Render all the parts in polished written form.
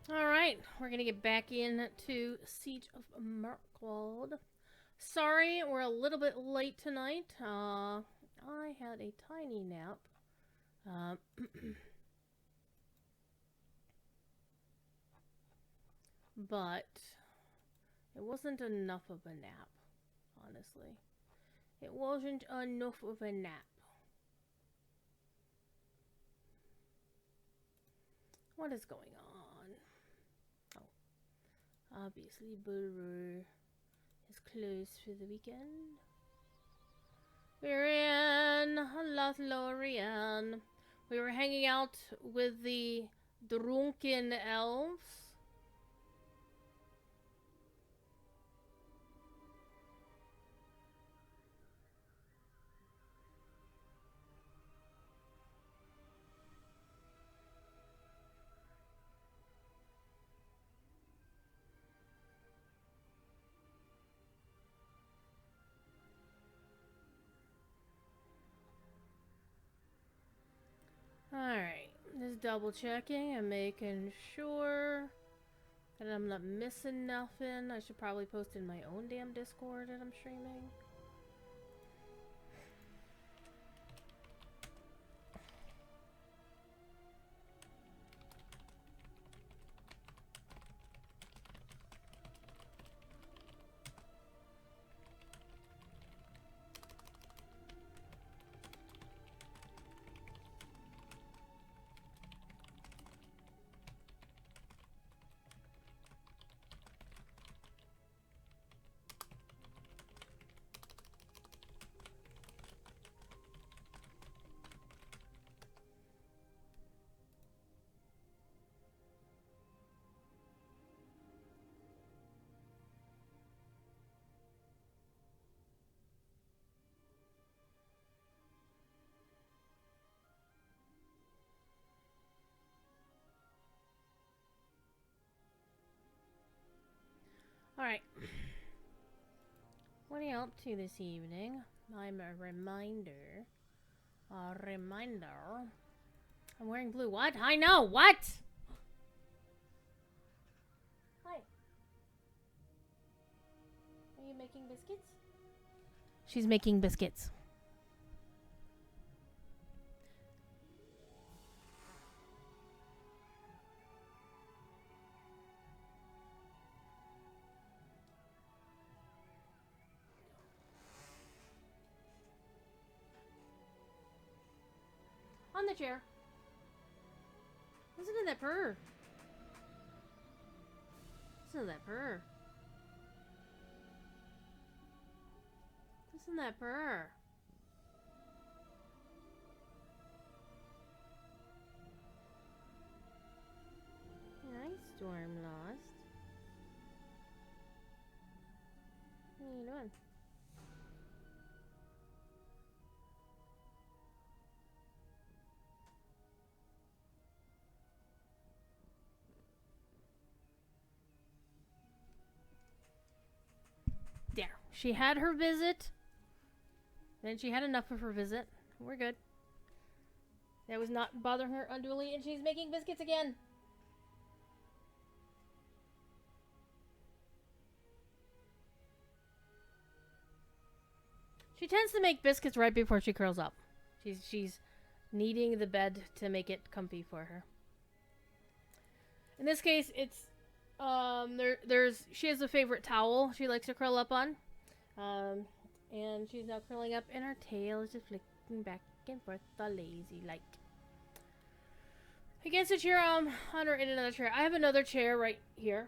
Alright, we're gonna get back into Siege of Mirkwood. Sorry, we're a little bit late tonight. I had a tiny nap. But it wasn't enough of a nap, honestly. It wasn't enough of a nap. What is going on? Oh. Obviously, Bulwer is closed for the weekend. We're in Lothlorien. We were hanging out with the drunken elves. Alright, just double checking and making sure that I'm not missing nothing. I should probably post in my own damn Discord that I'm streaming. Alright. What are you up to this evening? I'm a reminder. I'm wearing blue. What? I know! What? Hi. Are you making biscuits? She's making biscuits. On the chair. Listen to that purr. Listen to that purr. Listen to that purr. Nice, Storm Lost. What are you doing? There. She had her visit. Then she had enough of her visit. We're good. That was not bothering her unduly, and she's making biscuits again. She tends to make biscuits right before she curls up. She's kneading the bed to make it comfy for her. In this case, it's she has a favorite towel she likes to curl up on. And she's now curling up, and her tail is just flicking back and forth, the lazy like. Against a chair, on her in another chair. I have another chair right here.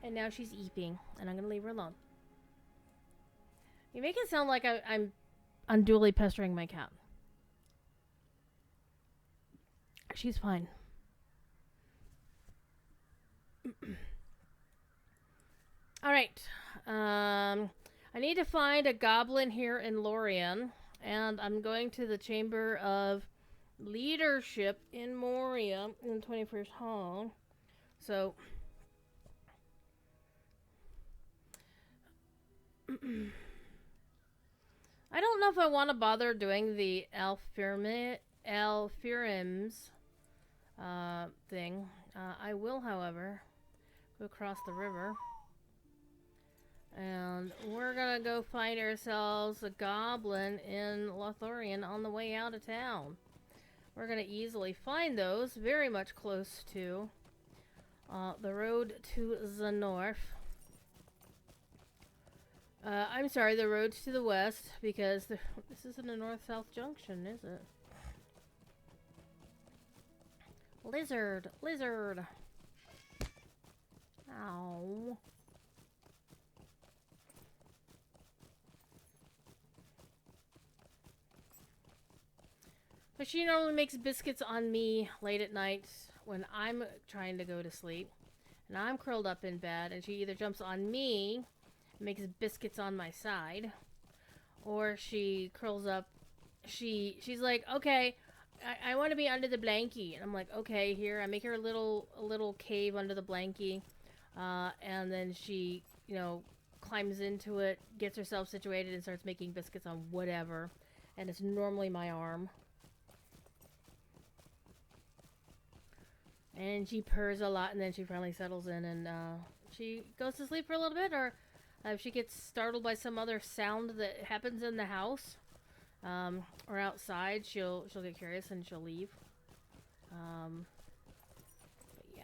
And now she's eeping, and I'm gonna leave her alone. You make it sound like I'm unduly pestering my cat. She's fine. Alright. I need to find a goblin here in Lorien. And I'm going to the Chamber of Leadership in Moria in the 21st Hall. So... I don't know if I want to bother doing the Alfirims thing. I will, however, go across the river. And we're gonna go find ourselves a goblin in Lothlorien on the way out of town. We're gonna easily find those, very much close to the road to the north. I'm sorry, the road to the west, because this isn't a north-south junction, is it? Lizard! Lizard! Ow. But she normally makes biscuits on me late at night when I'm trying to go to sleep. And I'm curled up in bed, and she either jumps on me, makes biscuits on my side, or she curls up. She's like, okay, I want to be under the blankie, and I'm like, okay, here. I make her a little cave under the blankie, and then she, you know, climbs into it, gets herself situated, and starts making biscuits on whatever, and it's normally my arm. And she purrs a lot, and then she finally settles in, and she goes to sleep for a little bit, or if she gets startled by some other sound that happens in the house, or outside, she'll get curious and she'll leave. But yeah.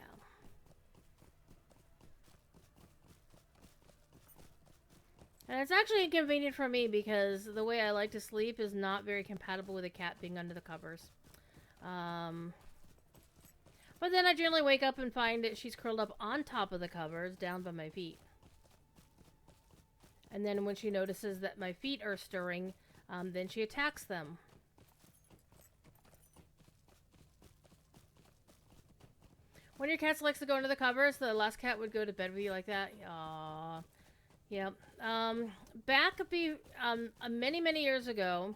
And it's actually inconvenient for me because the way I like to sleep is not very compatible with a cat being under the covers. But then I generally wake up and find that she's curled up on top of the covers, down by my feet. And then when she notices that my feet are stirring, then she attacks them. When your cat likes to go under the covers, the last cat would go to bed with you like that. Aww. Yep. Many, many years ago,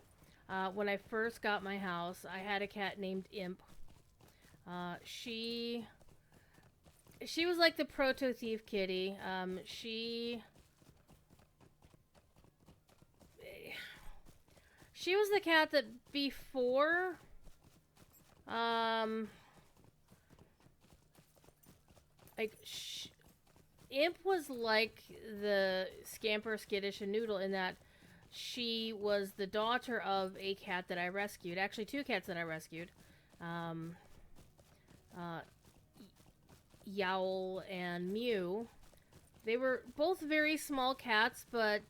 when I first got my house, I had a cat named Imp. She was like the proto-thief kitty. She was the cat that before, Imp was like the Scamper, Skittish, and Noodle in that she was the daughter of a cat that I rescued. Actually, two cats that I rescued. Yowl and Mew. They were both very small cats, but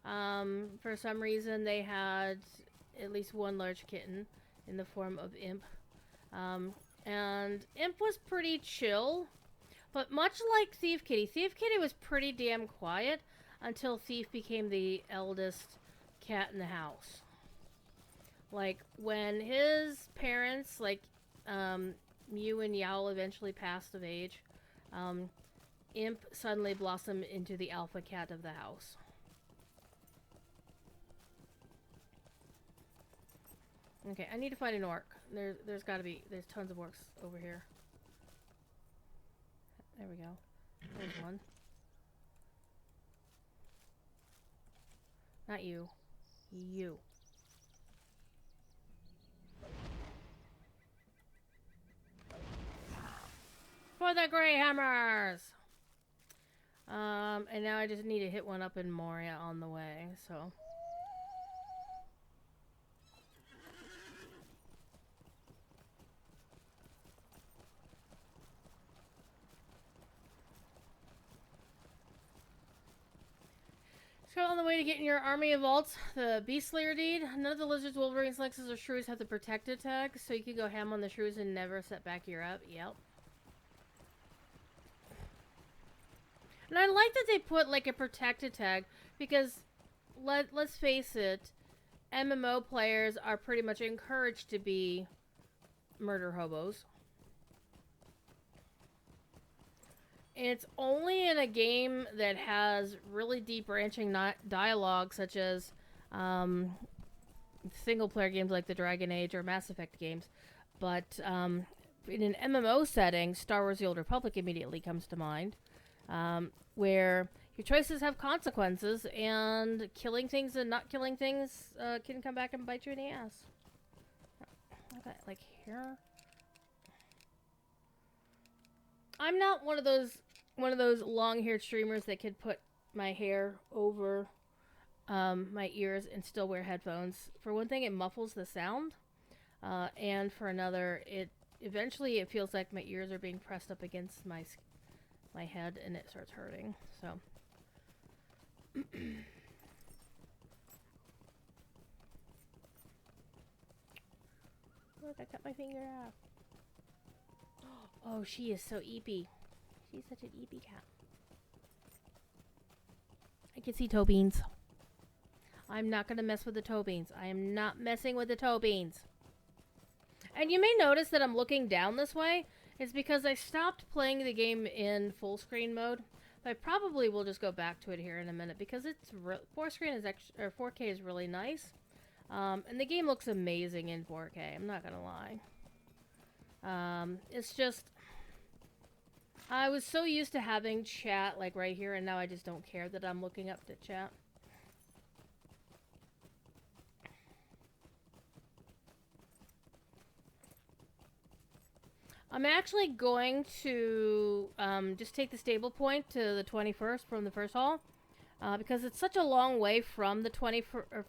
for some reason they had at least one large kitten in the form of Imp. And Imp was pretty chill, but much like Thief Kitty was pretty damn quiet until Thief became the eldest cat in the house. Like, when his parents, like, Mew and Yowl eventually passed of age, Imp suddenly blossomed into the alpha cat of the house. Okay, I need to find an orc. There's tons of orcs over here. There we go. There's one. Not you. You. For the Grey Hammers! And now I just need to hit one up in Moria on the way, so... So on the way to getting your army of vaults, the Beast Slayer deed. None of the lizards, wolverines, lynxes, or shrews have the protected tag, so you can go ham on the shrews and never set back your up. Yep. And I like that they put like a protected tag because let's face it, MMO players are pretty much encouraged to be murder hobos. It's only in a game that has really deep branching dialogue, such as single player games like the Dragon Age or Mass Effect games. But in an MMO setting, Star Wars The Old Republic immediately comes to mind, where your choices have consequences, and killing things and not killing things can come back and bite you in the ass. Okay, like here. I'm not one of those long-haired streamers that could put my hair over my ears and still wear headphones. For one thing, it muffles the sound, and for another, eventually it feels like my ears are being pressed up against my head, and it starts hurting. So. Look, I cut my finger off. Oh, she is so eepy. She's such an eepy cat. I can see toe beans. I'm not going to mess with the toe beans. I am not messing with the toe beans. And you may notice that I'm looking down this way. It's because I stopped playing the game in full screen mode. But I probably will just go back to it here in a minute because it's 4K is really nice. And the game looks amazing in 4K. I'm not going to lie. It's just, I was so used to having chat like right here, and now I just don't care that I'm looking up to chat. I'm actually going to just take the stable point to the 21st from the first hall, because it's such a long way from the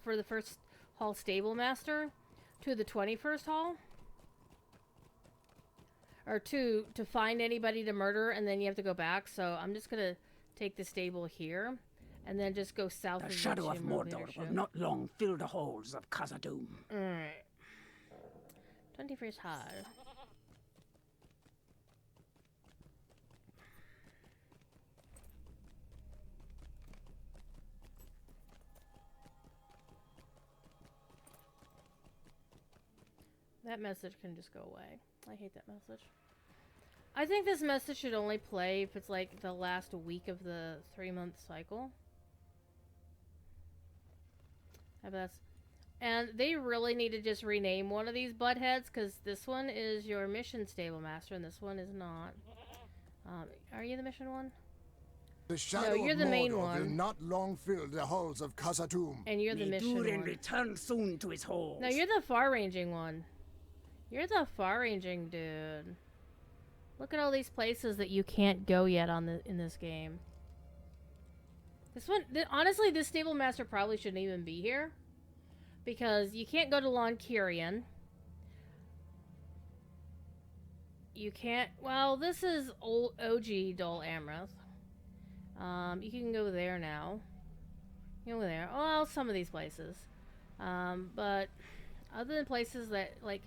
for the first hall stable master to the 21st hall. Or to find anybody to murder, and then you have to go back. So I'm just gonna take the stable here, and then just go south. The shadow of Mordor will not long fill the halls of Khazad-dûm. Alright. 21st hall. That message can just go away. I hate that message. I think this message should only play if it's like the last week of the 3-month cycle. And they really need to just rename one of these buttheads, because this one is your mission stable master and this one is not. Are you the mission one? The shadow no, you're of the Mordor main will one. not long fill the halls of Khazad-dûm. And you're the mission one. Return soon to his halls. No, you're the far-ranging one. You're the far-ranging dude. Look at all these places that you can't go yet in this game. This one, honestly, this stable master probably shouldn't even be here, because you can't go to Lon Kirian. You can't. Well, this is old OG Dol Amroth. You can go there now. You can go there. Well, some of these places, but other than places that like.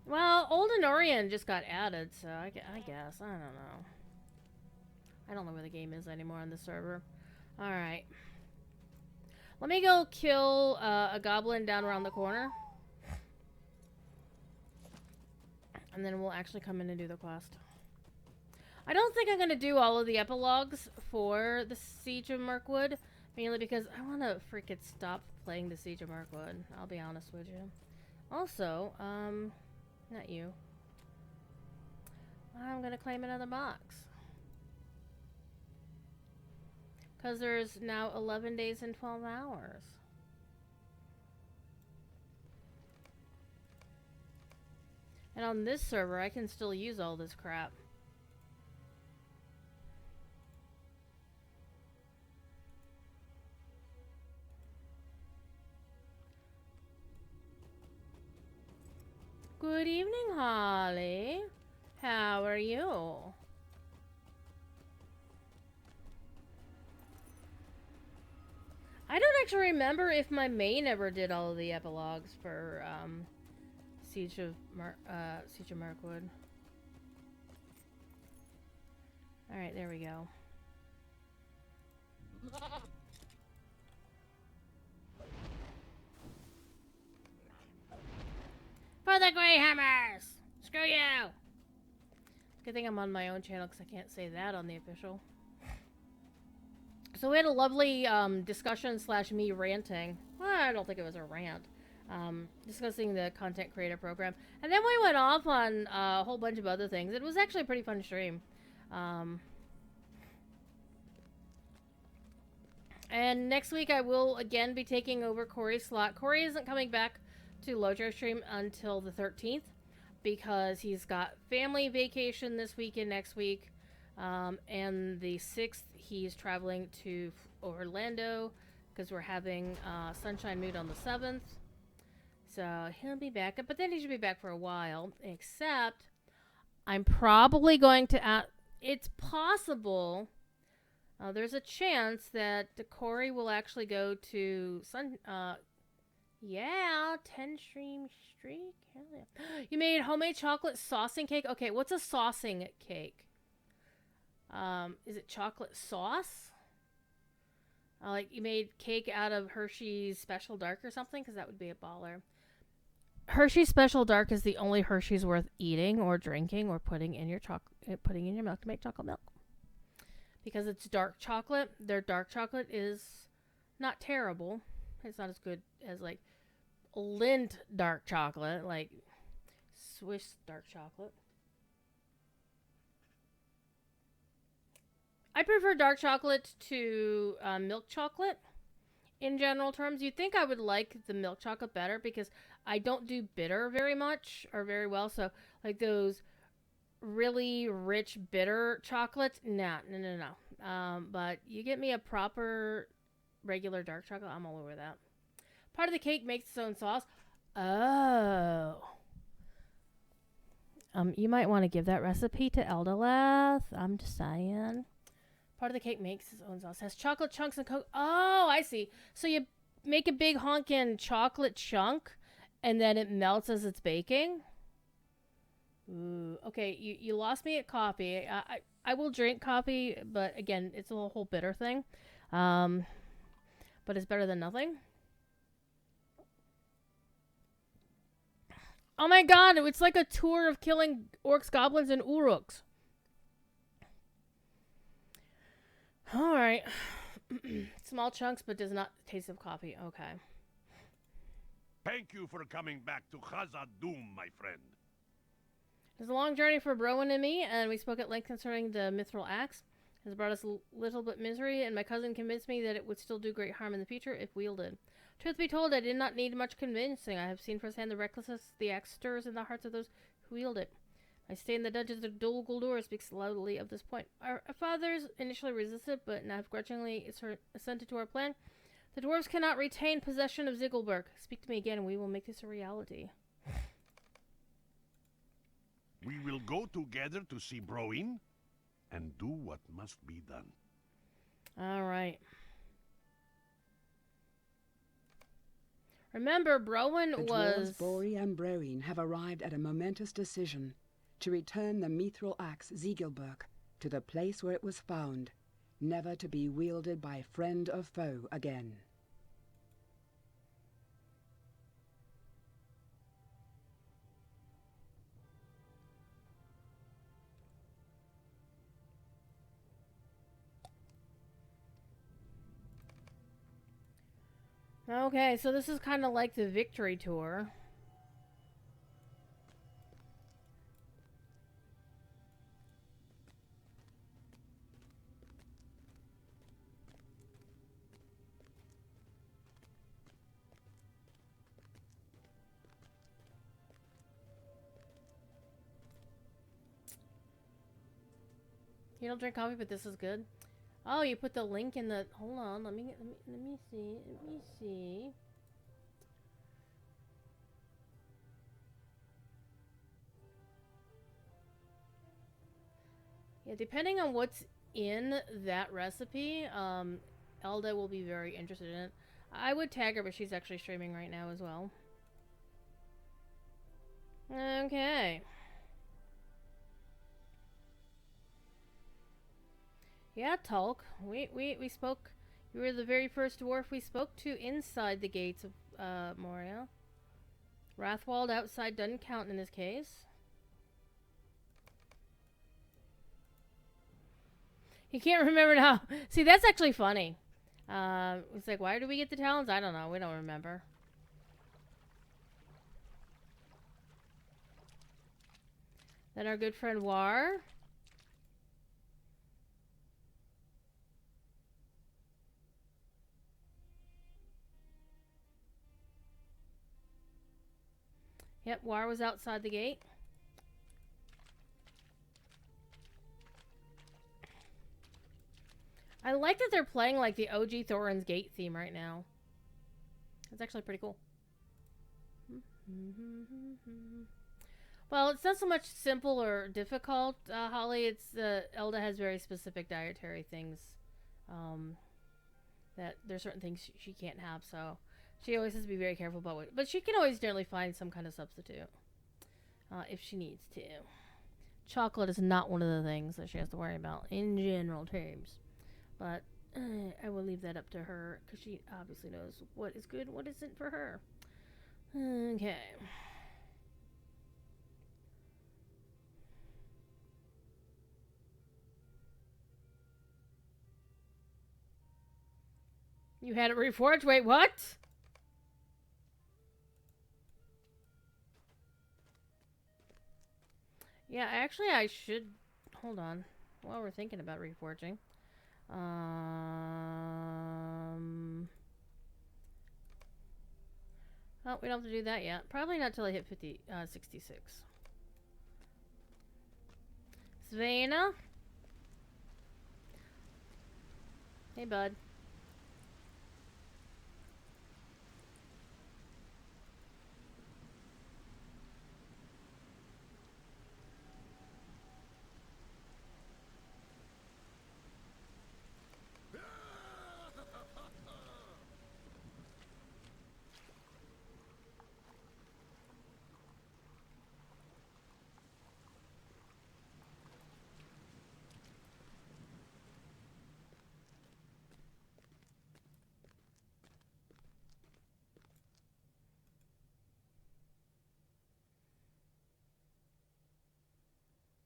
Well, Old Anorian just got added, so I guess. I don't know. I don't know where the game is anymore on the server. Alright. Let me go kill a goblin down around the corner. And then we'll actually come in and do the quest. I don't think I'm going to do all of the epilogues for the Siege of Mirkwood. Mainly because I want to freaking stop playing the Siege of Mirkwood. I'll be honest with you. Also, not you. I'm gonna claim another box. Because there's now 11 days and 12 hours. And on this server, I can still use all this crap. Good evening, Holly. How are you? I don't actually remember if my main ever did all of the epilogues for Siege of Mirkwood. All right, there we go. For the Greyhammers! Screw you! Good thing I'm on my own channel because I can't say that on the official. So we had a lovely discussion / me ranting. Well, I don't think it was a rant. Discussing the content creator program. And then we went off on a whole bunch of other things. It was actually a pretty fun stream. And next week I will again be taking over Corey's slot. Corey isn't coming back to Lojo stream until the 13th because he's got family vacation this week and next week. And the 6th he's traveling to Orlando because we're having Sunshine Mood on the 7th. So he'll be back, but then he should be back for a while, except I'm probably going to it's possible, there's a chance that Corey will actually go to 10 stream streak. Hell yeah. You made homemade chocolate saucing cake? Okay, what's a saucing cake? Is it chocolate sauce? Like you made cake out of Hershey's Special Dark or something? Because that would be a baller. Hershey's Special Dark is the only Hershey's worth eating or drinking or putting in your milk to make chocolate milk. Because it's dark chocolate. Their dark chocolate is not terrible. It's not as good as like Lindt dark chocolate, like Swiss dark chocolate. I prefer dark chocolate to milk chocolate. In general terms, you'd think I would like the milk chocolate better because I don't do bitter very much or very well. So, like those really rich bitter chocolates, no. But you get me a proper regular dark chocolate, I'm all over that. Part of the cake makes its own sauce. Oh. You might want to give that recipe to Eldaleth. I'm just saying. Part of the cake makes its own sauce. Has chocolate chunks and cocoa. Oh, I see. So you make a big honkin' chocolate chunk, and then it melts as it's baking. Ooh, okay. You lost me at coffee. I will drink coffee, but again, it's a whole bitter thing. But it's better than nothing. Oh my god! It's like a tour of killing orcs, goblins, and uruks. Alright. Small chunks, but does not taste of coffee. Okay. Thank you for coming back to Khazad-dûm, my friend. It was a long journey for Browen and me, and we spoke at length concerning the mithril axe. It has brought us a little bit misery, and my cousin convinced me that it would still do great harm in the future if wielded. Truth be told, I did not need much convincing. I have seen firsthand the recklessness the axe stirs in the hearts of those who wield it. I stay in the dungeons of Dol Guldur speaks loudly of this point. Our fathers initially resisted, but now have grudgingly assented to our plan. The dwarves cannot retain possession of Ziggelberg. Speak to me again, and we will make this a reality. We will go together to see Browen and do what must be done. All right. Remember, Browen the was... dwarves Bori and Browen have arrived at a momentous decision to return the mithril axe Ziegelberg to the place where it was found, never to be wielded by friend or foe again. Okay, so this is kind of like the victory tour. You don't drink coffee, but this is good. Oh, you put the link in the... Hold on, let me see. Yeah, depending on what's in that recipe, Elda will be very interested in it. I would tag her, but she's actually streaming right now as well. Okay. Yeah, Tulk. We spoke. You were the very first dwarf we spoke to inside the gates of Moria. Wrathwald outside doesn't count in this case. He can't remember now. See, that's actually funny. It's like, why do we get the talents? I don't know. We don't remember. Then our good friend War. Yep, War was outside the gate. I like that they're playing like the OG Thorin's Gate theme right now. It's actually pretty cool. Well, it's not so much simple or difficult, Holly. It's Elda has very specific dietary things. That there's certain things she can't have, so she always has to be very careful about it. But she can always generally find some kind of substitute if she needs to. Chocolate is not one of the things that she has to worry about in general terms. But I will leave that up to her because she obviously knows what is good and what isn't for her. Okay. You had it reforged? Wait, what? Yeah, actually I should... Hold on. While we're thinking about reforging. Oh, we don't have to do that yet. Probably not till I hit 66. Svena? Hey, bud.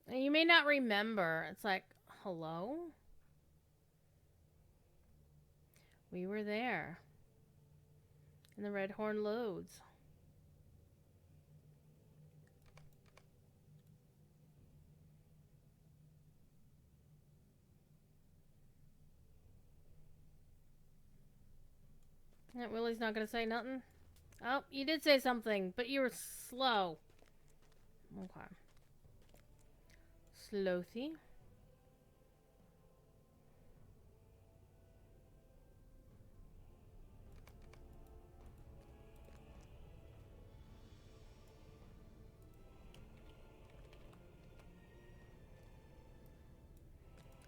And you may not remember. It's like, hello? We were there. In the Red Horn Loads. Yeah, Willie's not gonna say nothing? Oh, you did say something, but you were slow. Okay. Slothy.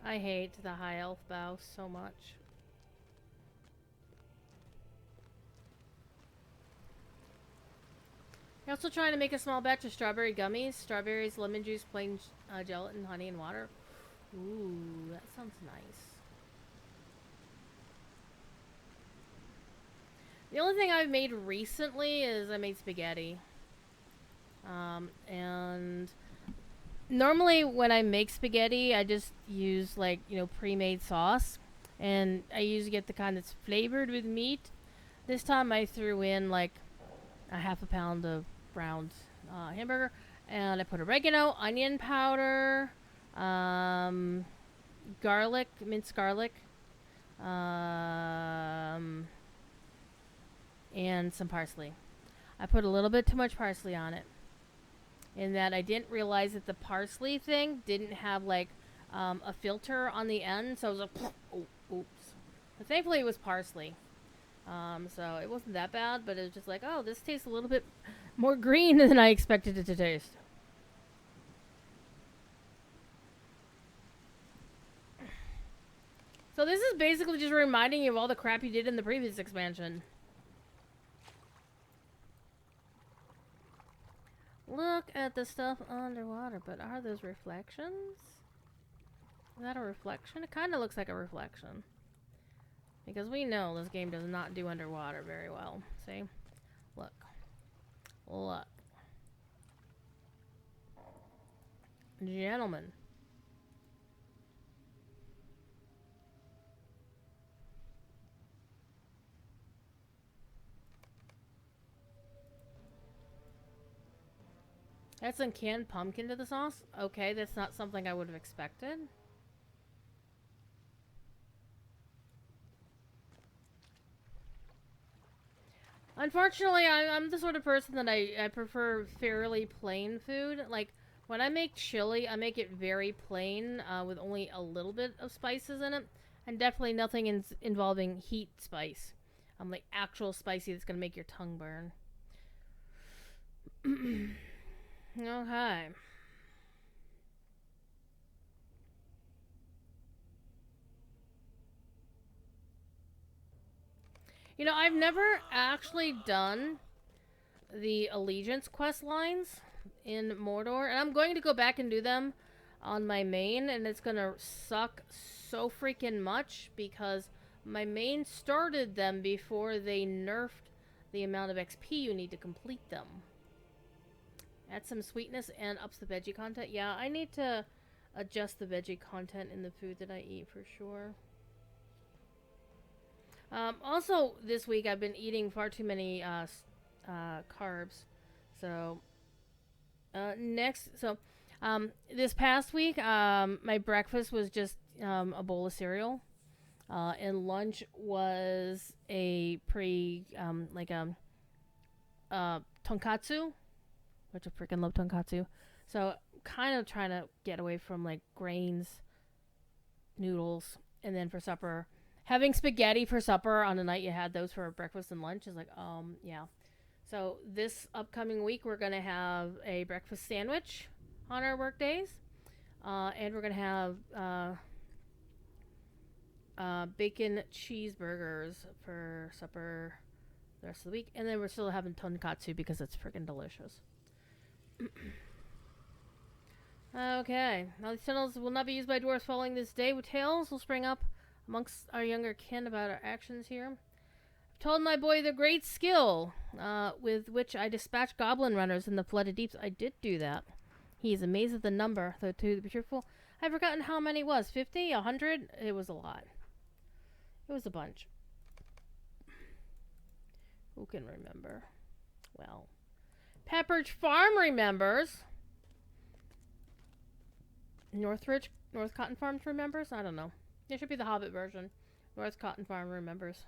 I hate the high elf bow so much. You're also trying to make a small batch of strawberry gummies. Strawberries, lemon juice, plain gelatin, honey, and water. Ooh, that sounds nice. The only thing I've made recently is I made spaghetti. And normally when I make spaghetti, I just use like, you know, pre-made sauce. And I usually get the kind that's flavored with meat. This time I threw in like a half a pound of ground hamburger, and I put oregano, onion powder, garlic, minced garlic, and some parsley. I put a little bit too much parsley on it, in that I didn't realize that the parsley thing didn't have like a filter on the end, so I was like, oh, oops. But thankfully it was parsley. So it wasn't that bad, but it was just like, oh, this tastes a little bit more green than I expected it to taste. So this is basically just reminding you of all the crap you did in the previous expansion. Look at the stuff underwater, but are those reflections? Is that a reflection? It kind of looks like a reflection. Because we know this game does not do underwater very well. See? Look. Look. Gentlemen. Add some canned pumpkin to the sauce? Okay, that's not something I would have expected. Unfortunately, I'm the sort of person that I prefer fairly plain food. Like, when I make chili, I make it very plain, with only a little bit of spices in it. And definitely nothing involving heat spice. Like, actual spicy that's gonna make your tongue burn. Okay. You know, I've never actually done the Allegiance quest lines in Mordor, and I'm going to go back and do them on my main, and it's gonna suck so freaking much because my main started them before they nerfed the amount of XP you need to complete them. Add some sweetness and ups the veggie content. Yeah, I need to adjust the veggie content in the food that I eat for sure. Also, this week I've been eating far too many carbs. So, this past week, my breakfast was just a bowl of cereal. And lunch was a tonkatsu, which I freaking love tonkatsu. So, kind of trying to get away from like grains, noodles, and then for supper, having spaghetti for supper on the night you had those for breakfast and lunch is like, yeah. So this upcoming week, we're going to have a breakfast sandwich on our work days. And we're going to have bacon cheeseburgers for supper the rest of the week. And then we're still having tonkatsu because it's freaking delicious. Okay. Now these tunnels will not be used by dwarves following this day. With tales will spring up amongst our younger kin about our actions here. I've told my boy the great skill with which I dispatch goblin runners in the flooded deeps. I did do that. He is amazed at the number, though to be truthful, I've forgotten how many it was. 50? 100? It was a lot. It was a bunch. Who can remember? Well, Pepperidge Farm remembers. North Cotton Farms remembers? I don't know. It should be the Hobbit version. North Cotton Farm remembers.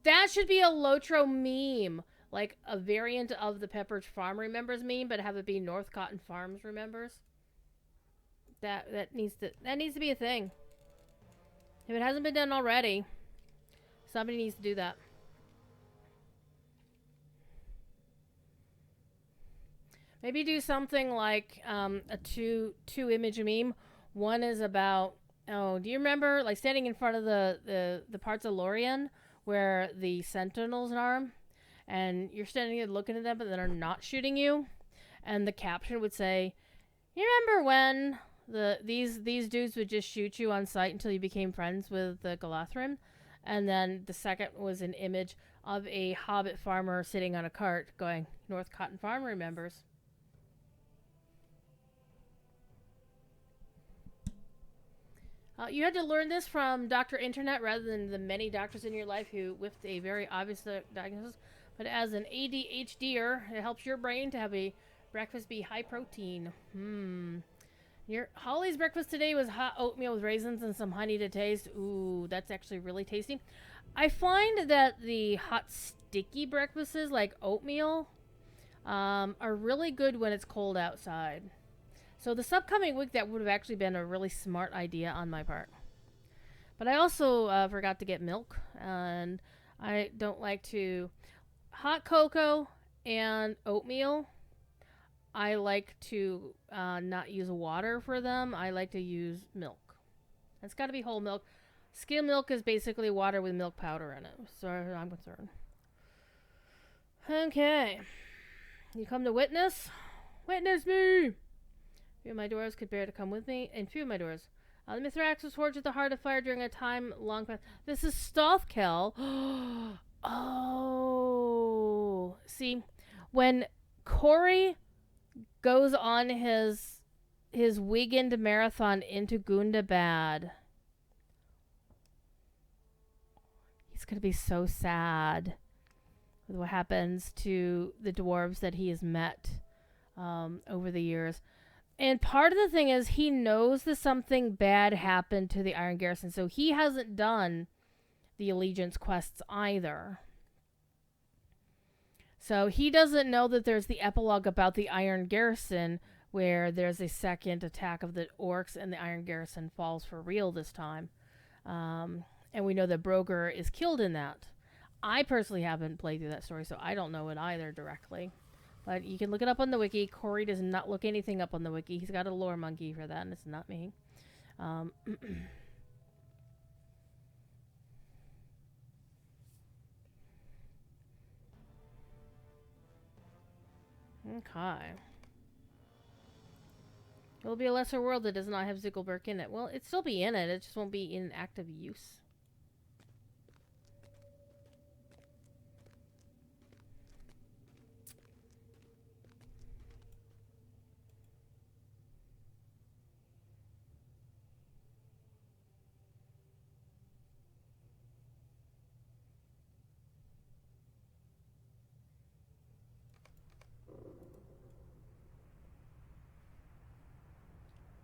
That should be a Lotro meme. Like a variant of the Pepperidge Farm remembers meme, but have it be North Cotton Farms remembers. That needs to be a thing. If it hasn't been done already, somebody needs to do that. Maybe do something like a two image meme. One is about, do you remember like standing in front of the parts of Lorien where the sentinels are, and you're standing there looking at them, but they're not shooting you, and the caption would say, "You remember when these dudes would just shoot you on sight until you became friends with the Galadhrim?" And then the second was an image of a hobbit farmer sitting on a cart going, "North Cotton Farm remembers." You had to learn this from Dr. Internet rather than the many doctors in your life who whiffed a very obvious diagnosis. But as an ADHDer, it helps your brain to have a breakfast be high protein. Your Holly's breakfast today was hot oatmeal with raisins and some honey to taste. Ooh, that's actually really tasty. I find that the hot sticky breakfasts like oatmeal are really good when it's cold outside. So this upcoming week, that would have actually been a really smart idea on my part. But I also forgot to get milk, and I don't like to... Hot cocoa and oatmeal, I like to not use water for them. I like to use milk. It's got to be whole milk. Skim milk is basically water with milk powder in it, as far as I'm concerned. Okay. You come to witness? Witness me! Few of my dwarves could bear to come with me, and few of my dwarves. The Mithrax was forged at the heart of fire during a time long past. This is Stothkel. Oh. See, when Corey goes on his weekend marathon into Gundabad, he's going to be so sad with what happens to the dwarves that he has met over the years. And part of the thing is he knows that something bad happened to the Iron Garrison, so he hasn't done the allegiance quests either. So he doesn't know that there's the epilogue about the Iron Garrison, where there's a second attack of the orcs and the Iron Garrison falls for real this time. And we know that Broger is killed in that. I personally haven't played through that story, so I don't know it either directly. But you can look it up on the wiki. Corey does not look anything up on the wiki. He's got a lore monkey for that, and it's not me. Okay. It'll be a lesser world that does not have Ziggelberg in it. Well, it'll still be in it. It just won't be in active use.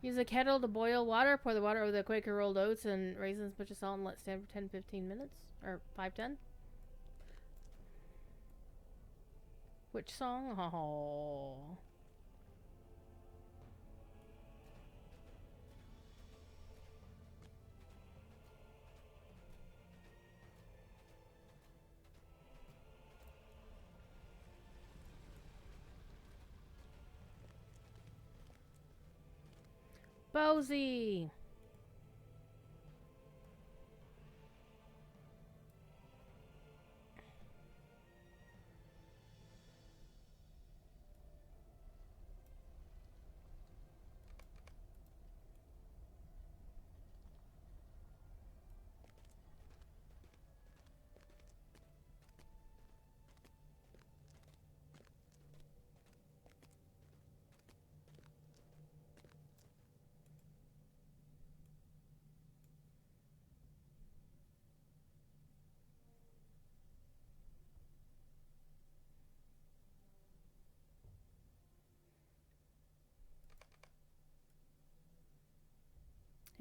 Use a kettle to boil water. Pour the water over the Quaker rolled oats and raisins, bunch of salt, and let stand for 10-15 minutes. Or 5-10. Which song? Oh. Bozy.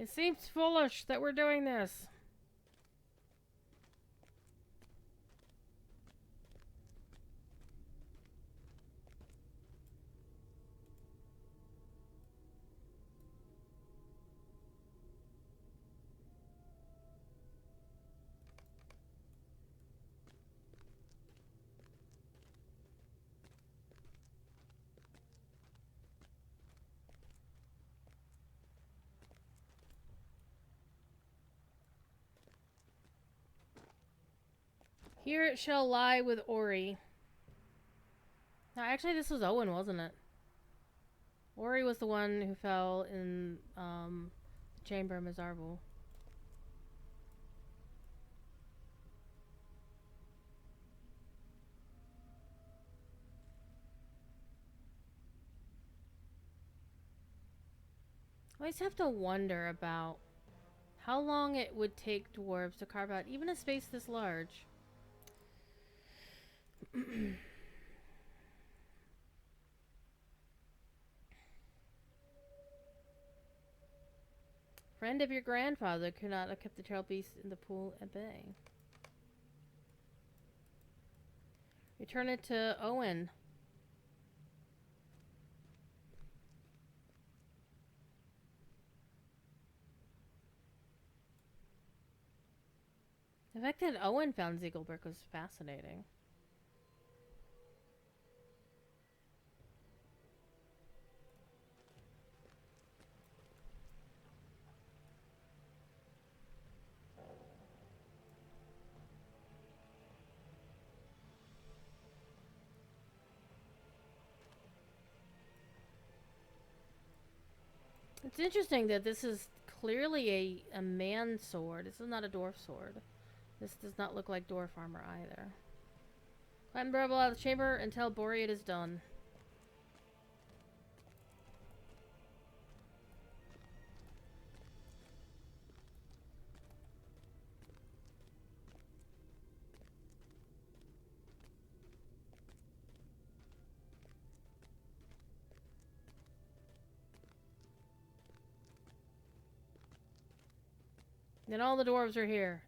It seems foolish that we're doing this. Here it shall lie with Ori. Now, actually, this was Owen, wasn't it? Ori was the one who fell in the chamber of Mizarvul. I always have to wonder about how long it would take dwarves to carve out even a space this large. Friend of your grandfather could not have kept the trail beast in the pool at bay. Return it to Owen. The fact that Owen found Ziegelberg was fascinating. It's interesting that this is clearly a man sword. This is not a dwarf sword. This does not look like dwarf armor either. Climb Burble out of the chamber and tell Bori it is done. And all the dwarves are here.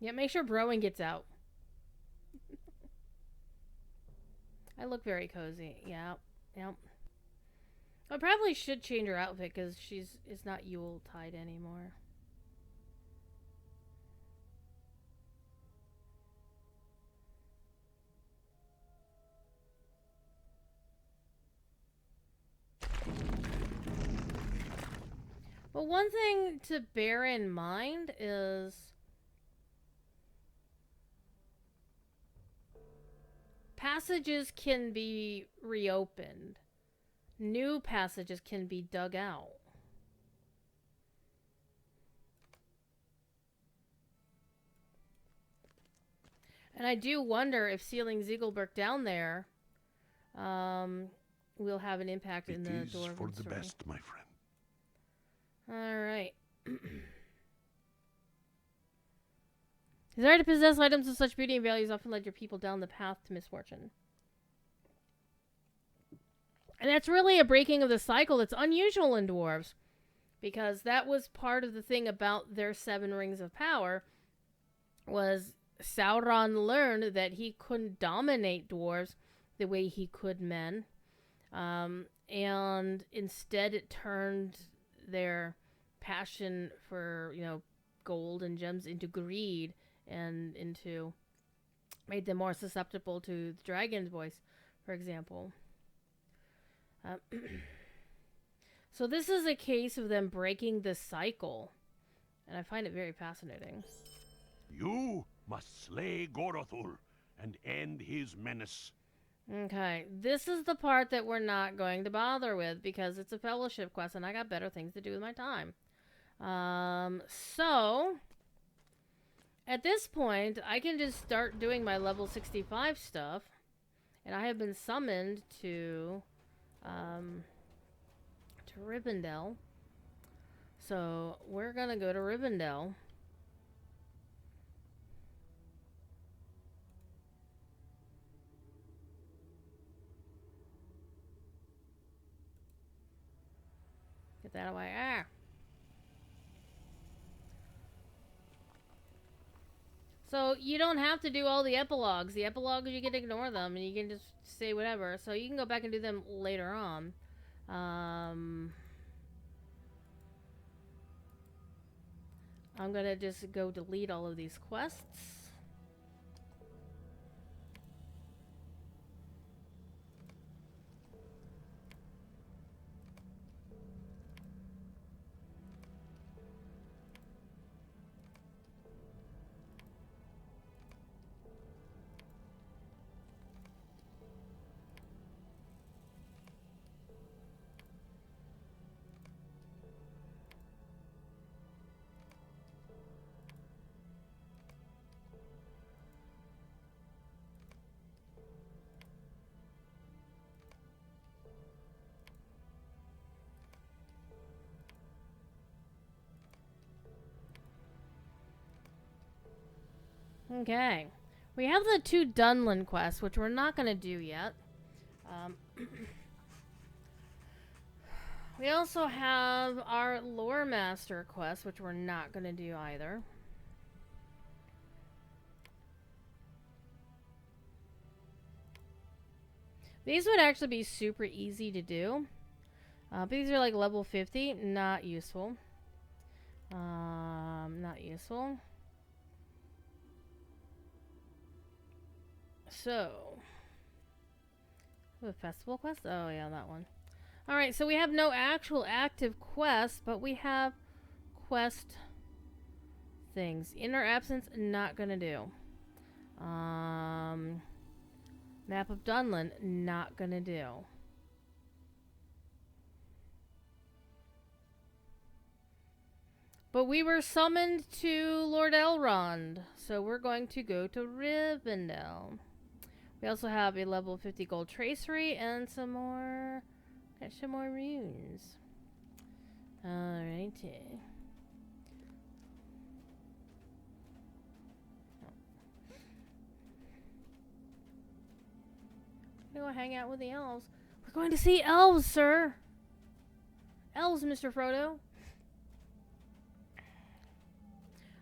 Yeah, make sure Browen gets out. I look very cozy. Yeah, yep. I probably should change her outfit because it's not Yule Tide anymore. But one thing to bear in mind is passages can be reopened. New passages can be dug out. And I do wonder if sealing Ziegelberg down there will have an impact in the Dwarven story. It is for the best, my friend. Alright. Desire to possess items of such beauty and values often led your people down the path to misfortune. And that's really a breaking of the cycle that's unusual in dwarves. Because that was part of the thing about their 7 rings of power. Was Sauron learned that he couldn't dominate dwarves the way he could men. And instead it turned their passion for, gold and gems into greed. And made them more susceptible to the dragon's voice, for example. So this is a case of them breaking the cycle. And I find it very fascinating. You must slay Gorothul and end his menace. Okay, this is the part that we're not going to bother with because it's a fellowship quest and I got better things to do with my time. So at this point, I can just start doing my level 65 stuff. And I have been summoned to Rivendell. So we're gonna go to Rivendell. Get that away. Ah. So you don't have to do all the epilogues. The epilogues, you can ignore them and you can just say whatever. So you can go back and do them later on. I'm gonna just go delete all of these quests. Okay. We have the 2 Dunlin quests, which we're not going to do yet. We also have our Lore Master quest, which we're not going to do either. These would actually be super easy to do. But these are like level 50. Not useful. Not useful. So, a festival quest? Oh yeah, that one. Alright, so we have no actual active quests, but we have quest things. In our absence, not gonna do. Map of Dunlin, not gonna do. But we were summoned to Lord Elrond, so we're going to go to Rivendell. We also have a level 50 gold tracery and some more runes. Alrighty. I'm gonna go hang out with the elves. We're going to see elves, sir. Elves, Mr. Frodo.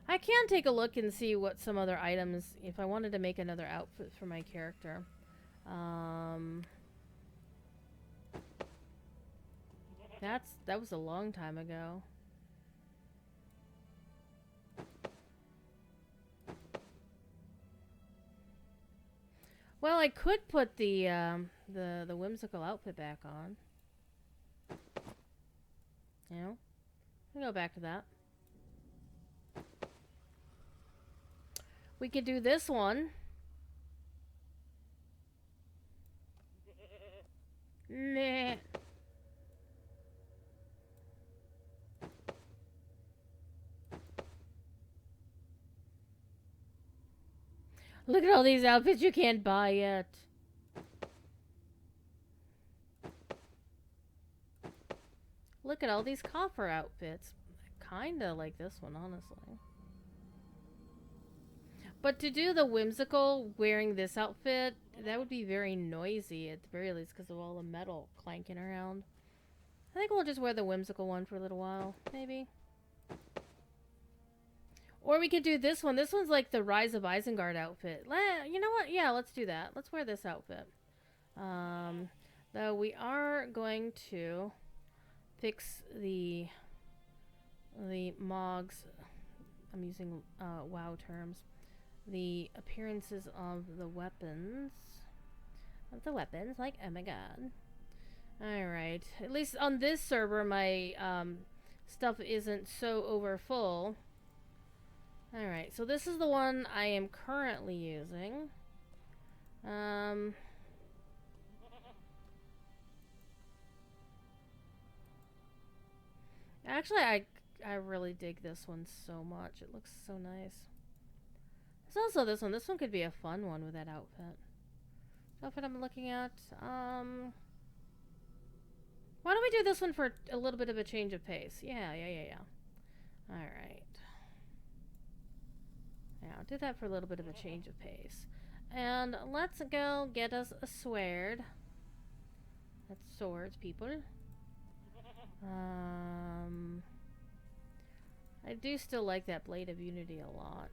I can take a look and see what some other items, if I wanted to make another outfit for my character. That was a long time ago. Well, I could put the whimsical outfit back on. You know, I'll go back to that. We could do this one. Nah. Look at all these outfits you can't buy yet. Look at all these copper outfits. Kinda like this one, honestly. But to do the whimsical wearing this outfit, that would be very noisy at the very least because of all the metal clanking around. I think we'll just wear the whimsical one for a little while, maybe. Or we could do this one. This one's like the Rise of Isengard outfit. You know what? Yeah, let's do that. Let's wear this outfit. Though we are going to fix the Mogs. I'm using WoW terms. The appearances of the weapons. Like, oh my god. Alright. At least on this server, my stuff isn't so over full. Alright, so this is the one I am currently using. Actually, I really dig this one so much. It looks so nice. There's also this one. This one could be a fun one with that outfit. Outfit I'm looking at. Why don't we do this one for a little bit of a change of pace? Yeah. Alright. Yeah, I'll do that for a little bit of a change of pace. And let's go get us a sword. That's swords, people. I do still like that Blade of Unity a lot.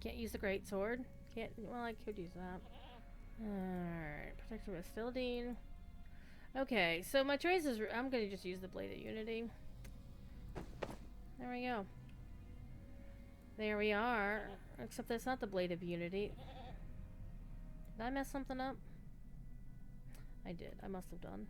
Can't use the great sword. Can't. Well, I could use that. Alright, Protector of Stildine. Okay, so my choice is I'm gonna just use the Blade of Unity. There we go. There we are. Except that's not the Blade of Unity. Did I mess something up? I did. I must have done.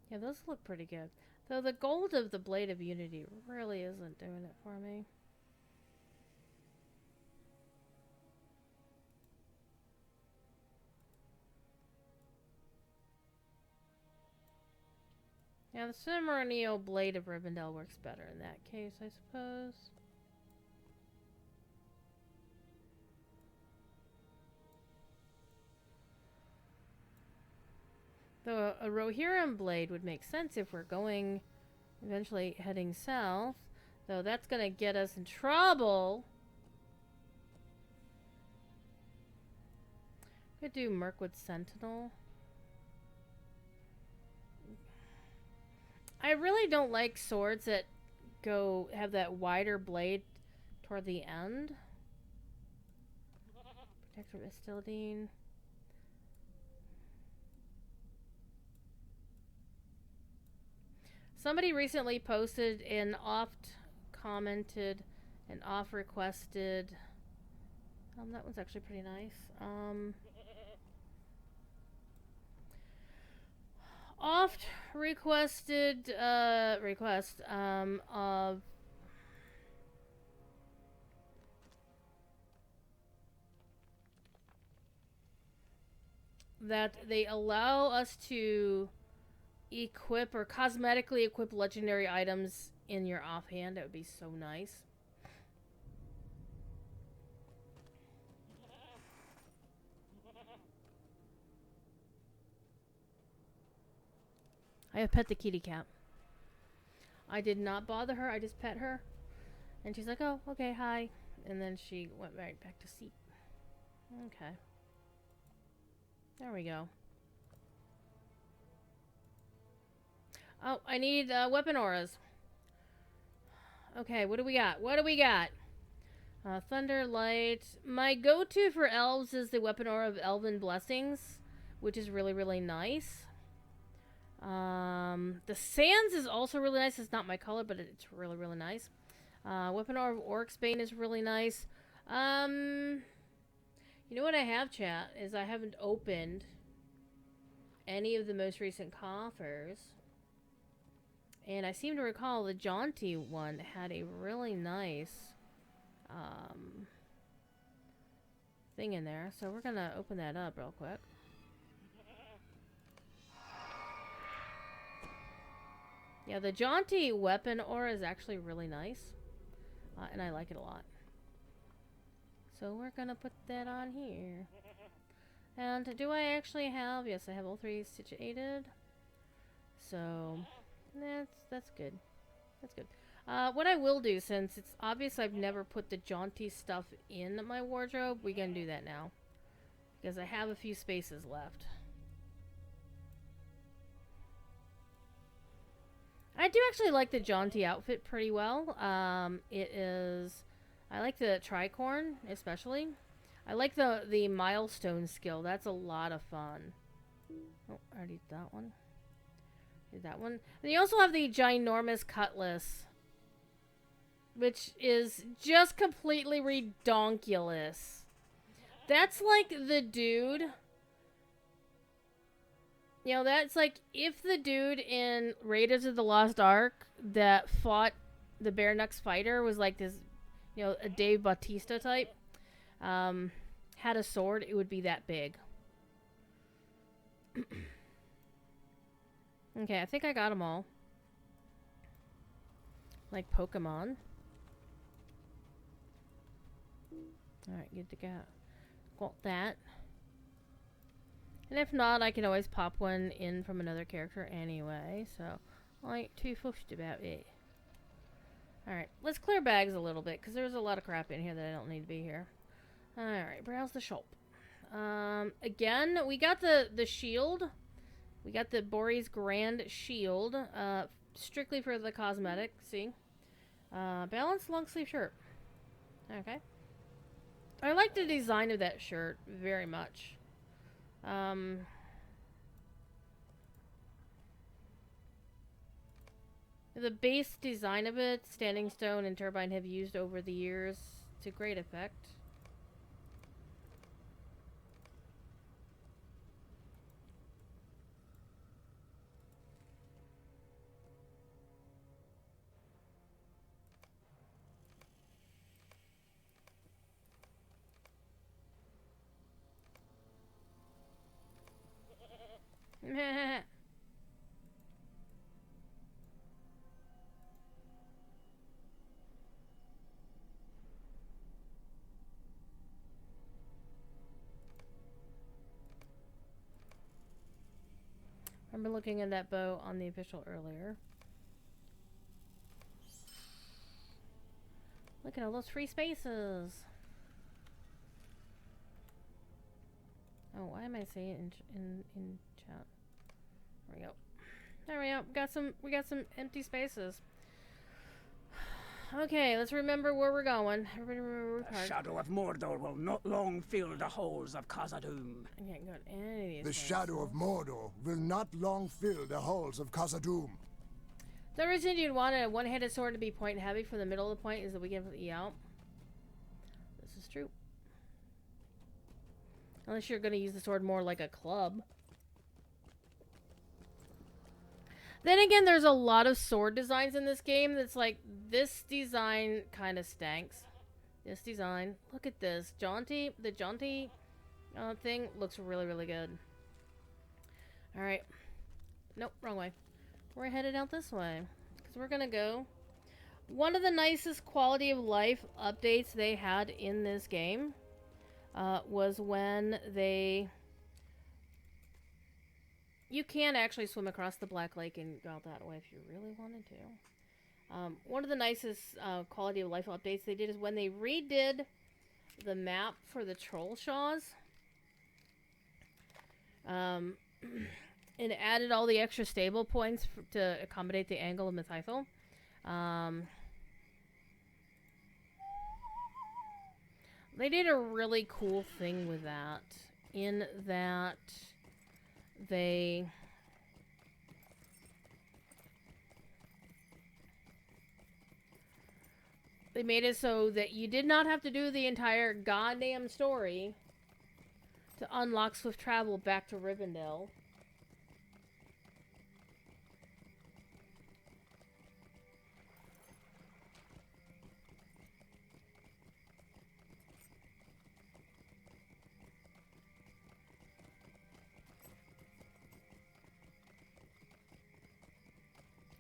Yeah, those look pretty good. Though the gold of the Blade of Unity really isn't doing it for me. Yeah, the Ceremonial Blade of Rivendell works better in that case, I suppose. Though a Rohirrim blade would make sense if we're going, eventually heading south. Though that's gonna get us in trouble. Could do Mirkwood Sentinel. I really don't like swords that have that wider blade toward the end. Protector of Istildine. somebody recently posted and oft commented and oft requested. That one's actually pretty nice. Oft requested request of that they allow us to equip or cosmetically equip legendary items in your offhand. That would be so nice. I have pet the kitty cat. I did not bother her. I just pet her. And she's like, oh, okay, hi. And then she went right back to sleep. Okay. There we go. Oh, I need weapon auras. Okay, what do we got? What do we got? Thunder, light. My go-to for elves is the weapon aura of Elven Blessings, which is really, really nice. The Sands is also really nice. It's not my color, but it's really, really nice. Weapon aura of Orc's Bane is really nice. You know what I have, chat, is I haven't opened any of the most recent coffers. And I seem to recall the Jaunty one had a really nice thing in there. So we're going to open that up real quick. Yeah, the Jaunty weapon aura is actually really nice. And I like it a lot. So we're going to put that on here. And do I actually have... Yes, I have all 3 situated. So that's good. That's good. What I will do, since it's obvious I've never put the Jaunty stuff in my wardrobe, we can do that now. Because I have a few spaces left. I do actually like the Jaunty outfit pretty well. It is... I like the tricorn, especially. I like the milestone skill. That's a lot of fun. Oh, I already did that one. Did that one. And you also have the ginormous cutlass, which is just completely redonkulous. That's like the dude... You know, that's like if the dude in Raiders of the Lost Ark that fought the Bare Knucks fighter was like this, you know, a Dave Bautista type, had a sword, it would be that big. Okay, I think I got them all. Like Pokemon. Alright, good to go. Got that. And if not, I can always pop one in from another character anyway, so I ain't too fussed about it. Alright, let's clear bags a little bit, because there's a lot of crap in here that I don't need to be here. Alright, browse the shop. Again, we got the shield. We got the Boris Grand Shield, strictly for the cosmetic, see? Balanced long sleeve shirt. Okay. I like the design of that shirt very much. The base design of it, Standing Stone and Turbine have used over the years to great effect. I remember looking at that bow on the official earlier. Look at all those free spaces. Oh, why am I saying it in chat? There we go. There we go. We got some empty spaces. Okay, let's remember where we're going. Everybody remember where we The parked. shadow of Mordor will not long fill the halls of Khazad-dûm. I can't go to any of these The places. shadow of Mordor will not long fill the halls of Khazad-dûm. The reason you'd want a one-handed sword to be point heavy from the middle of the point is that we can put the out. This is true. Unless you're going to use the sword more like a club. Then again, there's a lot of sword designs in this game that's like, this design kind of stanks. This design, look at this. The jaunty thing looks really, really good. Alright. Nope, wrong way. We're headed out this way. Because we're going to go. One of the nicest quality of life updates they had in this game was when they... You can actually swim across the Black Lake and go out that way if you really wanted to. One of the nicest quality of life updates they did is when they redid the map for the Troll Shaws. And added all the extra stable points to accommodate the angle of Mythithel. They did a really cool thing with that. In that... They made it so that you did not have to do the entire goddamn story to unlock swift travel back to Rivendell.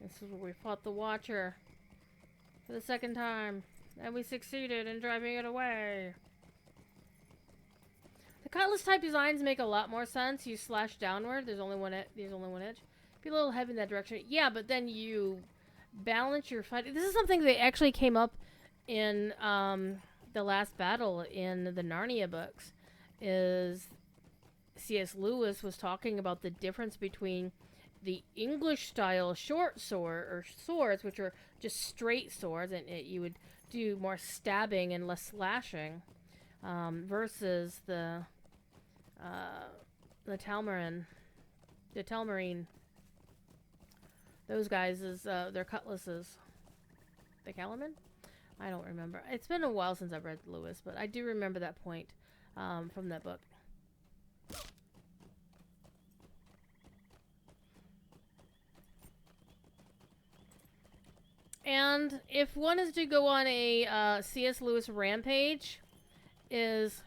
This is where we fought the Watcher for the second time, and we succeeded in driving it away. The cutlass type designs make a lot more sense. You slash downward. There's only one edge. Be a little heavy in that direction. Yeah, but then you balance your fight. This is something that actually came up in the last battle in the Narnia books. Is C.S. Lewis was talking about the difference between the English style short sword or swords, which are just straight swords, and you would do more stabbing and less slashing, versus the Telmarine. Those guys is their cutlasses. The Calaman? I don't remember. It's been a while since I've read Lewis, but I do remember that point from that book. And if one is to go on a C.S. Lewis rampage, is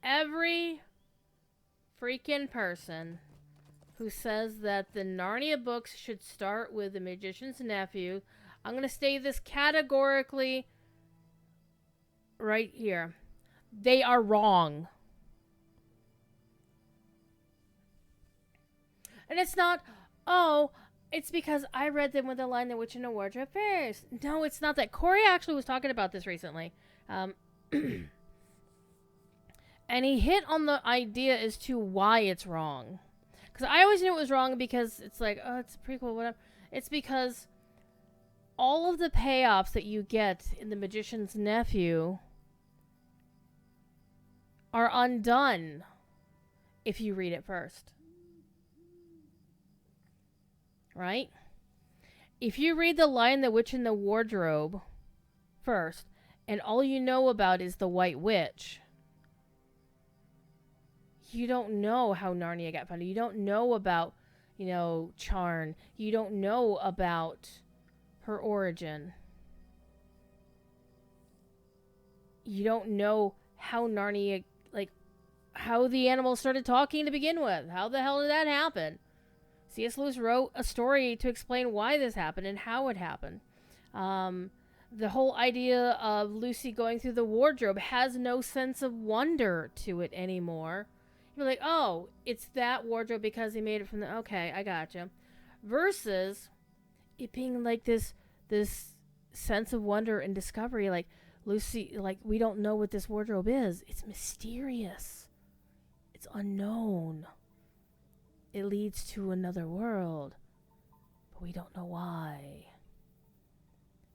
every freaking person who says that the Narnia books should start with the Magician's Nephew, I'm going to say this categorically right here. They are wrong. And it's not, oh... It's because I read them with The Lion, the Witch, and the Wardrobe first. No, it's not that. Corey actually was talking about this recently. And he hit on the idea as to why it's wrong. Because I always knew it was wrong because it's like, oh, it's a prequel, whatever. It's because all of the payoffs that you get in The Magician's Nephew are undone if you read it first. Right? If you read The Lion, the Witch, and the Wardrobe first, and all you know about is the White Witch, you don't know how Narnia got founded. You don't know about, Charn. You don't know about her origin. You don't know how Narnia, how the animals started talking to begin with. How the hell did that happen? C.S. Lewis wrote a story to explain why this happened and how it happened. The whole idea of Lucy going through the wardrobe has no sense of wonder to it anymore. You're like, oh, it's that wardrobe because he made it from the... Okay, I gotcha. Versus it being like this sense of wonder and discovery. Like, Lucy, we don't know what this wardrobe is. It's mysterious. It's unknown. It leads to another world, but we don't know why.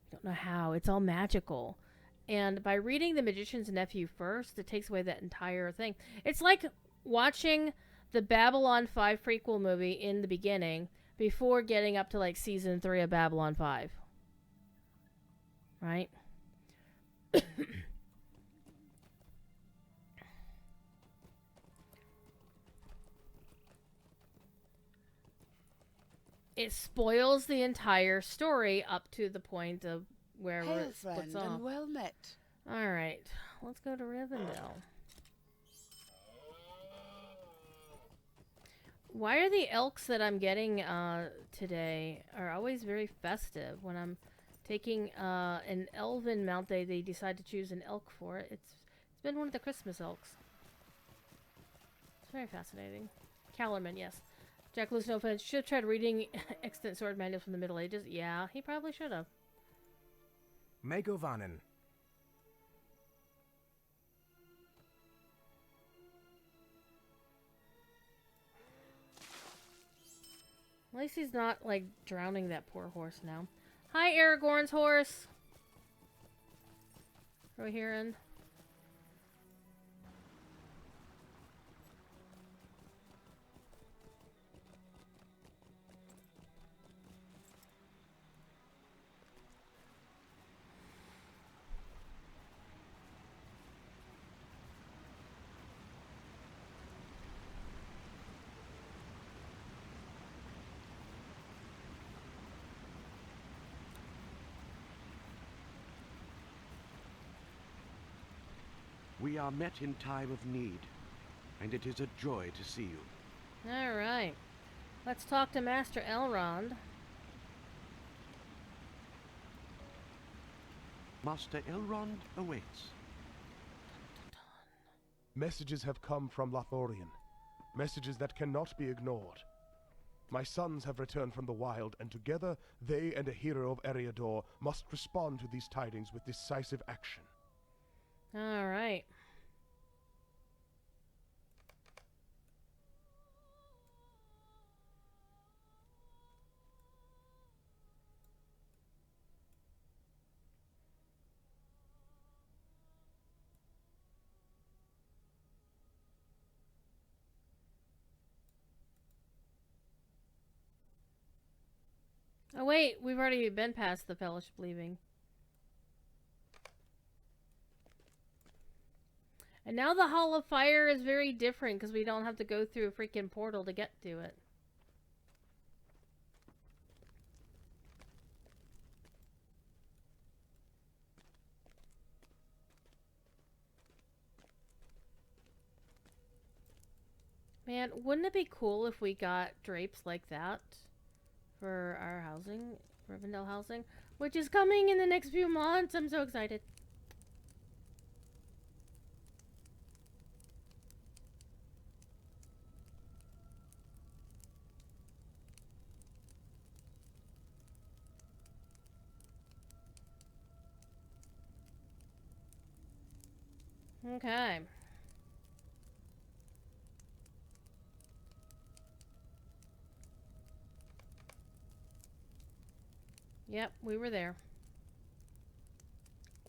We don't know how. It's all magical. And by reading The Magician's Nephew first, it takes away that entire thing. It's like watching the Babylon 5 prequel movie in the beginning, before getting up to like season 3 of Babylon 5. Right? It spoils the entire story up to the point of where it splits off. And well met. All right, let's go to Rivendell. Why are the elks that I'm getting today are always very festive? When I'm taking an elven mount, they decide to choose an elk for it. It's been one of the Christmas elks. It's very fascinating. Callerman, yes. Jack Lusnova should have tried reading extant sword manuals from the Middle Ages. Yeah, he probably should have. Megovanen. At least he's not, like, drowning that poor horse now. Hi, Aragorn's horse! Rohirrim. We are met in time of need, and it is a joy to see you. Alright. Let's talk to Master Elrond. Master Elrond awaits. Messages have come from Lothlorien. Messages that cannot be ignored. My sons have returned from the wild, and together they and a hero of Eriador must respond to these tidings with decisive action. Alright. Oh wait, we've already been past the Fellowship leaving. And now the Hall of Fire is very different because we don't have to go through a freaking portal to get to it. Man, wouldn't it be cool if we got drapes like that for our housing, Rivendell housing, which is coming in the next few months? I'm so excited. Okay. Yep, we were there.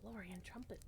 Glorian trumpets.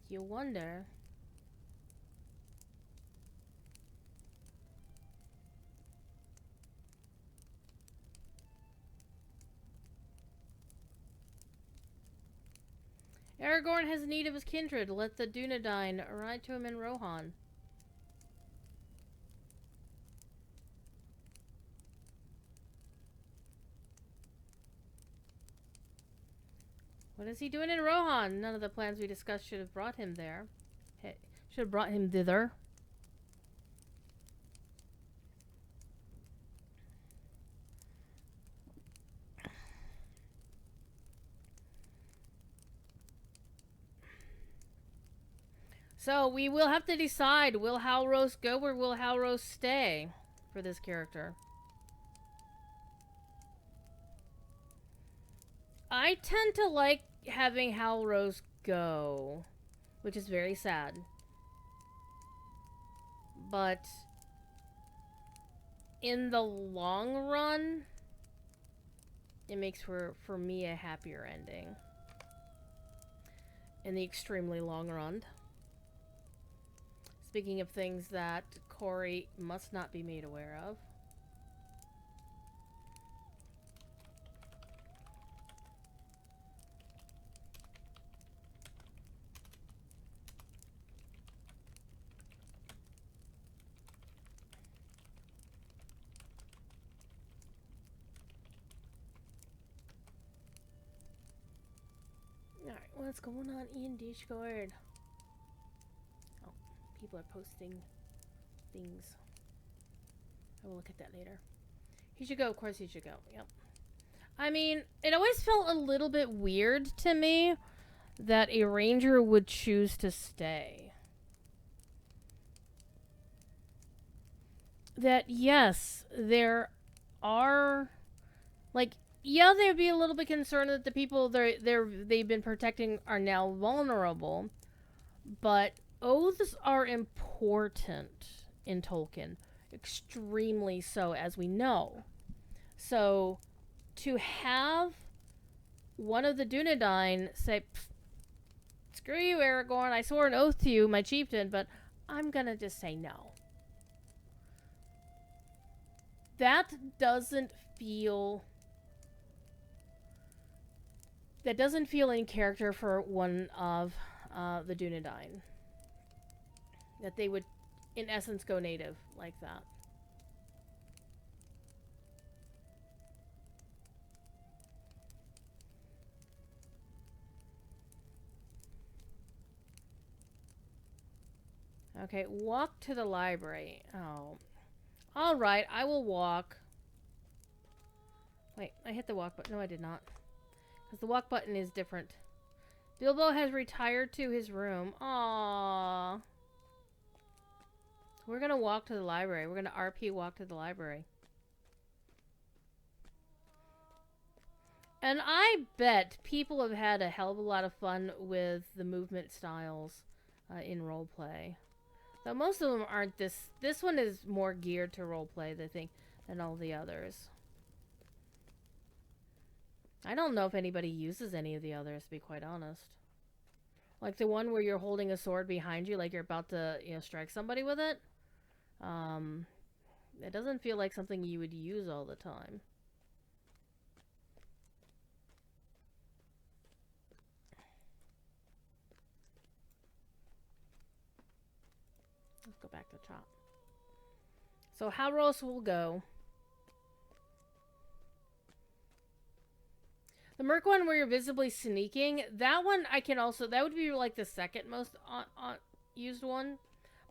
You wonder. Aragorn has need of his kindred. Let the Dunedain ride to him in Rohan. What is he doing in Rohan? None of the plans we discussed should have brought him there. Should have brought him thither. So we will have to decide, will Halros go or will Halros stay for this character? I tend to like having Halros go, which is very sad. But in the long run, it makes for me a happier ending. In the extremely long run. Speaking of things that Corey must not be made aware of. Alright, what's going on in Discord? Oh, people are posting things. I will look at that later. He should go, of course he should go, yep. I mean, it always felt a little bit weird to me that a ranger would choose to stay. That, yes, there are, like, yeah, they'd be a little bit concerned that the people they've been protecting are now vulnerable, but oaths are important in Tolkien, extremely so, as we know. So, to have one of the Dunedain say, "Screw you, Aragorn, I swore an oath to you, my chieftain, but I'm gonna just say no." That doesn't feel in character for one of the Dunedain. That they would, in essence, go native like that. Okay, walk to the library. Oh. Alright, I will walk. Wait, I hit the walk button. No, I did not. Because the walk button is different. Bilbo has retired to his room. Aww. We're gonna walk to the library. We're gonna RP walk to the library. And I bet people have had a hell of a lot of fun with the movement styles in roleplay. Though most of them aren't this. This one is more geared to roleplay, I think, than all the others. I don't know if anybody uses any of the others, to be quite honest. Like the one where you're holding a sword behind you, like you're about to, strike somebody with it. It doesn't feel like something you would use all the time. Let's go back to the top. So Halros will go. The Merc one where you're visibly sneaking, that one I can also, that would be like the second most used one,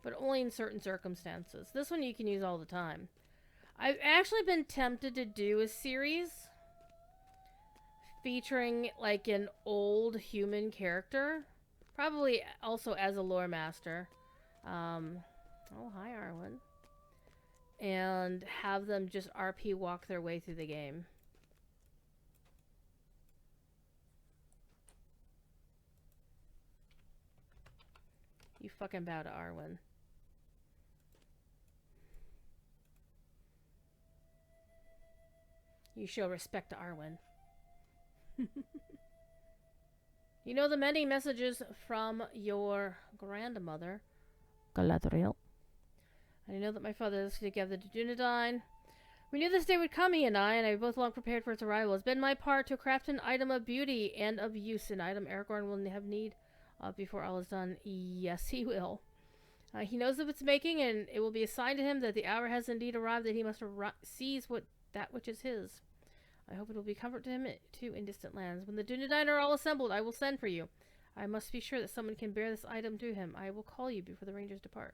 but only in certain circumstances. This one you can use all the time. I've actually been tempted to do a series featuring like an old human character, probably also as a lore master. Oh, hi, Arwen. And have them just RP walk their way through the game. You fucking bow to Arwen. You show respect to Arwen. You know the many messages from your grandmother, Galadriel. I know that my father is together to Dunedain. We knew this day would come, he and I both long prepared for its arrival. It's been my part to craft an item of beauty and of use, an item Aragorn will have need before all is done. Yes, he will. He knows of its making, and it will be a sign to him that the hour has indeed arrived, that he must seize that which is his. I hope it will be comfort to him, too, in distant lands. When the Dunedain are all assembled, I will send for you. I must be sure that someone can bear this item to him. I will call you before the rangers depart.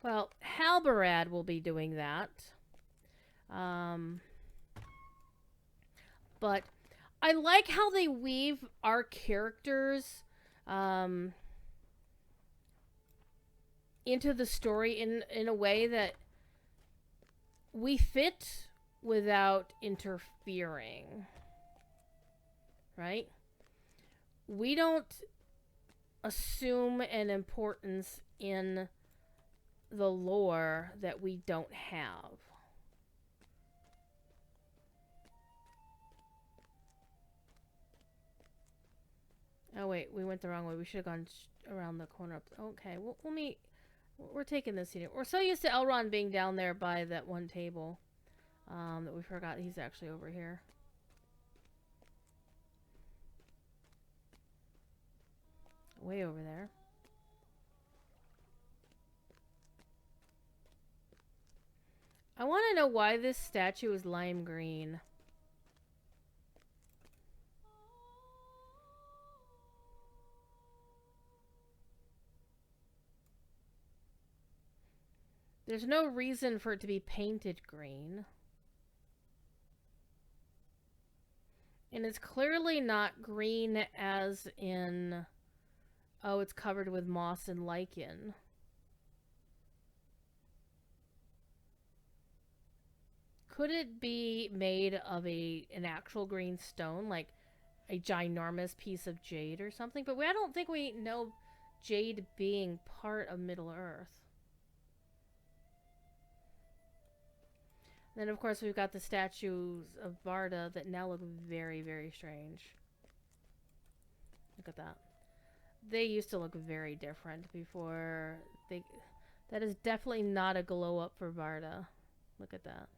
Well, Halbarad will be doing that. But I like how they weave our characters into the story in a way that we fit without interfering. Right? We don't assume an importance in the lore that we don't have. Oh wait, we went the wrong way. We should have gone around the corner up. Okay, well, we're taking this scene. We're so used to Elrond being down there by that one table that we forgot he's actually over here. Way over there. I want to know why this statue is lime green. There's no reason for it to be painted green. And it's clearly not green as in, oh, it's covered with moss and lichen. Could it be made of an actual green stone, like a ginormous piece of jade or something? But I don't think we know jade being part of Middle-earth. Then, of course, we've got the statues of Varda that now look very, very strange. Look at that. They used to look very different before they... That is definitely not a glow up for Varda. Look at that.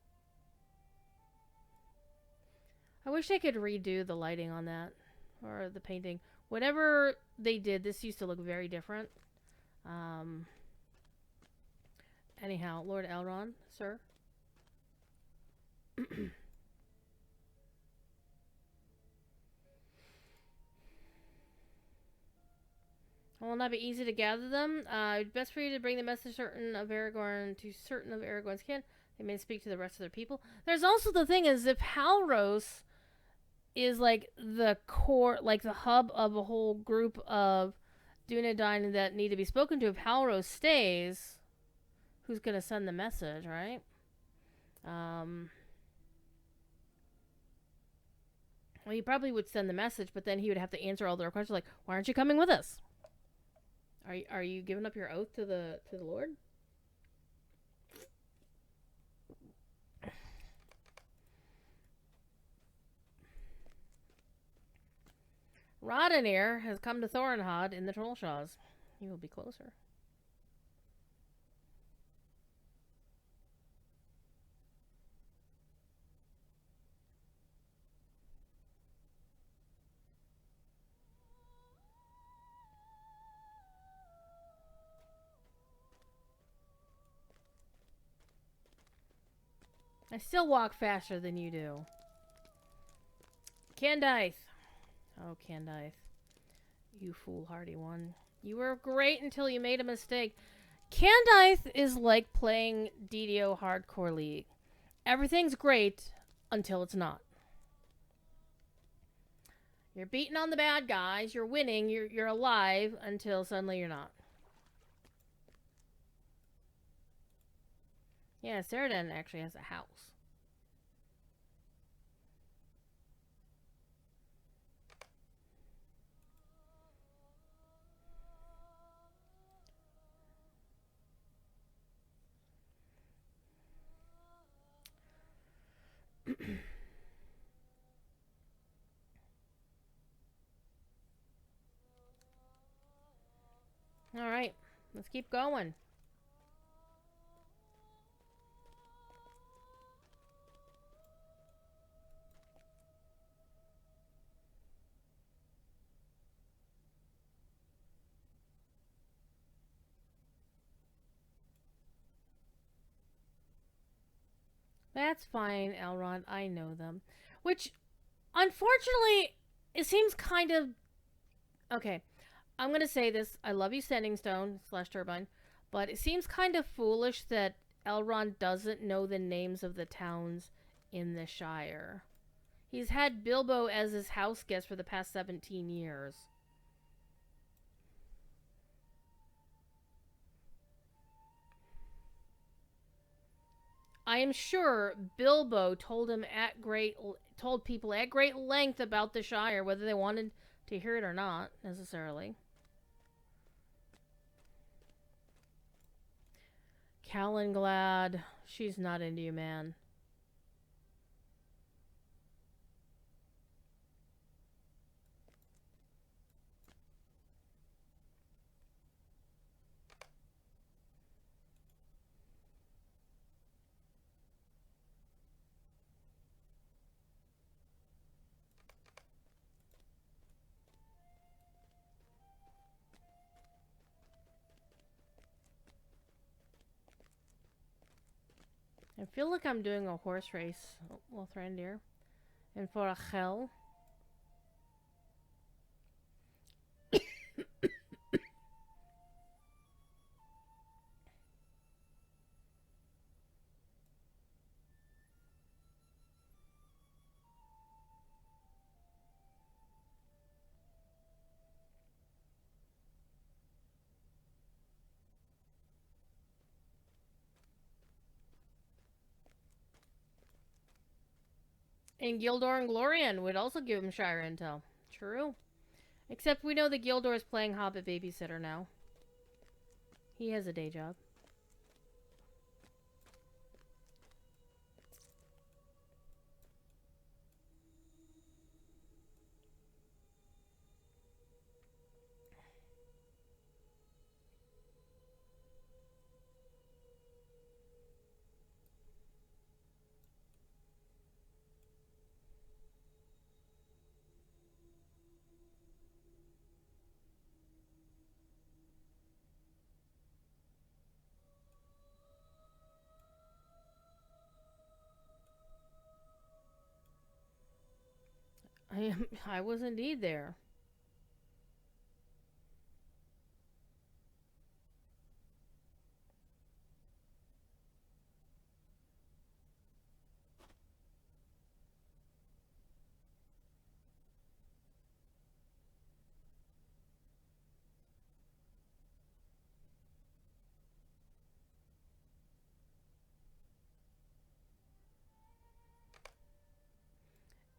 I wish they could redo the lighting on that. Or the painting. Whatever they did, this used to look very different. Anyhow, Lord Elrond, sir. It will not be easy to gather them. Best for you to bring the message to certain of Aragorn's kin. They may speak to the rest of their people. There's also the thing is, if Halros is like the core, like the hub of a whole group of Dunedain that need to be spoken to, if Halros stays, who's going to send the message, right? Well, he probably would send the message, but then he would have to answer all their questions, like, "Why aren't you coming with us? Are you giving up your oath to the Lord?" Roddenir has come to Thorinhod in the Trollshaws. He will be closer. I still walk faster than you do. Candaith. Oh, Candaith. You foolhardy one. You were great until you made a mistake. Candaith is like playing DDO Hardcore League. Everything's great until it's not. You're beating on the bad guys. You're winning. You're alive until suddenly you're not. Yeah, Ceradan actually has a house. All right, let's keep going. That's fine, Elrond. I know them. Which, unfortunately, it seems kind of... Okay, I'm going to say this. I love you, Sending Stone / Turbine. But it seems kind of foolish that Elrond doesn't know the names of the towns in the Shire. He's had Bilbo as his house guest for the past 17 years. I am sure Bilbo told people at great length about the Shire, whether they wanted to hear it or not, necessarily. Callanglad, she's not into you, man. I feel like I'm doing a horse race with reindeer. And for a hell. And Gildor and Glorian would also give him Shire intel. True. Except we know that Gildor is playing Hobbit babysitter now. He has a day job. I was indeed there.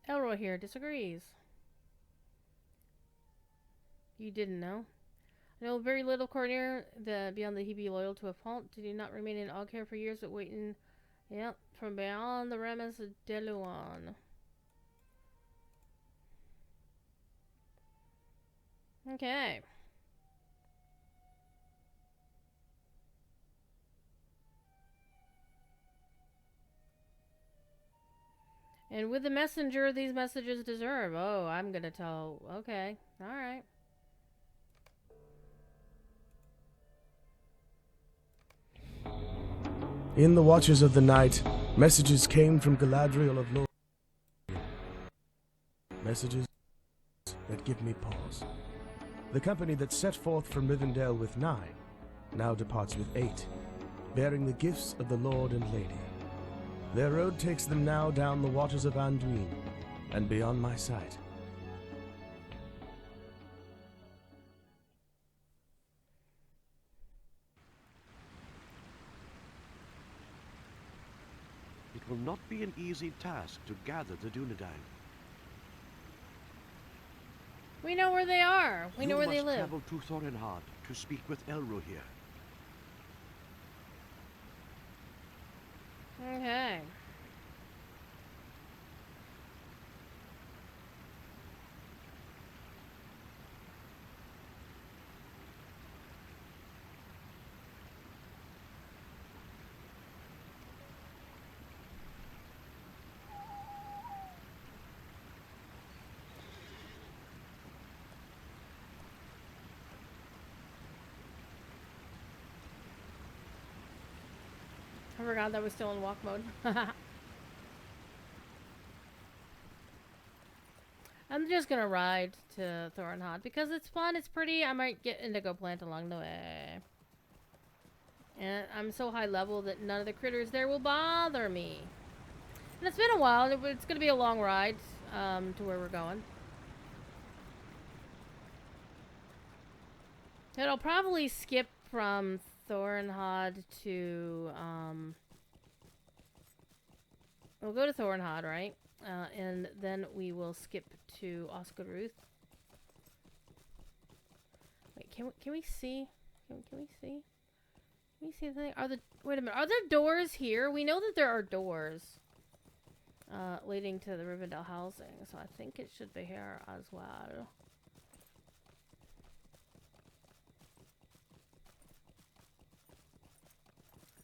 Elroy here disagrees. You didn't know? I know very little Cornier beyond that he be loyal to a fault. Did he not remain in Oghair for years but waiting from beyond the remnants of Deluan? Okay. And with the messenger these messages deserve. Oh, I'm gonna tell. Okay. Alright. In the watches of the night, messages came from Galadriel of Lord. Messages that give me pause. The company that set forth from Rivendell with 9 now departs with 8, bearing the gifts of the Lord and Lady. Their road takes them now down the waters of Anduin and beyond my sight. It will not be an easy task to gather the Dunedain. We know where they are. We know where they live. You must travel to Thorinhard to speak with Elrohir. Okay. I forgot that was still in walk mode. I'm just gonna ride to Thorinhad because it's fun, it's pretty. I might get indigo plant along the way. And I'm so high level that none of the critters there will bother me. And it's been a while. It's gonna be a long ride to where we're going. And I'll probably skip from Thorinhad to we'll go to Thornhod, right? And then we will skip to Oscaruth. Wait, can we see? Can we see? Can we see the thing? Wait a minute. Are there doors here? We know that there are doors leading to the Rivendell housing, so I think it should be here as well.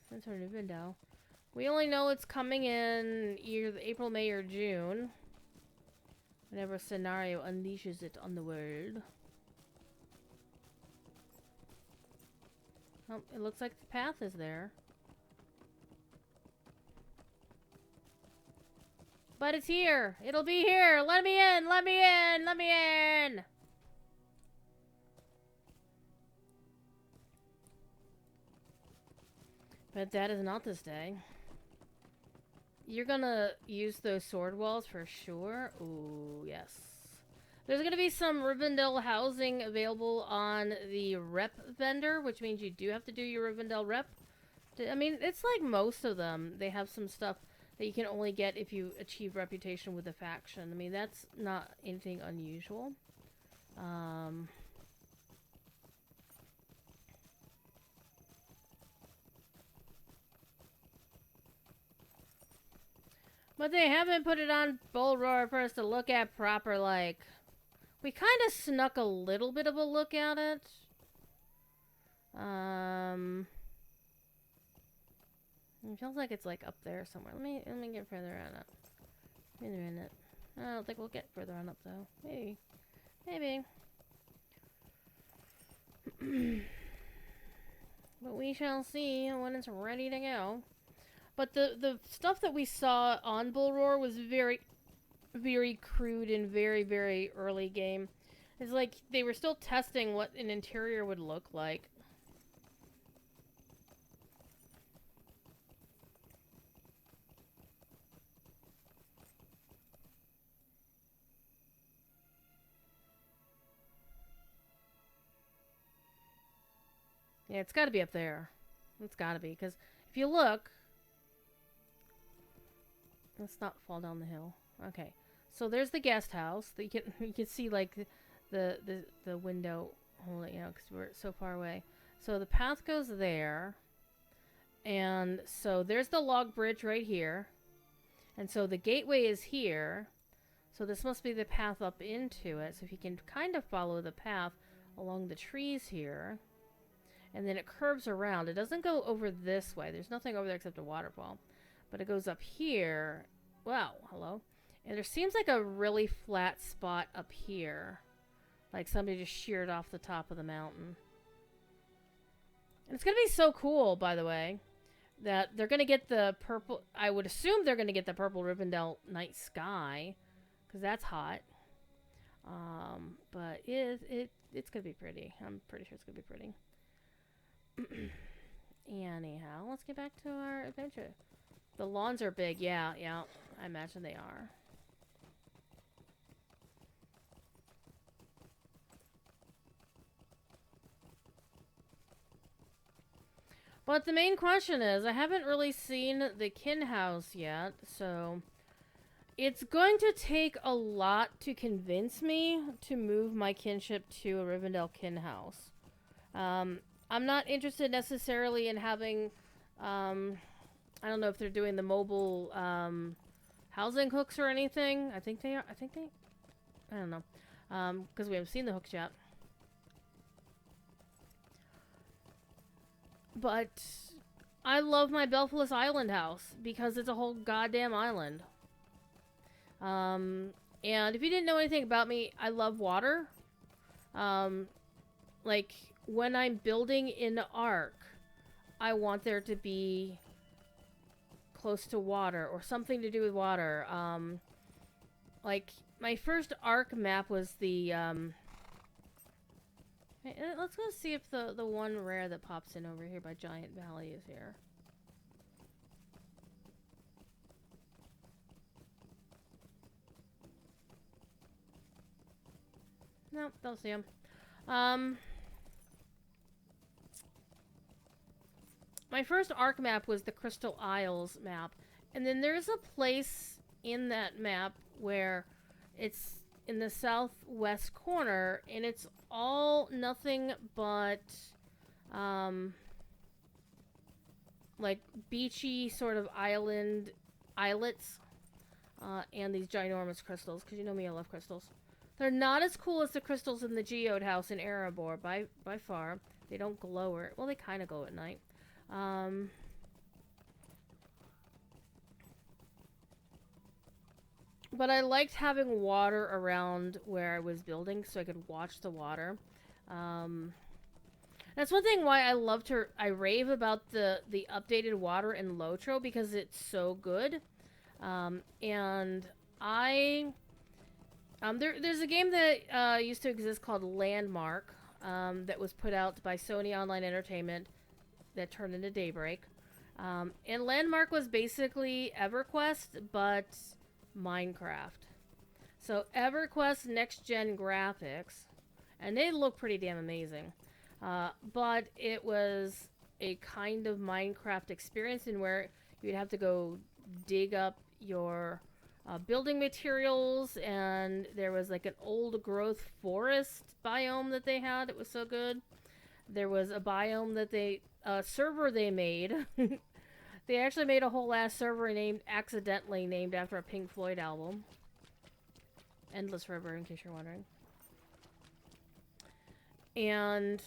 Since we're Rivendell. We only know it's coming in either April, May, or June. Whenever a scenario unleashes it on the world. Oh, it looks like the path is there. But it's here! It'll be here! Let me in! Let me in! Let me in! But that is not this day. You're gonna use those sword walls for sure? Ooh, yes. There's gonna be some Rivendell housing available on the rep vendor, which means you do have to do your Rivendell rep. I mean, it's like most of them. They have some stuff that you can only get if you achieve reputation with a faction. I mean, that's not anything unusual. But they haven't put it on Bull Roar for us to look at proper, like... We kind of snuck a little bit of a look at it. It feels like it's like up there somewhere. Let me get further on up. Further in it. I don't think we'll get further on up though. Maybe. Maybe. But we shall see when it's ready to go. But the stuff that we saw on Bull Roar was very, very crude and very, very early game. It's like they were still testing what an interior would look like. Yeah, it's got to be up there. It's got to be, because if you look... Let's not fall down the hill. Okay, so there's the guest house. That you can see like the window. Hold it, you know, because we're so far away. So the path goes there, and so there's the log bridge right here, and so the gateway is here. So this must be the path up into it. So if you can kind of follow the path along the trees here, and then it curves around. It doesn't go over this way. There's nothing over there except a waterfall. But it goes up here. Wow, hello. And there seems like a really flat spot up here. Like somebody just sheared off the top of the mountain. And it's going to be so cool, by the way, that they're going to get the purple... I would assume they're going to get the purple Rivendell night sky. Because that's hot. But it's going to be pretty. I'm pretty sure it's going to be pretty. Anyhow, let's get back to our adventure. The lawns are big, yeah, I imagine they are. But the main question is, I haven't really seen the kin house yet, so it's going to take a lot to convince me to move my kinship to a Rivendell kin house. I'm not interested necessarily in having, I don't know if they're doing the mobile housing hooks or anything. I think they are. I don't know. Because we haven't seen the hooks yet. But I love my Belfless Island house because it's a whole goddamn island. And if you didn't know anything about me, I love water. Like when I'm building in Ark, I want there to be close to water or something to do with water. Like my first Ark map was the let's go see if the one rare that pops in over here by Giant Valley is here. Nope, don't see him. My first Ark map was the Crystal Isles map, And then there's a place in that map where it's in the southwest corner, and it's all nothing but like beachy sort of islets, and these ginormous crystals, because you know me, I love crystals. They're not as cool as the crystals in the Geode House in Erebor, by far. They don't glow, or, well, they kind of glow at night. But I liked having water around where I was building, so I could watch the water. That's one thing why I rave about the updated water in Lotro, because it's so good. And there's a game that used to exist called Landmark, that was put out by Sony Online Entertainment that turned into Daybreak. And Landmark was basically EverQuest, but Minecraft. So EverQuest next-gen graphics, and they look pretty damn amazing. But it was a kind of Minecraft experience in where you'd have to go dig up your building materials, and there was like an old growth forest biome that they had. It was so good. There was a biome that server they made. They actually made a whole ass server accidentally named after a Pink Floyd album. Endless River, in case you're wondering. And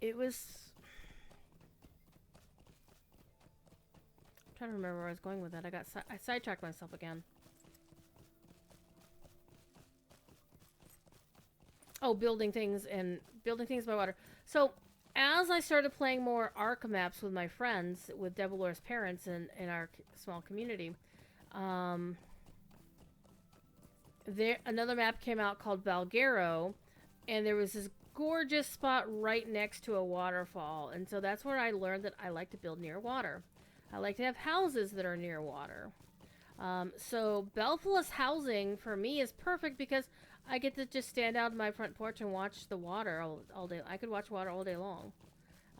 it was... I'm trying to remember where I was going with that. I sidetracked myself again. Oh, building things by water. So, as I started playing more Ark maps with my friends, with Devilore's parents in our small community, another map came out called Valguero, and there was this gorgeous spot right next to a waterfall, and so that's where I learned that I like to build near water. I like to have houses that are near water. So Belfast housing for me is perfect because I get to just stand out on my front porch and watch the water all day. I could watch water all day long.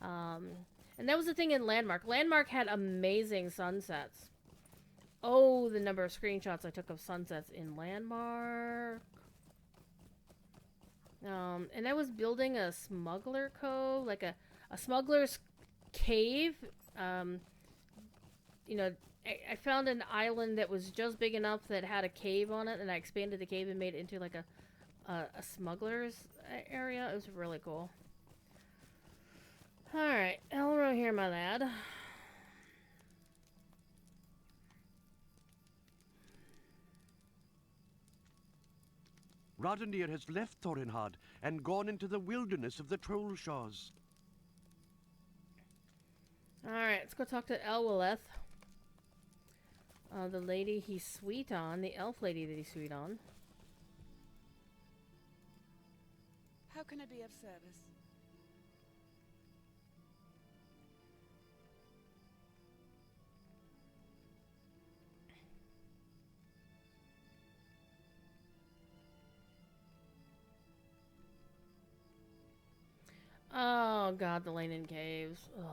And that was the thing in Landmark. Landmark had amazing sunsets. Oh, the number of screenshots I took of sunsets in Landmark. And I was building a smuggler cove, like a smuggler's cave. You know, I found an island that was just big enough that had a cave on it, and I expanded the cave and made it into like a smuggler's area. It was really cool. Alright, Elro here, my lad. Rodenir has left Thorinhard and gone into the wilderness of the Trollshaws. Alright, let's go talk to Elwilleth. The lady he's sweet on, the elf lady that he's sweet on. How can I be of service? Oh god, the Leyland Caves. Ugh.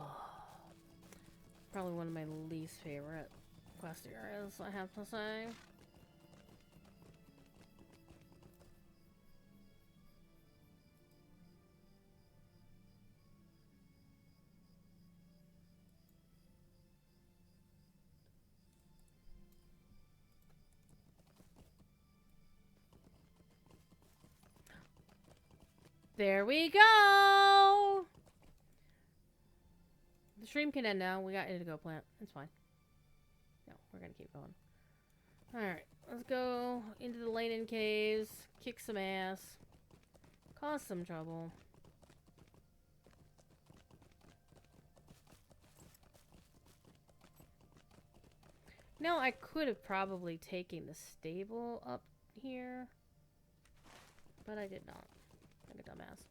Probably one of my least favorite quest areas, I have to say. There we go! The stream can end now. We got indigo plant. It's fine. No, we're gonna keep going. Alright, let's go into the Leyland Caves, kick some ass, cause some trouble. Now, I could have probably taken the stable up here, but I did not. Like a dumbass.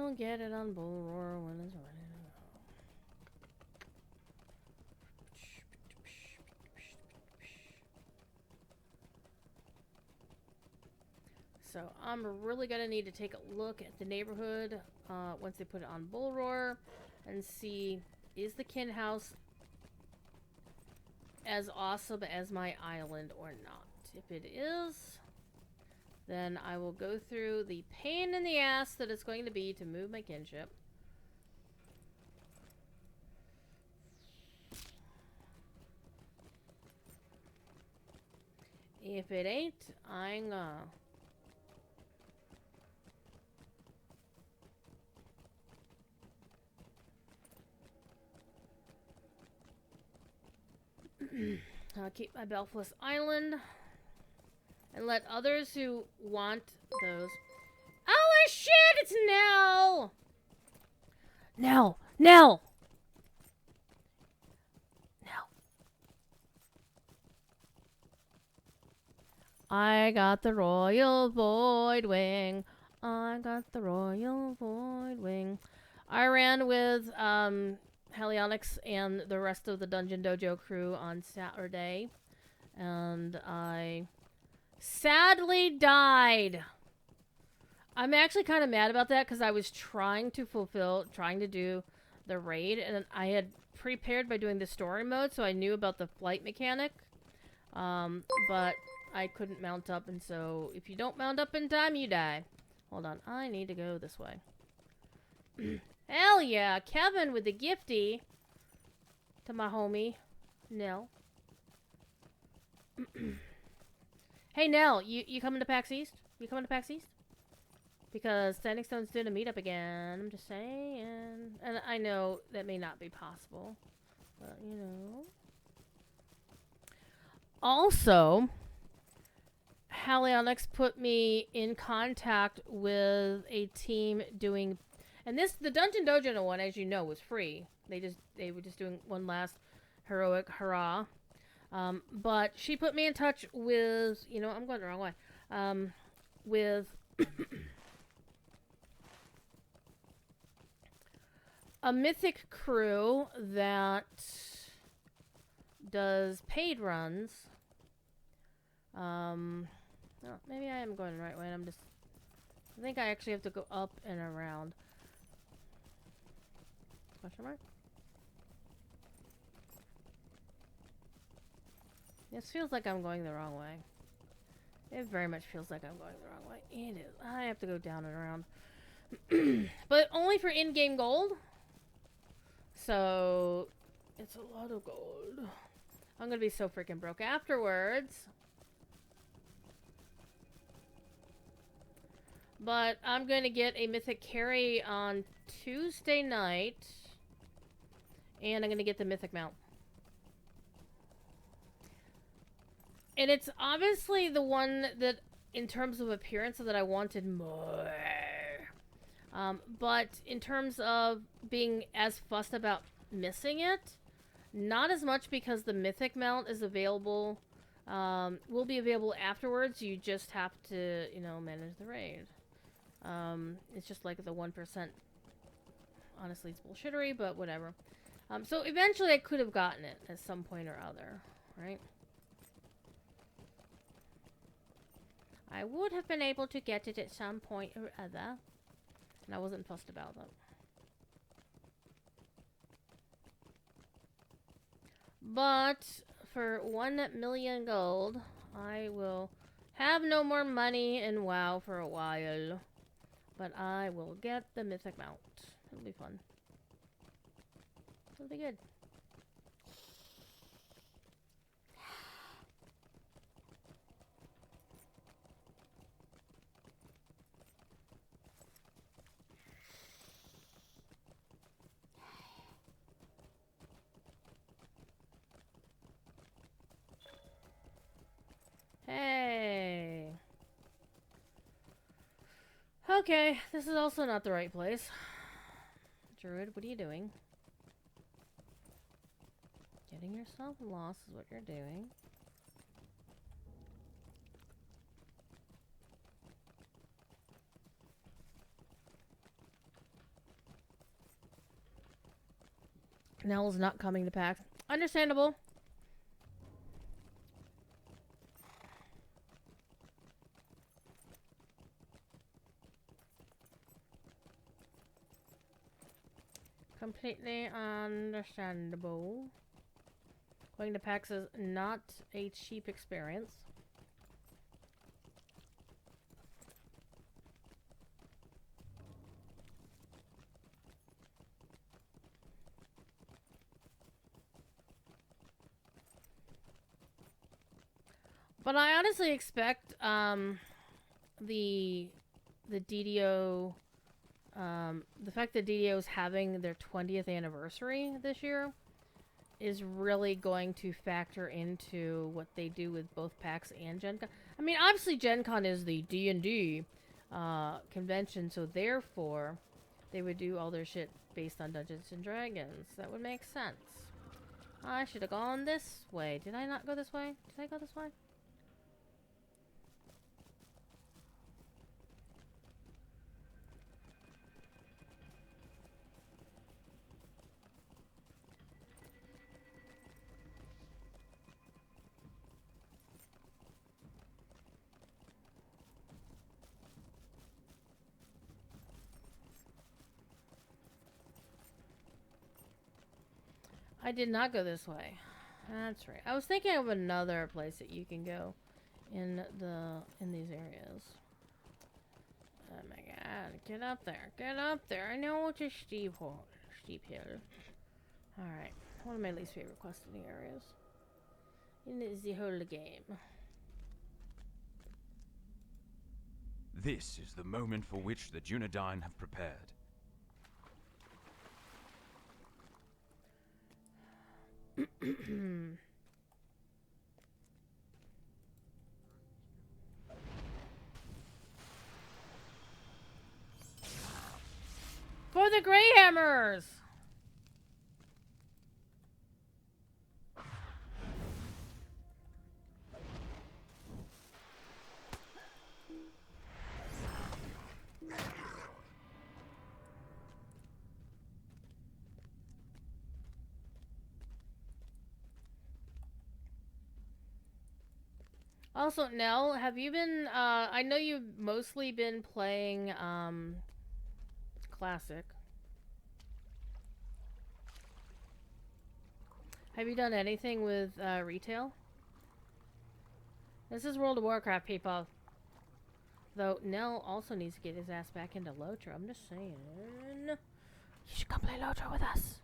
will get it on Bull Roar when it's ready to go. So I'm really gonna need to take a look at the neighborhood once they put it on Bull Roar and see, is the kin house as awesome as my island or not. If it is, then I will go through the pain in the ass that it's going to be to move my kinship. If it ain't, I'm I'll keep my Belfast Island and let others who want those. Oh shit! It's Nell. Nell. Nell. Nell. I got the Royal Void Wing. I got the Royal Void Wing. I ran with Halionics and the rest of the Dungeon Dojo crew on Saturday, and I sadly died. I'm actually kind of mad about that because I was trying to do the raid, and I had prepared by doing the story mode, so I knew about the flight mechanic, but I couldn't mount up, and so if you don't mount up in time, you die. Hold on, I need to go this way. Hell yeah, Kevin with the gifty to my homie, Nell. Hey, Nell, you coming to PAX East? You coming to PAX East? Because Standing Stone's doing a meetup again. I'm just saying. And I know that may not be possible, but, you know. Also, Halionics put me in contact with a team doing... And the Dungeon Dojo one, as you know, was free. They were just doing one last heroic hurrah. But she put me in touch with, you know, I'm going the wrong way. With a mythic crew that does paid runs. Oh, maybe I am going the right way. I think I actually have to go up and around. Question mark? This feels like I'm going the wrong way. It very much feels like I'm going the wrong way. It is. I have to go down and around. But only for in-game gold. So, it's a lot of gold. I'm gonna be so freaking broke afterwards. But I'm gonna get a mythic carry on Tuesday night. And I'm gonna get the mythic mount. And it's obviously the one that, in terms of appearance, that I wanted more. But in terms of being as fussed about missing it, not as much, because the mythic mount is available, will be available afterwards. You just have to, you know, manage the raid. It's just like the 1%. Honestly, it's bullshittery, but whatever. So eventually I could have gotten it at some point or other, right? I would have been able to get it at some point or other. And I wasn't fussed about that. But for 1 million gold, I will have no more money in WoW for a while. But I will get the mythic mount. It'll be fun. It'll be good. Hey. Okay, this is also not the right place. Druid, what are you doing? Getting yourself lost is what you're doing. Nell's not coming to PAX. Understandable. Completely understandable. Going to PAX is not a cheap experience. But I honestly expect the DDO, the fact that DDO is having their 20th anniversary this year is really going to factor into what they do with both PAX and Gen Con. I mean, obviously Gen Con is the D&D convention, so therefore they would do all their shit based on Dungeons and Dragons. That would make sense. I should have gone this way. Did I not go this way? Did I go this way? I did not go this way. That's right. I was thinking of another place that you can go in these areas. Oh my god. Get up there. Get up there. I know it's a steep hill. Alright. One of my least favorite questing areas in the whole game. This is the moment for which the Dunedain have prepared. For the Greyhammers! Also, Nell, have you been, I know you've mostly been playing, Classic. Have you done anything with, retail? This is World of Warcraft, people. Though, Nell also needs to get his ass back into Lotra. I'm just saying. You should come play Lotra with us.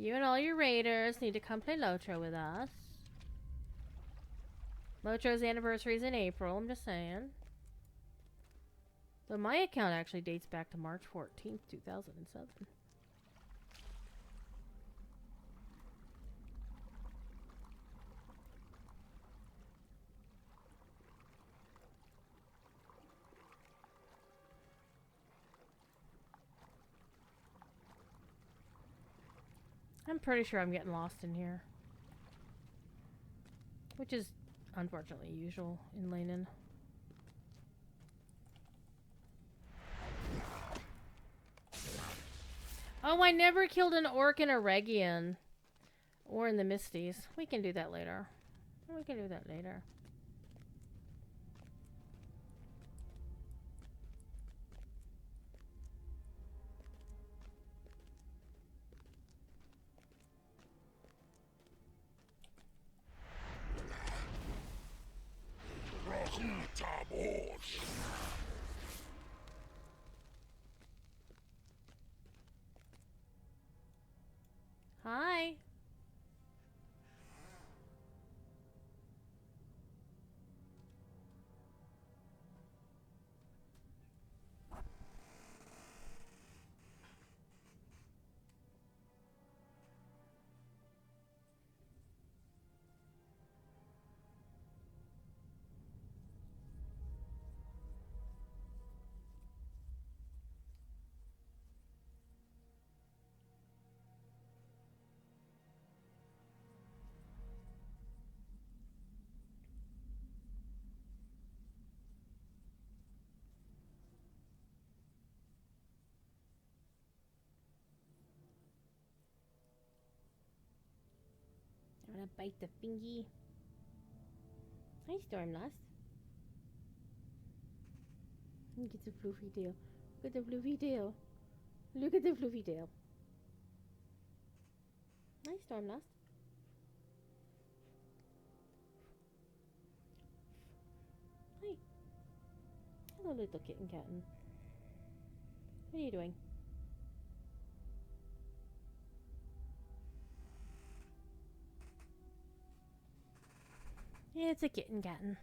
You and all your raiders need to come play Lotra with us. Lotra's anniversary is in April, I'm just saying. Though my account actually dates back to March 14th, 2007. I'm pretty sure I'm getting lost in here. Which is, unfortunately, usual in Leynin. Oh, I never killed an orc in Eregion. Or in the Misties. We can do that later. We can do that later. Hi. bite the fingy. Hi, Stormlost. Look at the floofy tail. Look at the floofy tail. Look at the floofy tail. Hi, Stormlost. Hi. Hello, little kitten catten. What are you doing? Yeah, it's a kitten catten.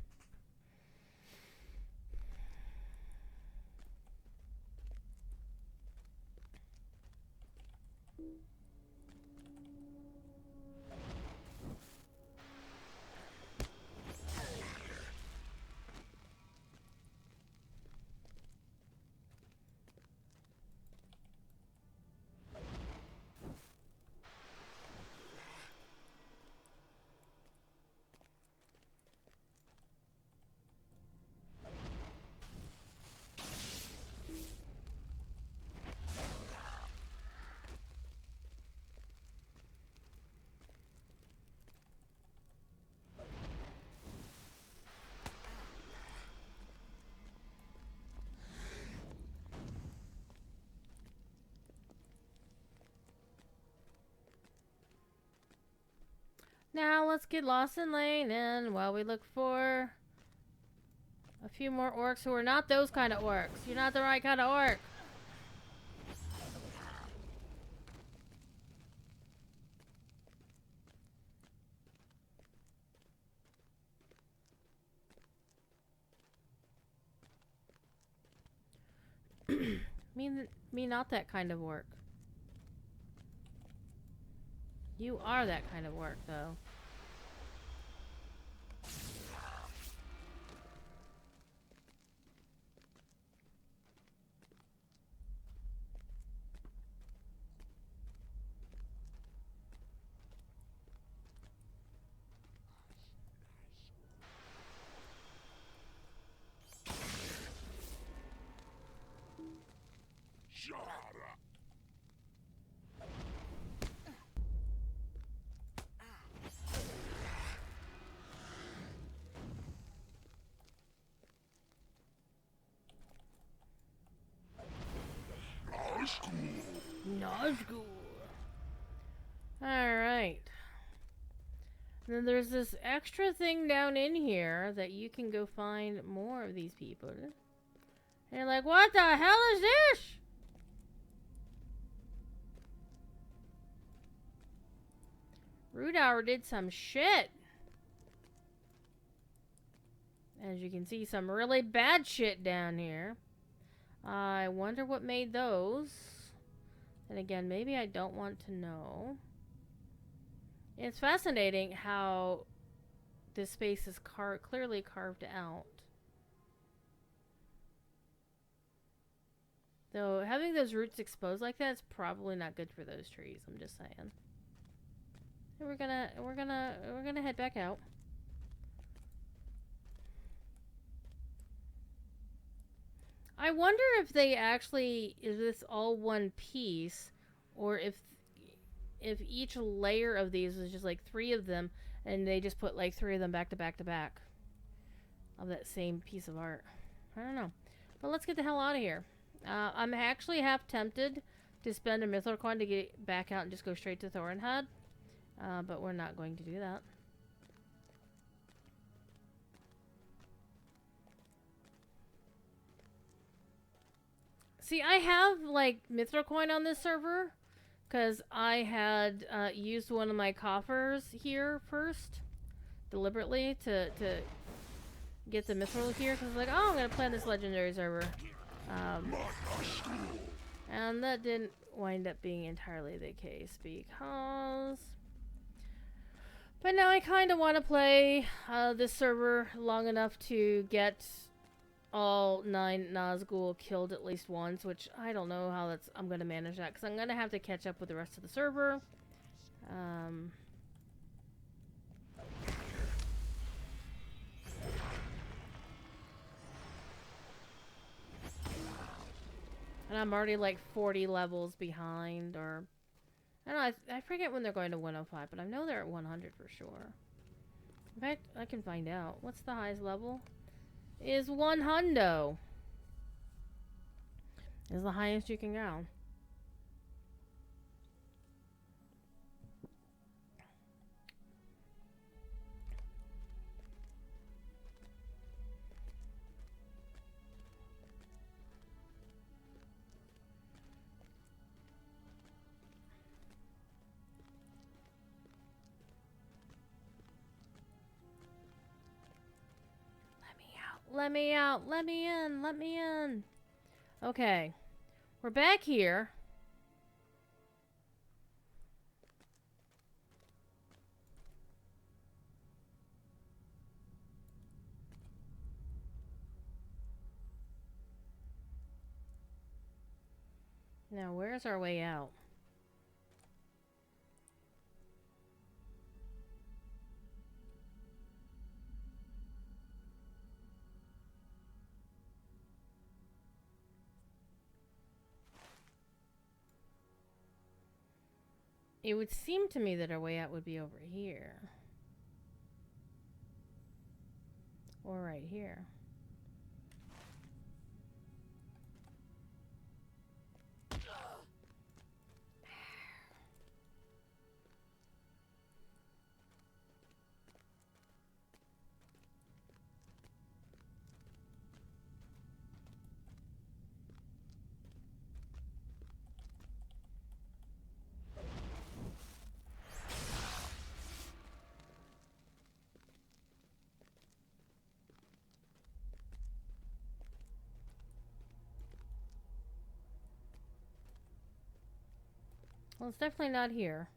Now let's get lost in lane and while we look for a few more orcs who are not those kind of orcs. You're not the right kind of orc. Me not that kind of orc. You are that kind of orc, though. Nazgul. Alright. Then there's this extra thing down in here that you can go find more of these people. And you're like, what the hell is this? Root Hour did some shit. As you can see, some really bad shit down here. I wonder what made those. And again, maybe I don't want to know. It's fascinating how this space is clearly carved out. Though having those roots exposed like that is probably not good for those trees. I'm just saying. And we're gonna head back out. I wonder if they actually, is this all one piece, or if each layer of these was just like 3 of them, and they just put like 3 of them back to back to back of that same piece of art. I don't know. But let's get the hell out of here. I'm actually half tempted to spend a Mithril coin to get back out and just go straight to Thorinhead, but we're not going to do that. See, I have, like, Mithril coin on this server, because I had used one of my coffers here first, deliberately, to get the Mithril here, because I was like, oh, I'm going to play on this legendary server. And that didn't wind up being entirely the case, because... But now I kind of want to play this server long enough to get all 9 Nazgul killed at least once, which I don't know how I'm going to manage that, because I'm going to have to catch up with the rest of the server. And I'm already like 40 levels behind, or I don't know, I forget when they're going to 105, but I know they're at 100 for sure. In fact, I can find out. What's the highest level? Is 100. Is the highest you can go. Let me out. Let me in. Let me in. Okay. We're back here. Now, where's our way out? It would seem to me that our way out would be over here. Or right here. Well, it's definitely not here.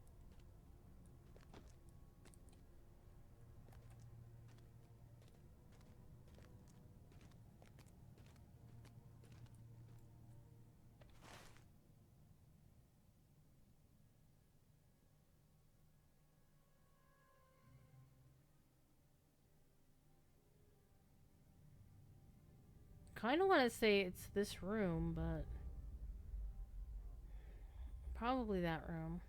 Kind of want to say it's this room, but probably that room.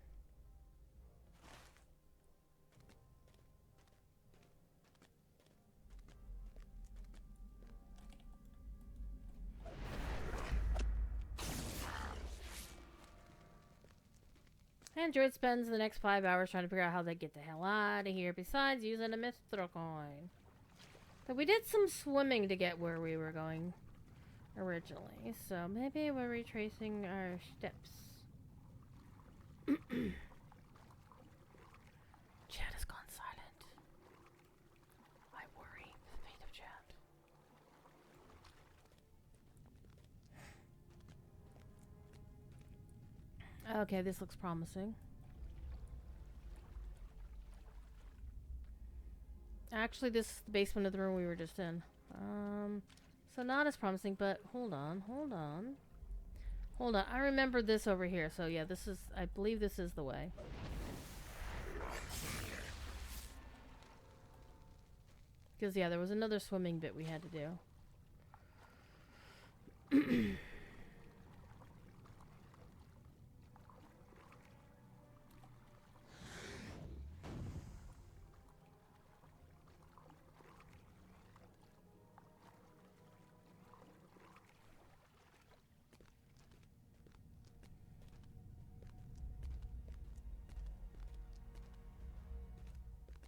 And Druid spends the next 5 hours trying to figure out how they get the hell out of here, besides using a mithril coin. But we did some swimming to get where we were going originally, so maybe we're retracing our steps. Chat has gone silent. I worry the fate of chat. Okay, this looks promising. Actually, this is the basement of the room we were just in. So not as promising, but hold on. I remember this over here. So yeah, this is, I believe this is the way. Because yeah, there was another swimming bit we had to do.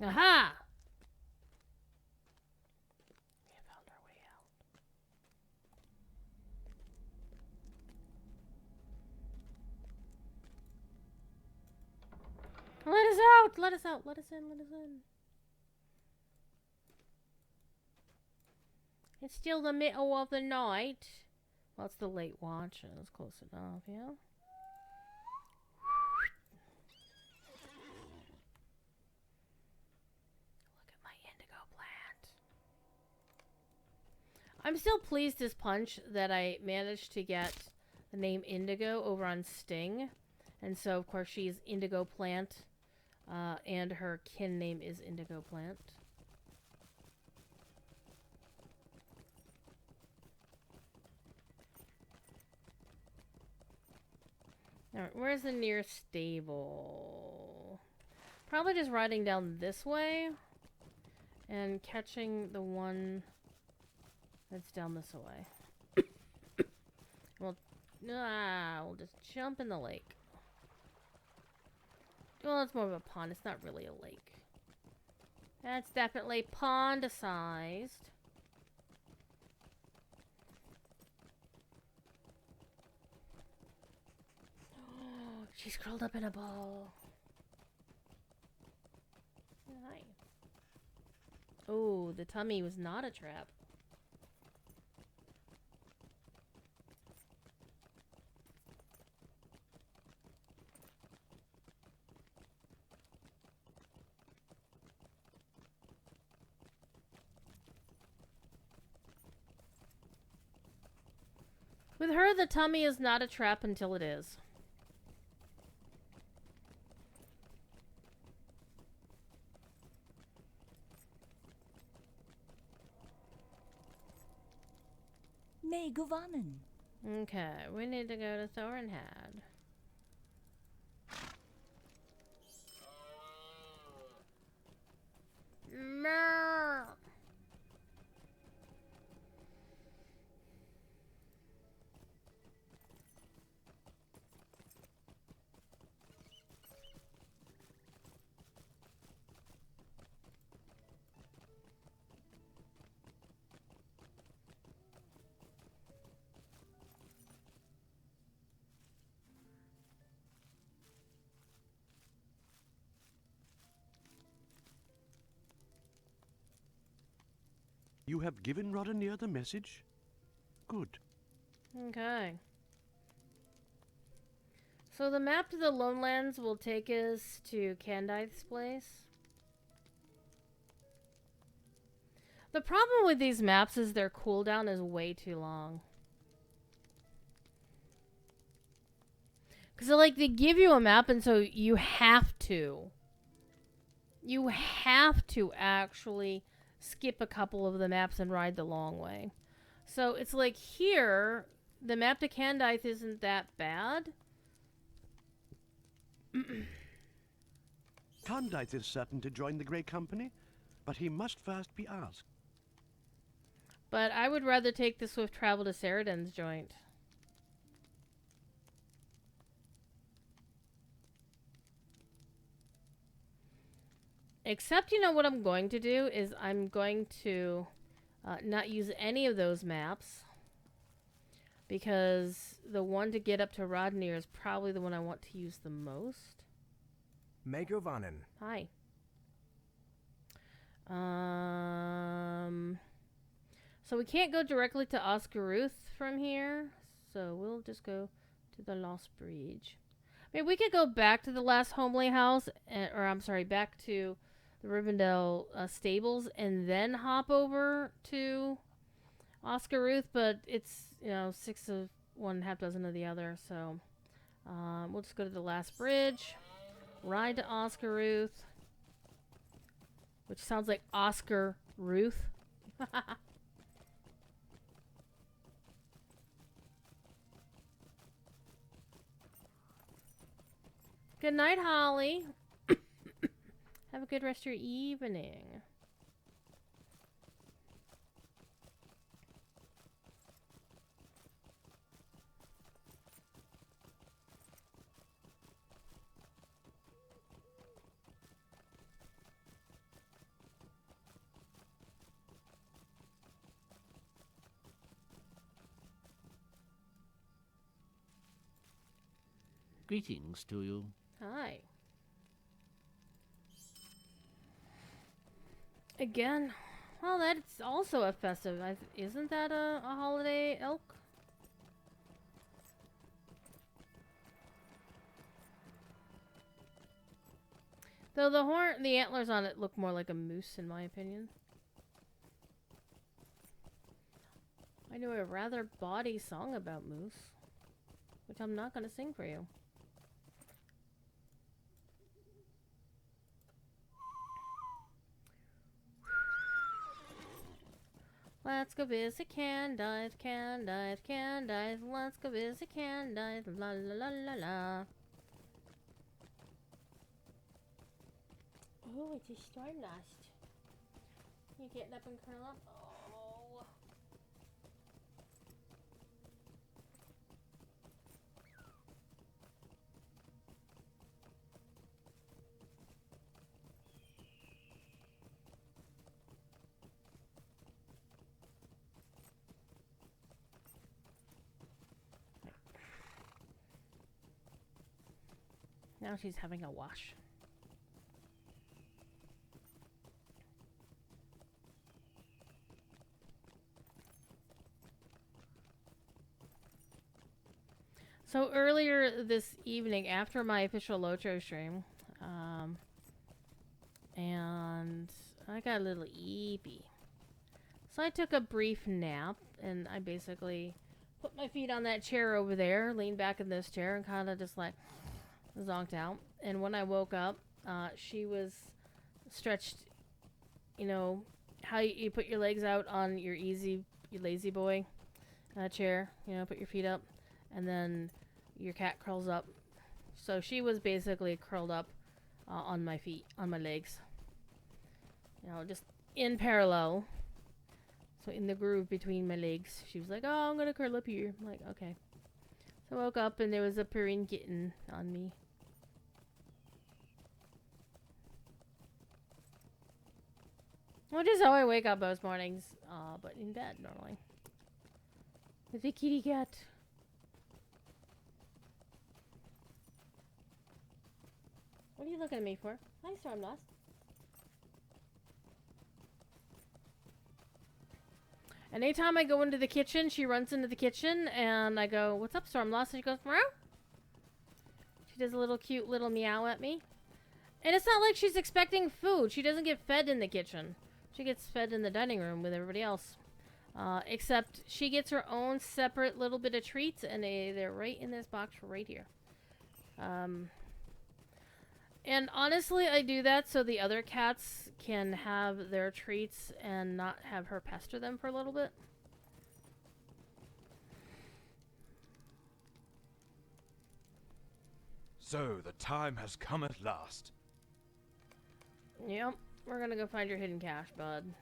Aha! We have found our way out. Let us out! Let us out! Let us in! Let us in! It's still the middle of the night. Well, it's the late watch. It's close enough, yeah? I'm still pleased as punch that I managed to get the name Indigo over on Sting. And so, of course, she's Indigo Plant. And her kin name is Indigo Plant. Alright, where's the nearest stable? Probably just riding down this way and catching the one that's down this way. We'll just jump in the lake. Well, it's more of a pond. It's not really a lake. That's definitely pond-sized. She's curled up in a ball. Hi. Oh, the tummy was not a trap. With her, the tummy is not a trap until it is. May gewonnen. Okay, we need to go to Thorinhead. No. You have given Roddenir the message? Good. Okay. So the map to the Lonelands will take us to Candithe's place. The problem with these maps is their cooldown is way too long. Because like they give you a map and so you have to. You have to actually skip a couple of the maps and ride the long way. So it's like here, the map to Candithe isn't that bad. Candithe is certain to join the Grey Company, but he must first be asked. But I would rather take the swift travel to Ceriden's joint. Except, you know, what I'm going to do is I'm going to not use any of those maps. Because the one to get up to Rodnir is probably the one I want to use the most. May gewonnen. Hi. So we can't go directly to Oscaruth from here. So we'll just go to the Lost Bridge. I mean, we could go back to the last Homely house. Or, I'm sorry, back to the Rivendell stables. And then hop over to Oscaruth. But it's, you know, 6 of one, half dozen of the other. So we'll just go to the last bridge. Ride to Oscaruth. Which sounds like Oscar Ruth. Good night, Holly. Have a good rest of your evening. Greetings to you. Hi. Again, well, that's also a festive. Isn't that a holiday elk? Though the antlers on it look more like a moose, in my opinion. I know a rather bawdy song about moose, which I'm not going to sing for you. Let's go visit Candice, Candice, Candice. Let's go visit Candice. La la la la la. Oh, it's a storm nest. You getting up and curl up? Oh. Now she's having a wash. So earlier this evening, after my official Locho stream, and I got a little eepy. So I took a brief nap, and I basically put my feet on that chair over there, leaned back in this chair, and kind of just like zonked out. And when I woke up, she was stretched, you know, how you put your legs out on your lazy boy chair, you know, put your feet up, and then your cat curls up. So she was basically curled up on my feet, on my legs, you know, just in parallel. So in the groove between my legs, she was like, "Oh, I'm gonna curl up here." I'm like, okay. So I woke up and there was a purring kitten on me. Which is how I wake up most mornings, but in bed normally. With a kitty cat. What are you looking at me for? Hi, Stormlost. And anytime I go into the kitchen, she runs into the kitchen, and I go, "What's up, Stormlost?" And she goes, "Meow." She does a little cute little meow at me. And it's not like she's expecting food. She doesn't get fed in the kitchen. She gets fed in the dining room with everybody else. Except she gets her own separate little bit of treats, and they're right in this box right here. And honestly, I do that so the other cats can have their treats and not have her pester them for a little bit. So, the time has come at last. Yep, we're gonna go find your hidden cache, bud.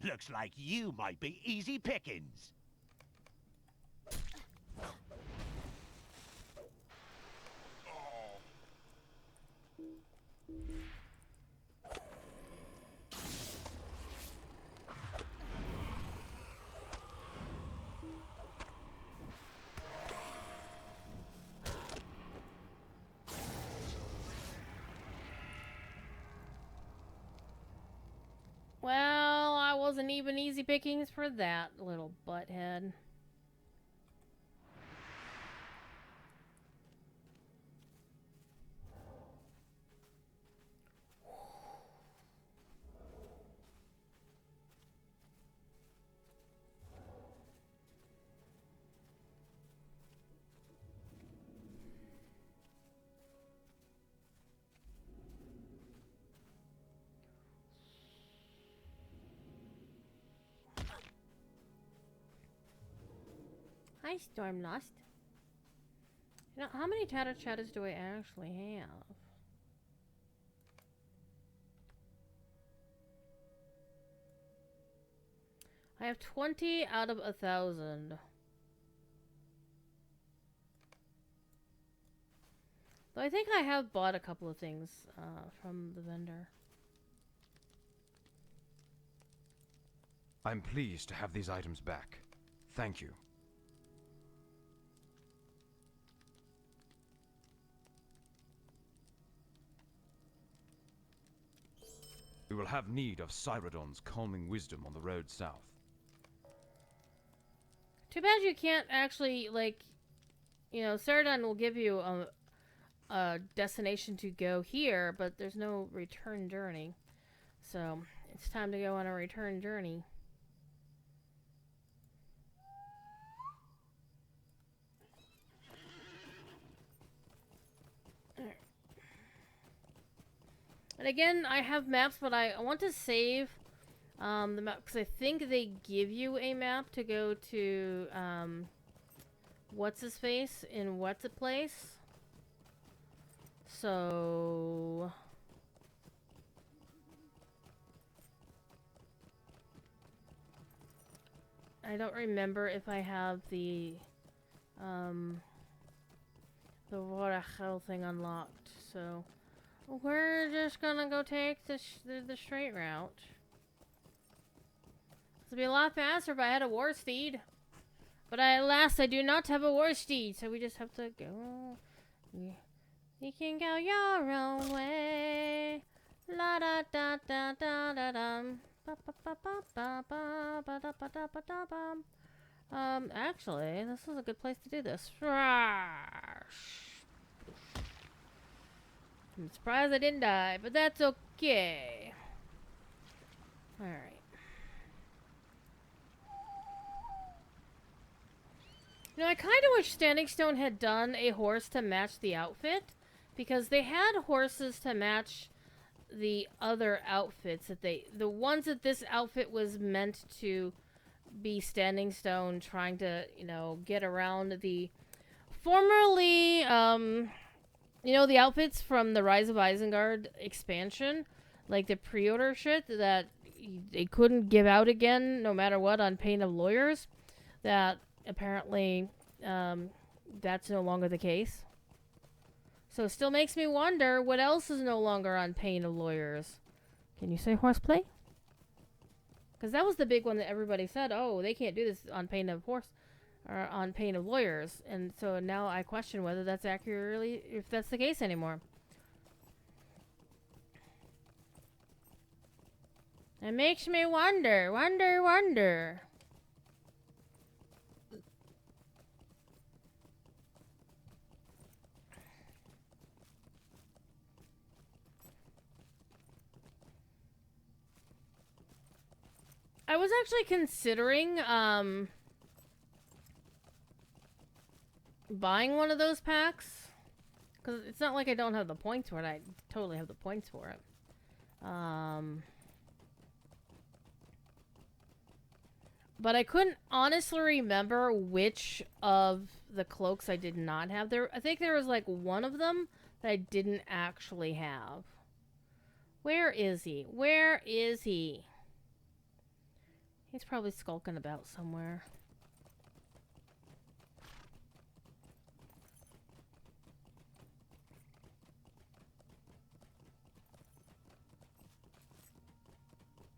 Looks like you might be easy pickings. Well, I wasn't even easy pickings for that little butthead. Hi, Stormlost. You know, how many tatter chatters do I actually have? I have 20 out of 1,000. Though I think I have bought a couple of things from the vendor. I'm pleased to have these items back. Thank you. We will have need of Cyrodiil's calming wisdom on the road south. Too bad you can't actually, like, you know, Cyrodiil will give you a destination to go here, but there's no return journey. So, it's time to go on a return journey. And again, I have maps, but I want to save the map because I think they give you a map to go to what's his face in what's it place. So I don't remember if I have the Vorachel thing unlocked. So we're just gonna go take the straight route. This would be a lot faster if I had a war steed. But alas, I do not have a war steed, so we just have to go. You can go your own way. La da da da da da dum. Ba ba ba ba ba ba ba da ba da ba da bum. Actually, this is a good place to do this. I'm surprised I didn't die, but that's okay. Alright. You know, I kind of wish Standing Stone had done a horse to match the outfit, because they had horses to match the other outfits that the ones that this outfit was meant to be Standing Stone trying to, you know, get around the formerly, you know, the outfits from the Rise of Isengard expansion, like the pre-order shit that they couldn't give out again no matter what on pain of lawyers, that apparently that's no longer the case. So it still makes me wonder what else is no longer on pain of lawyers. Can you say horseplay? Because that was the big one that everybody said, oh, they can't do this on pain of horse, or on pain of lawyers. And so now I question whether that's accurately, if that's the case anymore. It makes me wonder. I was actually considering buying one of those packs, because it's not like I don't have the points for it. I totally have the points for it. But I couldn't honestly remember which of the cloaks I did not have. I think there was like one of them that I didn't actually have. Where is he? Where is he? He's probably skulking about somewhere.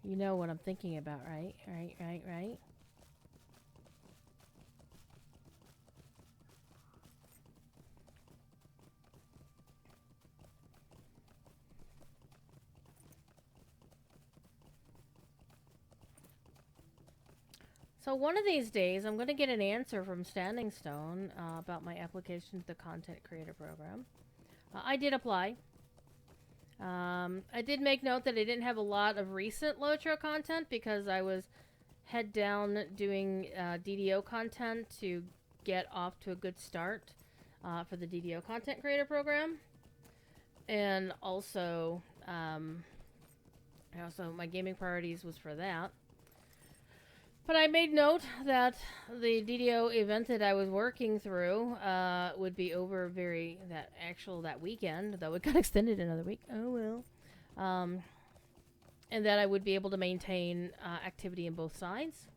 You know what I'm thinking about, right? Right. So one of these days, I'm going to get an answer from Standing Stone about my application to the Content Creator Program. I did apply. I did make note that I didn't have a lot of recent Lotro content because I was head down doing DDO content to get off to a good start for the DDO Content Creator Program. And also my gaming priorities was for that. But I made note that the DDO event that I was working through would be over that weekend, though it got extended another week. Oh well. And that I would be able to maintain activity in both sides.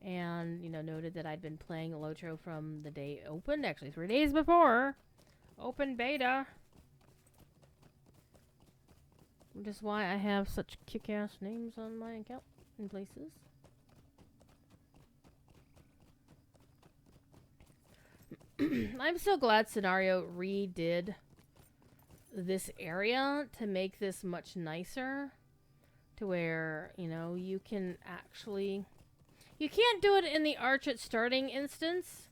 And, you know, noted that I'd been playing Lotro from the day it opened, actually 3 days before. Open beta. Which is why I have such kick-ass names on my account in places. I'm so glad Scenario redid this area to make this much nicer. to where, you know, you can actually... You can't do it in the Arch at Starting instance.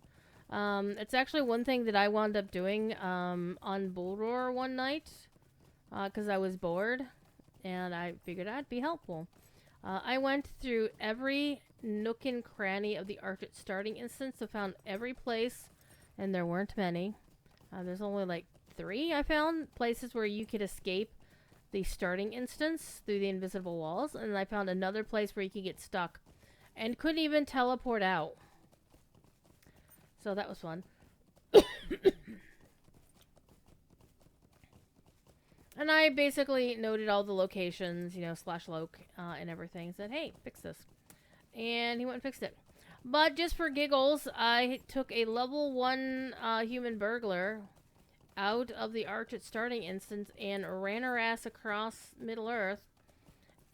It's actually one thing that I wound up doing on Bullroar one night, because I was bored, and I figured I'd be helpful. I went through every nook and cranny of the Arch at Starting instance, so found every place, and there weren't many. There's only like 3 I found, places where you could escape the starting instance through the invisible walls, and I found another place where you could get stuck and couldn't even teleport out. So that was fun. And I basically noted all the locations, you know, /loc and everything. Said, hey, fix this. And he went and fixed it. But just for giggles, I took a level 1 human burglar out of the Arch at Starting instance and ran her ass across Middle-earth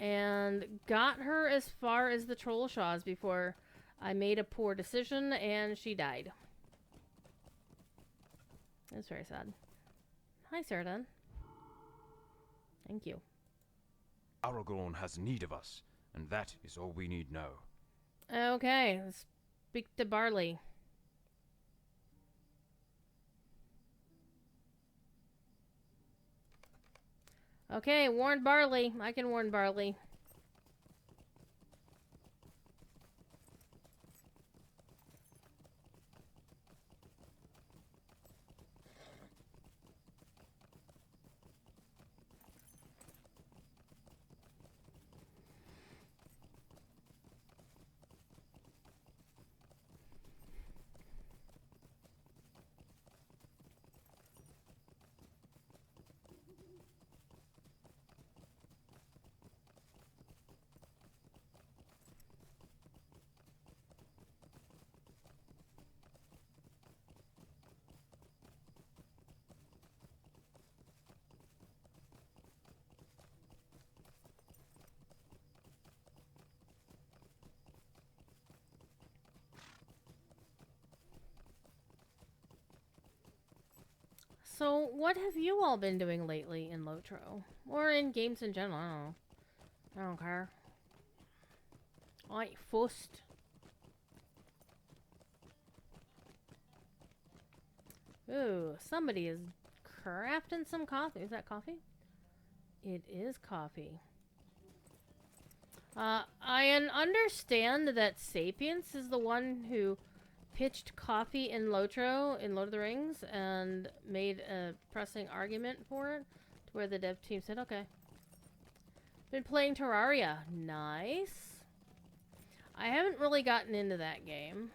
and got her as far as the Trollshaws before I made a poor decision and she died. That's very sad. Hi, Sardan. Thank you. Aragorn has need of us, and that is all we need know. Okay, let's speak to Barley. Okay, warn Barley. I can warn Barley. So, what have you all been doing lately in Lotro? Or in games in general? I don't know. I don't care. I fussed. Ooh, somebody is crafting some coffee. Is that coffee? It is coffee. I understand that Sapience is the one who pitched coffee in Lotro in Lord of the Rings and made a pressing argument for it to where the dev team said, okay. Been playing Terraria. Nice. I haven't really gotten into that game.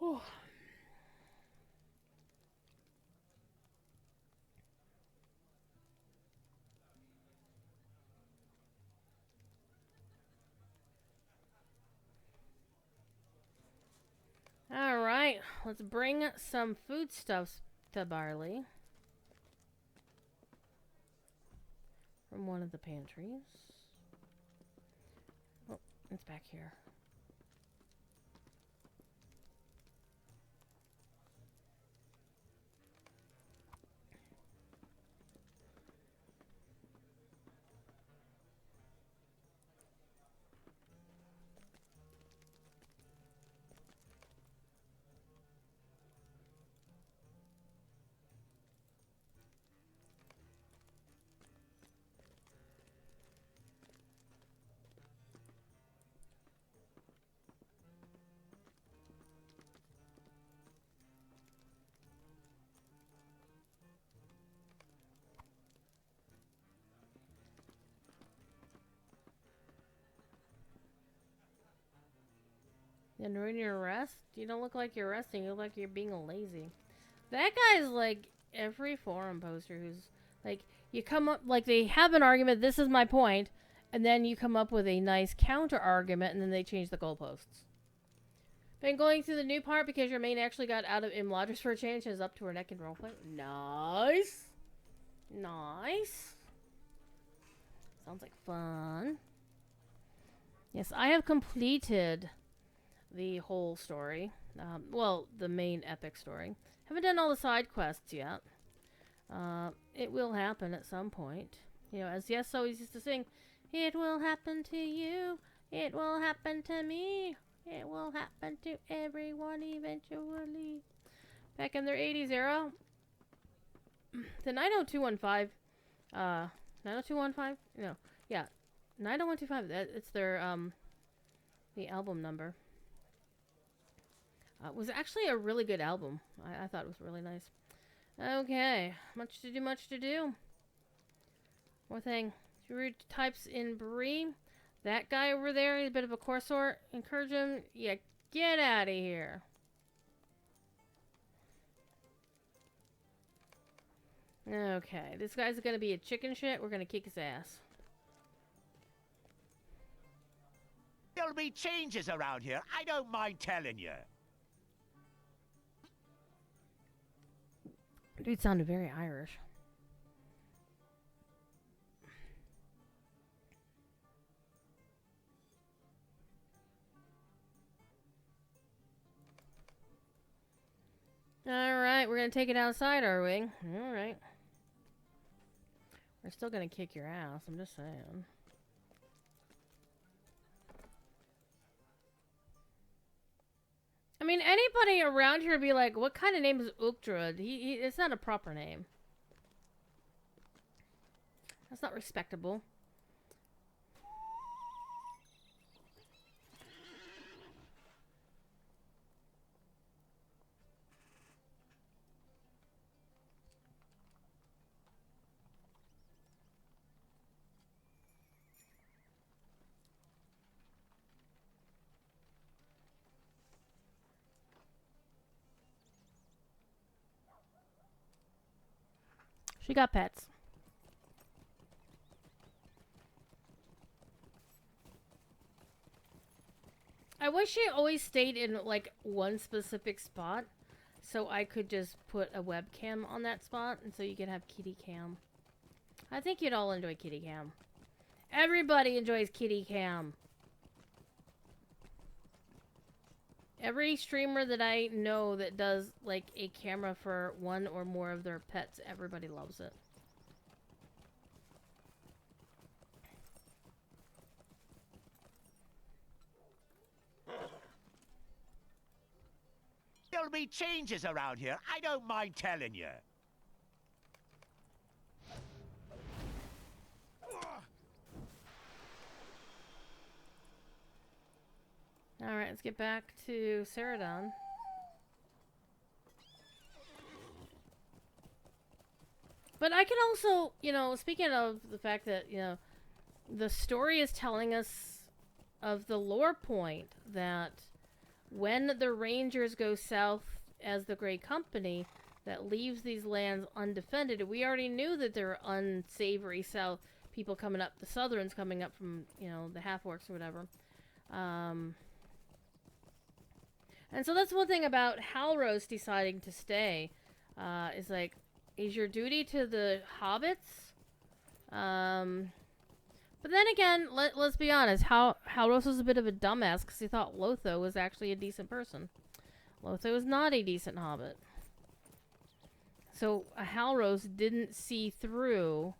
Oh. Alright, let's bring some foodstuffs to Barley from one of the pantries. Oh, it's back here. And during your rest, you don't look like you're resting. You look like you're being lazy. That guy's like every forum poster who's like, you come up, like they have an argument, this is my point, and then you come up with a nice counter argument, and then they change the goalposts. Been going through the new part because your main actually got out of Imladris for a change and is up to her neck in roleplay. Nice! Nice. Sounds like fun. Yes, I have completed the whole story. Well, the main epic story. Haven't done all the side quests yet. It will happen at some point. You know, as Yes always used to sing, it will happen to you. It will happen to me. It will happen to everyone eventually. Back in their 80s era, the 90215, 90215? No, yeah, 90125. It's their the album number. Was actually a really good album. I thought it was really nice. Okay, much to do. One thing, Druid types in Bree. That guy over there, he's a bit of a Corsor. Encourage him. Yeah, get out of here. Okay, this guy's gonna be a chicken shit. We're gonna kick his ass. There'll be changes around here. I don't mind telling you. Dude sounded very Irish. Alright, we're gonna take it outside, are we? Alright. We're still gonna kick your ass, I'm just saying. I mean, anybody around here would be like, what kind of name is Uktruid? It's not a proper name. That's not respectable. She got pets. I wish she always stayed in like one specific spot so I could just put a webcam on that spot and so you could have kitty cam. I think you'd all enjoy kitty cam. Everybody enjoys kitty cam. Every streamer that I know that does like a camera for one or more of their pets, everybody loves it. There'll be changes around here. I don't mind telling you. Alright, let's get back to Ceradon. But I can also, you know, speaking of the fact that, you know, the story is telling us of the lore point that when the Rangers go south as the Grey Company, that leaves these lands undefended. We already knew that there were unsavory south people coming up, the Southrons coming up from, you know, the half-orcs or whatever. And so that's one thing about Halros deciding to stay, is like, is your duty to the hobbits? But then again, let's be honest, Halros was a bit of a dumbass because he thought Lotho was actually a decent person. Lotho is not a decent hobbit. So Halros didn't see through.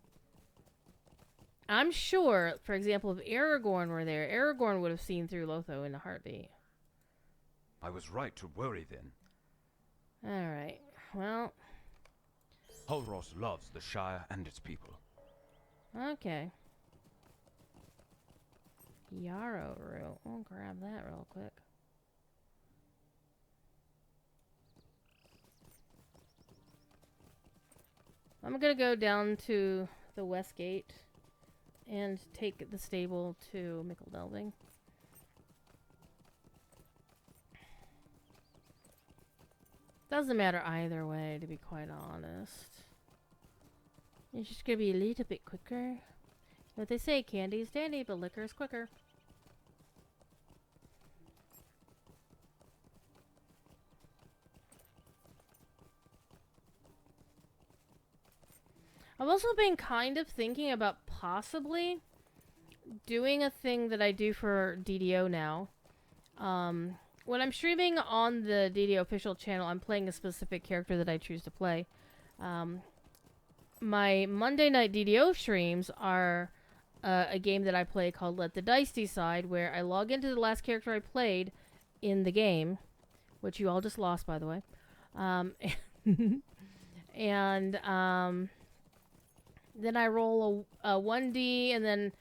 I'm sure, for example, if Aragorn were there, Aragorn would have seen through Lotho in a heartbeat. I was right to worry then. Alright, well. Halros loves the Shire and its people. Okay. Yarrow root. I'll grab that real quick. I'm gonna go down to the west gate and take the stable to Mickledelving. Doesn't matter either way, to be quite honest. It's just gonna be a little bit quicker. You know what they say, candy's dandy, but liquor's quicker. I've also been kind of thinking about possibly doing a thing that I do for DDO now. When I'm streaming on the DDO official channel, I'm playing a specific character that I choose to play. My Monday night DDO streams are a game that I play called Let the Dice Decide, where I log into the last character I played in the game, which you all just lost, by the way. And then I roll a 1D, and then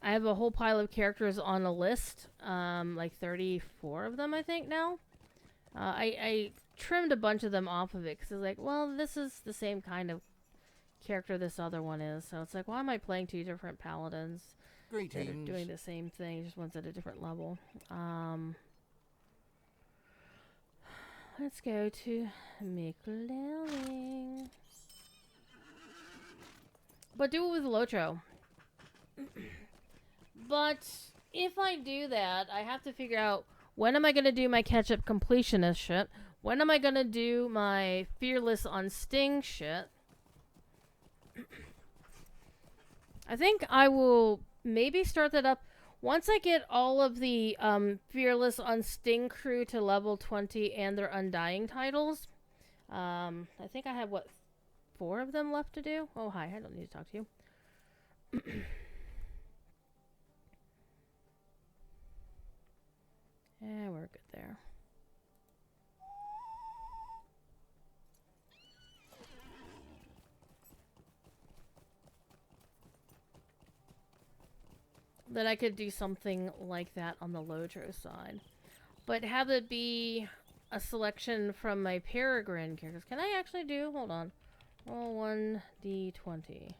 I have a whole pile of characters on a list, like 34 of them, I think, now. I trimmed a bunch of them off of it, because it's like, well, this is the same kind of character this other one is. So it's like, why am I playing two different paladins that are doing the same thing, just one's at a different level? Let's go to Mikkeling. But do it with Lotro. But if I do that, I have to figure out, when am I going to do my catch-up completionist shit? When am I going to do my Fearless on Sting shit? I think I will maybe start that up once I get all of the Fearless on Sting crew to level 20 and their Undying titles. I think I have, what, 4 of them left to do? Oh, hi, I don't need to talk to you. Yeah, we're good there. That I could do something like that on the Lotro side. But have it be a selection from my Peregrine characters. Can I actually do? Hold on. Roll 1d20.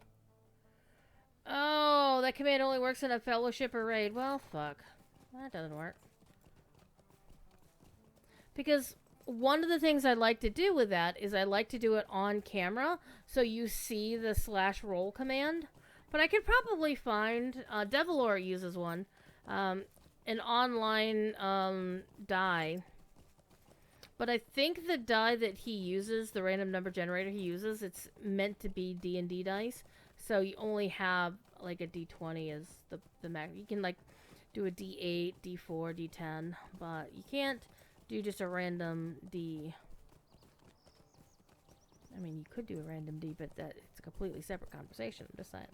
Oh, that command only works in a fellowship or raid. Well, fuck. That doesn't work. Because one of the things I like to do with that is I like to do it on camera, so you see the /roll command. But I could probably find, Devilor uses one, an online die. But I think the die that he uses, the random number generator he uses, it's meant to be D&D dice. So you only have like a D20 as the max. You can like do a D8, D4, D10, but you can't do just a random D. I mean, you could do a random D, but it's a completely separate conversation. I'm just saying.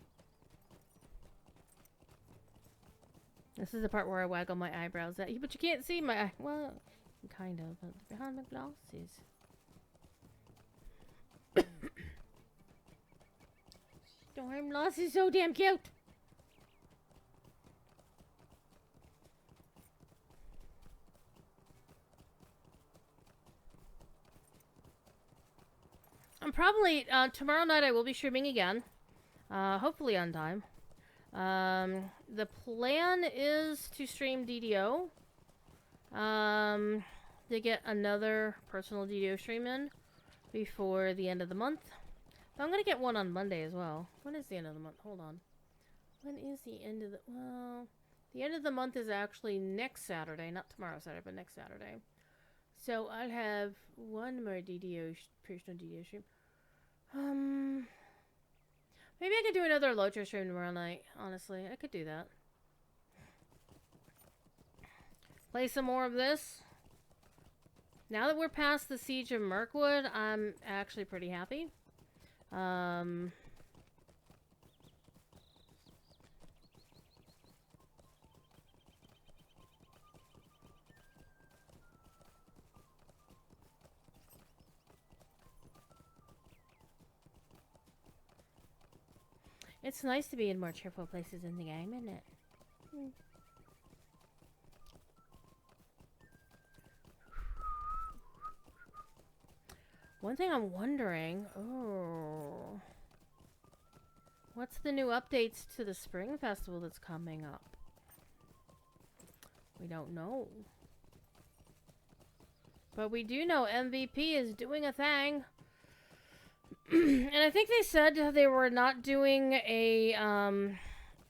This is the part where I waggle my eyebrows at you, but you can't see my eye. Well, kind of, but behind my glasses. Stormloss is so damn cute. I'm probably, tomorrow night I will be streaming again. Hopefully on time. The plan is to stream DDO. To get another personal DDO stream in before the end of the month. So I'm gonna get one on Monday as well. When is the end of the month? Hold on. When is the end of the... Well, the end of the month is actually next Saturday. Not tomorrow Saturday, but next Saturday. So I'll have one more DDO, personal DDO stream. Maybe I could do another Lotro stream tomorrow night. Honestly, I could do that. Play some more of this. Now that we're past the Siege of Mirkwood, I'm actually pretty happy. It's nice to be in more cheerful places in the game, isn't it? One thing I'm wondering, what's the new updates to the Spring Festival that's coming up? We don't know. But we do know MVP is doing a thing. And I think they said they were not doing a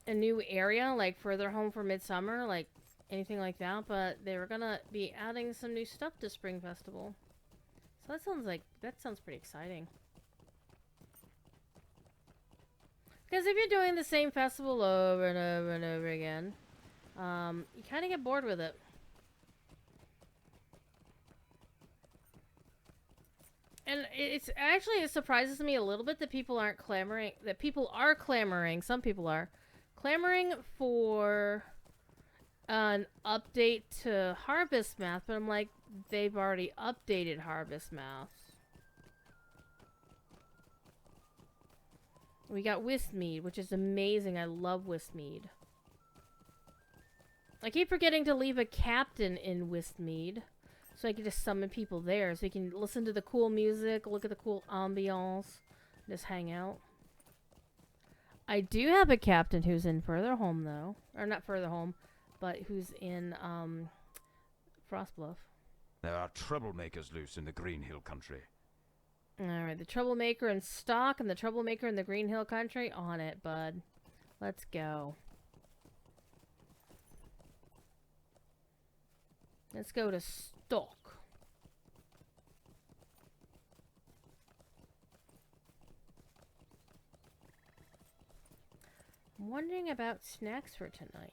new area, like further home for Midsummer, like anything like that, but they were gonna be adding some new stuff to Spring Festival. So that sounds pretty exciting. Because if you're doing the same festival over and over and over again, you kind of get bored with it. And it surprises me a little bit that people aren't clamoring, some people are, clamoring for an update to Harvest Math, but I'm like, they've already updated Harvest Math. We got Wistmead, which is amazing. I love Wistmead. I keep forgetting to leave a captain in Wistmead, so I can just summon people there, so you can listen to the cool music, look at the cool ambiance, just hang out. I do have a captain who's in Furtherhome, though. Or not Furtherhome, but who's in Frostbluff. There are troublemakers loose in the Green Hill country. Alright, the troublemaker in stock and the troublemaker in the Green Hill country. On it, bud. Let's go. Let's go to stock. I'm wondering about snacks for tonight.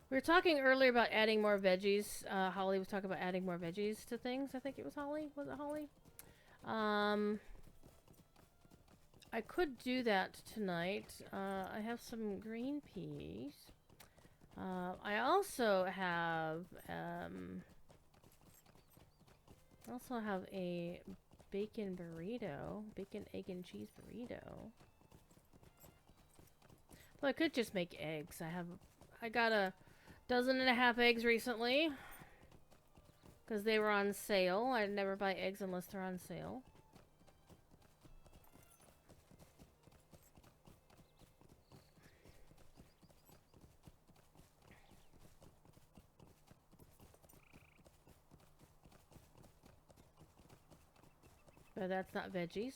We were talking earlier about adding more veggies. Holly was talking about adding more veggies to things. I think it was Holly. Was it Holly? I could do that tonight. I have some green peas. I also have a bacon burrito, bacon, egg, and cheese burrito. Well, I could just make eggs. I got a 12.5 eggs recently because they were on sale. I never buy eggs unless they're on sale. But that's not veggies.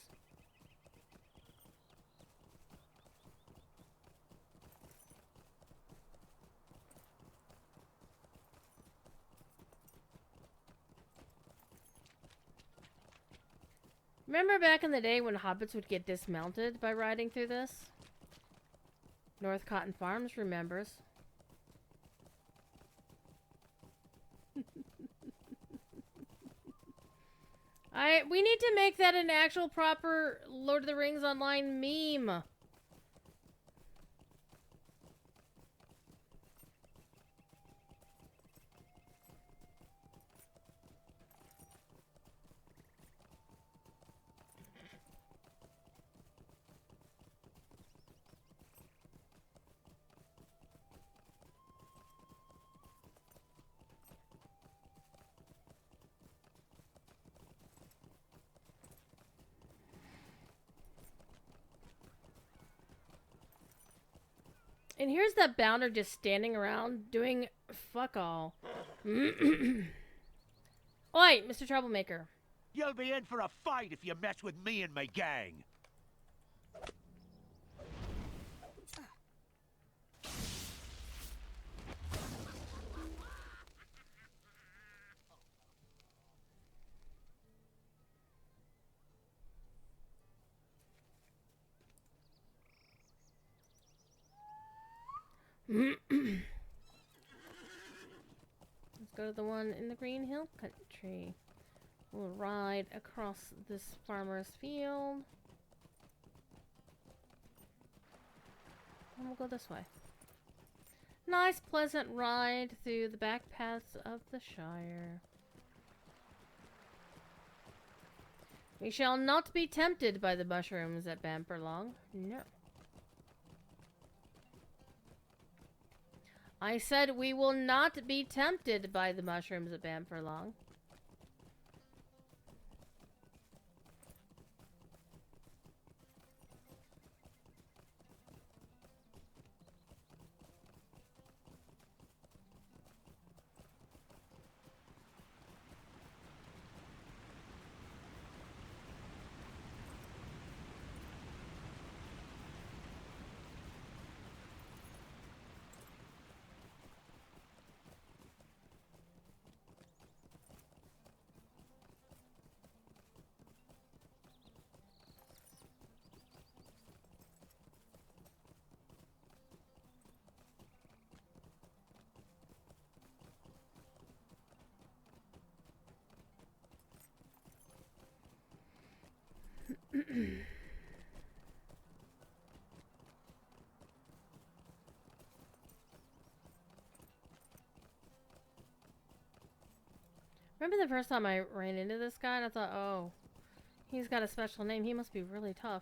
Remember back in the day when hobbits would get dismounted by riding through this? North Cotton Farms remembers. We need to make that an actual proper Lord of the Rings Online meme. And here's that bounder just standing around doing fuck all. Oi, Mr. Troublemaker. You'll be in for a fight if you mess with me and my gang. Let's go to the one in the Green Hill country. We'll ride across this farmer's field. And we'll go this way. Nice, pleasant ride through the back paths of the Shire. We shall not be tempted by the mushrooms at Bamperlong. No. I said we will not be tempted by the mushrooms at Bamperlong. Remember the first time I ran into this guy and I thought, oh, he's got a special name. He must be really tough.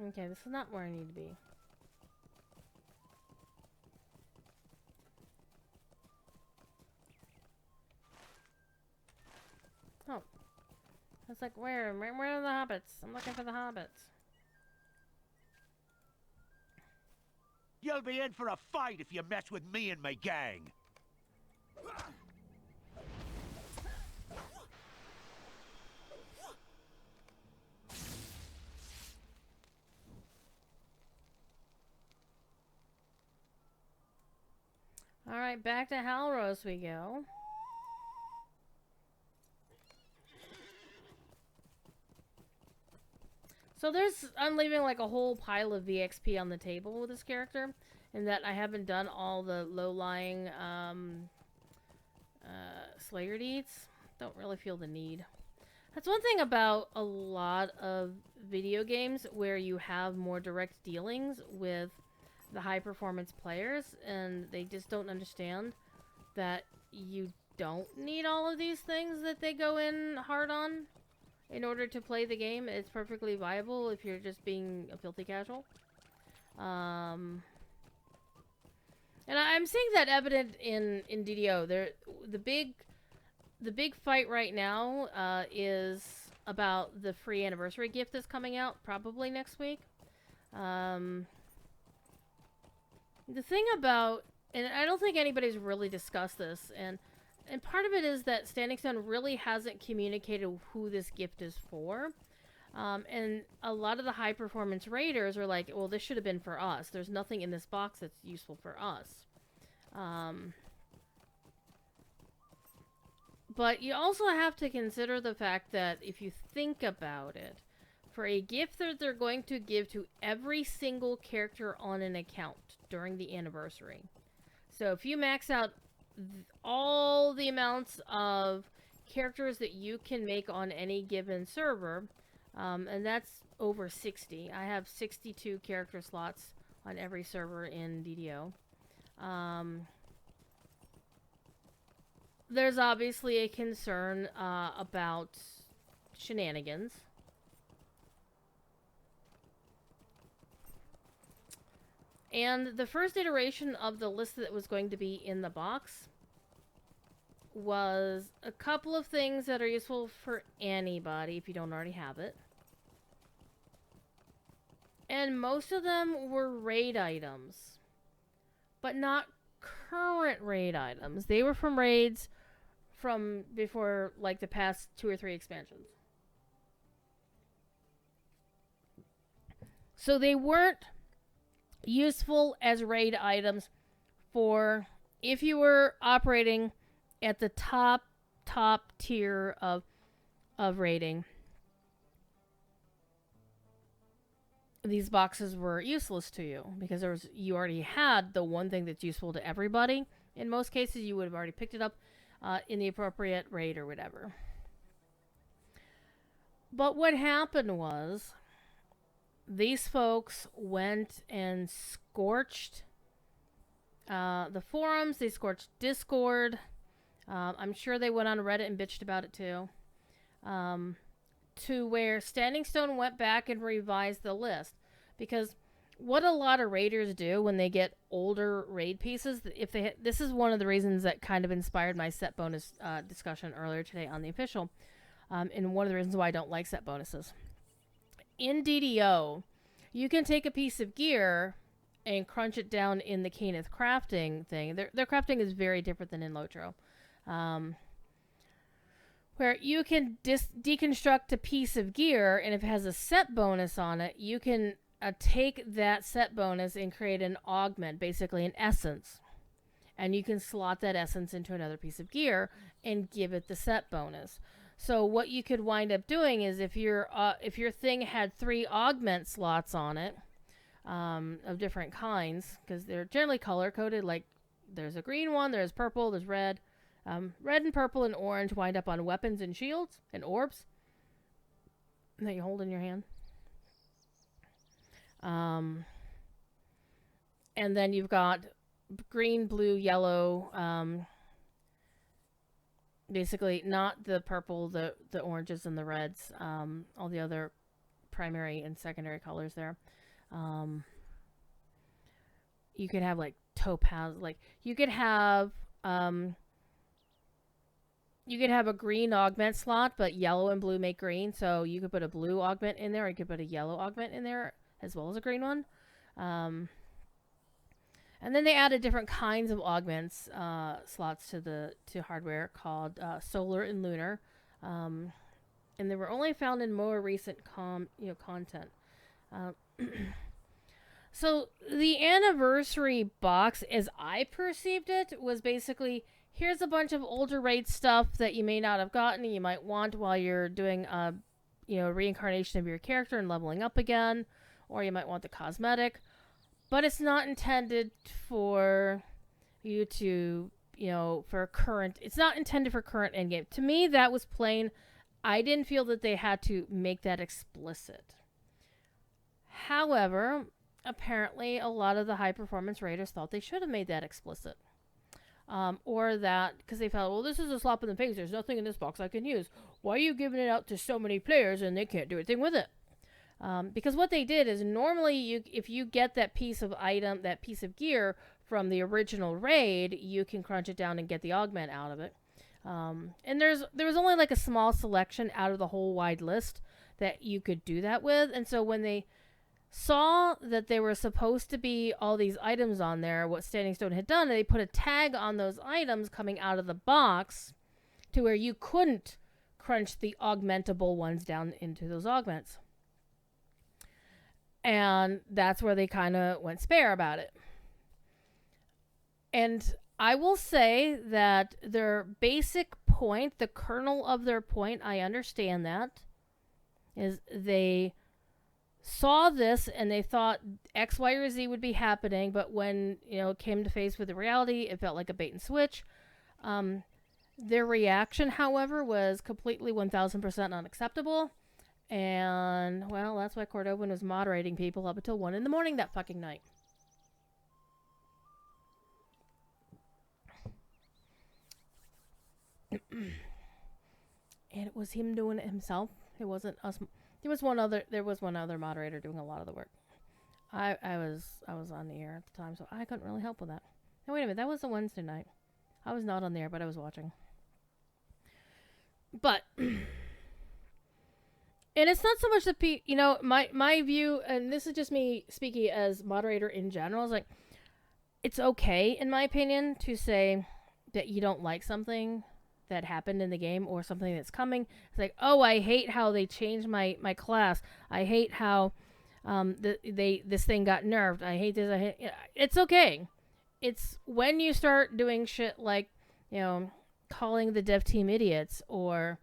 Okay, this is not where I need to be. Oh. I was like, where are the hobbits? I'm looking for the hobbits. You'll be in for a fight if you mess with me and my gang. Alright, back to Halros we go. So I'm leaving like a whole pile of VXP on the table with this character, in that I haven't done all the low-lying Slayer deeds. Don't really feel the need. That's one thing about a lot of video games where you have more direct dealings with the high-performance players, and they just don't understand that you don't need all of these things that they go in hard on in order to play the game. It's perfectly viable if you're just being a filthy casual. And I'm seeing that evident in DDO. The big fight right now is about the free anniversary gift that's coming out probably next week. The thing about, and I don't think anybody's really discussed this, and part of it is that Standing Stone really hasn't communicated who this gift is for. And a lot of the high-performance raiders are like, well, this should have been for us. There's nothing in this box that's useful for us. But you also have to consider the fact that if you think about it, for a gift that they're going to give to every single character on an account during the anniversary. So if you max out all the amounts of characters that you can make on any given server, and that's over 60. I have 62 character slots on every server in DDO. There's obviously a concern about shenanigans. And the first iteration of the list that was going to be in the box was a couple of things that are useful for anybody if you don't already have it. And most of them were raid items, but not current raid items. They were from raids from before, like, the past 2 or 3 expansions. So they weren't useful as raid items for if you were operating at the top tier of raiding. These boxes were useless to you because you already had the one thing that's useful to everybody. In most cases, you would have already picked it up in the appropriate raid or whatever. But what happened was, these folks went and scorched the forums. They scorched Discord. I'm sure they went on Reddit and bitched about it too. To where Standing Stone went back and revised the list. Because what a lot of raiders do when they get older raid pieces, this is one of the reasons that kind of inspired my set bonus discussion earlier today on the official. And one of the reasons why I don't like set bonuses. In DDO, you can take a piece of gear and crunch it down in the Kenneth crafting thing. Their crafting is very different than in Lotro. Where you can deconstruct a piece of gear, and if it has a set bonus on it, you can take that set bonus and create an augment, basically an essence. And you can slot that essence into another piece of gear and give it the set bonus. So what you could wind up doing is if your thing had 3 augment slots on it, of different kinds, because they're generally color-coded. Like, there's a green one, there's purple, there's red. Red and purple and orange wind up on weapons and shields and orbs that you hold in your hand. And then you've got green, blue, yellow, basically not the purple, the oranges and the reds, all the other primary and secondary colors there. You could have like topaz, like you could have a green augment slot, but yellow and blue make green, so you could put a blue augment in there, or you could put a yellow augment in there as well as a green one. And then they added different kinds of augments slots to hardware called solar and lunar, and they were only found in more recent content. So the anniversary box, as I perceived it, was basically, here's a bunch of older raid stuff that you may not have gotten and you might want while you're doing reincarnation of your character and leveling up again, or you might want the cosmetic. But it's not intended for you to, for current... It's not intended for current endgame. To me, that was plain. I didn't feel that they had to make that explicit. However, apparently a lot of the high-performance raiders thought they should have made that explicit. Or that, because they felt, well, this is a slap in the face. There's nothing in this box I can use. Why are you giving it out to so many players and they can't do anything with it? Because what they did is normally if you get that piece of item, that piece of gear from the original raid, you can crunch it down and get the augment out of it. And there was only like a small selection out of the whole wide list that you could do that with. And so when they saw that there were supposed to be all these items on there, what Standing Stone had done, they put a tag on those items coming out of the box to where you couldn't crunch the augmentable ones down into those augments. And that's where they kind of went spare about it. And I will say that their basic point, the kernel of their point, I understand that, is they saw this and they thought X, Y, or Z would be happening, but when, it came to face with the reality, it felt like a bait and switch. Their reaction, however, was completely 1000% unacceptable. And, well, that's why Cordovan was moderating people up until 1 a.m. that fucking night. And it was him doing it himself. It wasn't us. There was one other moderator doing a lot of the work. I was on the air at the time, so I couldn't really help with that. Now, wait a minute. That was a Wednesday night. I was not on the air, but I was watching. But... And it's not so much that my view, and this is just me speaking as moderator in general, is like, it's okay, in my opinion, to say that you don't like something that happened in the game or something that's coming. It's like, oh, I hate how they changed my class. I hate how this thing got nerfed. I hate this. It's okay. It's when you start doing shit like, calling the dev team idiots or...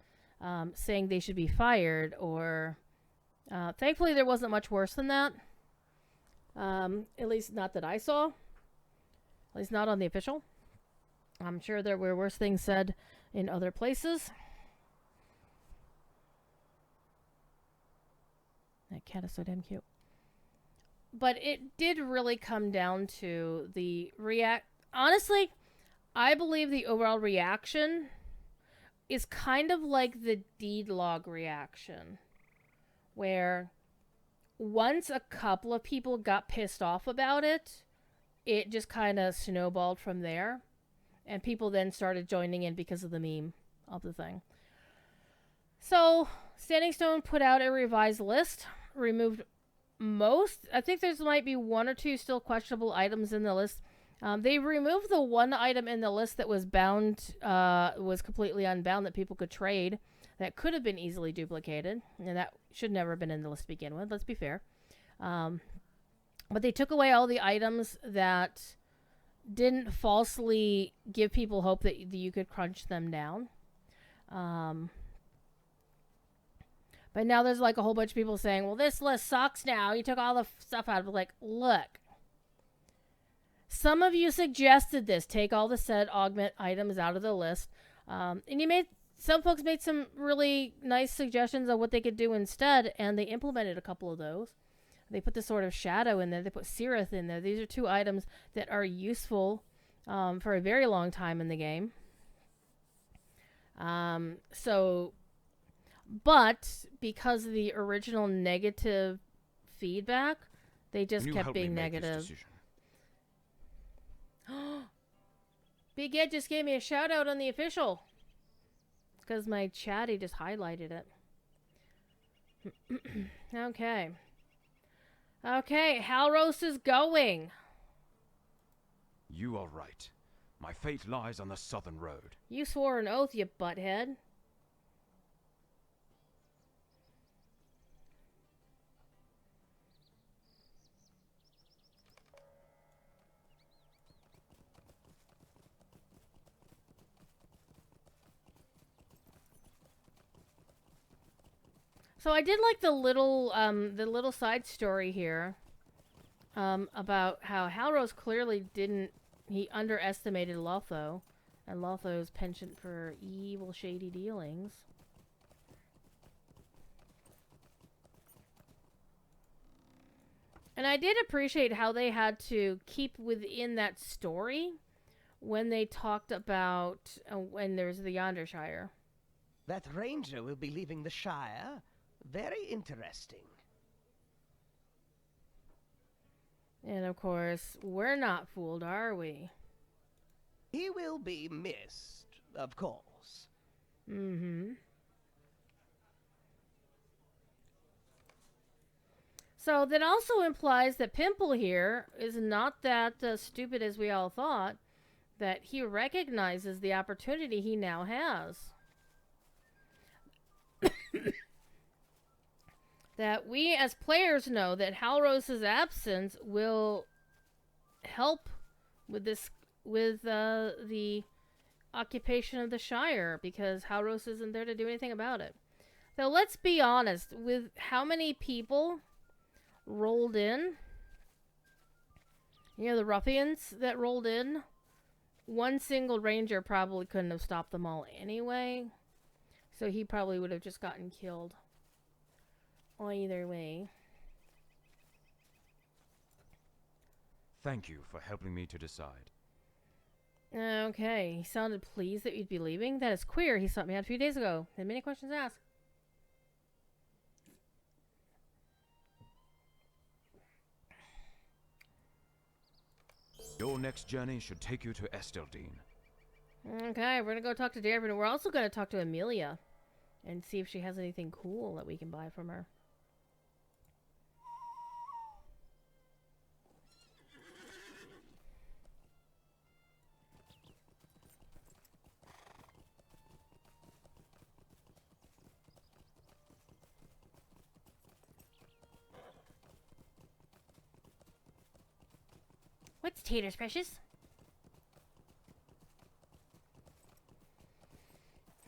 saying they should be fired, or thankfully there wasn't much worse than that. At least not that I saw. At least not on the official. I'm sure there were worse things said in other places. That cat is so damn cute. But it did really come down to the honestly, I believe the overall reaction is kind of like the deed log reaction, where once a couple of people got pissed off about it, it just kind of snowballed from there, and people then started joining in because of the meme of the thing. So Standing Stone put out a revised list, removed most, I think there might be 1 or 2 still questionable items in the list. They removed the one item in the list that was bound, was completely unbound, that people could trade, that could have been easily duplicated, and that should never have been in the list to begin with, let's be fair. But they took away all the items that didn't falsely give people hope that you could crunch them down. But now there's like a whole bunch of people saying, well, this list sucks now. You took all the stuff out of it. Like, look. Some of you suggested this. Take all the said augment items out of the list. And some folks made some really nice suggestions of what they could do instead. And they implemented a couple of those. They put the Sword of Shadow in there. They put Seereth in there. These are 2 items that are useful for a very long time in the game. But because of the original negative feedback, they just kept being negative. Big Ed just gave me a shout out on the official. It's because my chatty just highlighted it. Okay. Okay, Halros is going. You are right. My fate lies on the southern road. You swore an oath, you butthead. So I did like the little side story here about how Halros clearly he underestimated Lotho and Lotho's penchant for evil, shady dealings. And I did appreciate how they had to keep within that story when they talked about when there's the Yondershire. That ranger will be leaving the Shire. Very interesting. And of course, we're not fooled, are we? He will be missed, of course. Mm-hmm. So that also implies that Pimple here is not that stupid as we all thought, that he recognizes the opportunity he now has. That we as players know that Halros's absence will help with the occupation of the Shire, because Halros isn't there to do anything about it. So let's be honest, with how many people rolled in, the ruffians that rolled in, one single ranger probably couldn't have stopped them all anyway, so he probably would have just gotten killed. Either way. Thank you for helping me to decide. Okay, he sounded pleased that you'd be leaving. That is queer. He sought me out a few days ago. Had many questions asked. Your next journey should take you to Esteldine. Okay, we're gonna go talk to Darvin. We're also gonna talk to Amelia and see if she has anything cool that we can buy from her. What's taters, precious?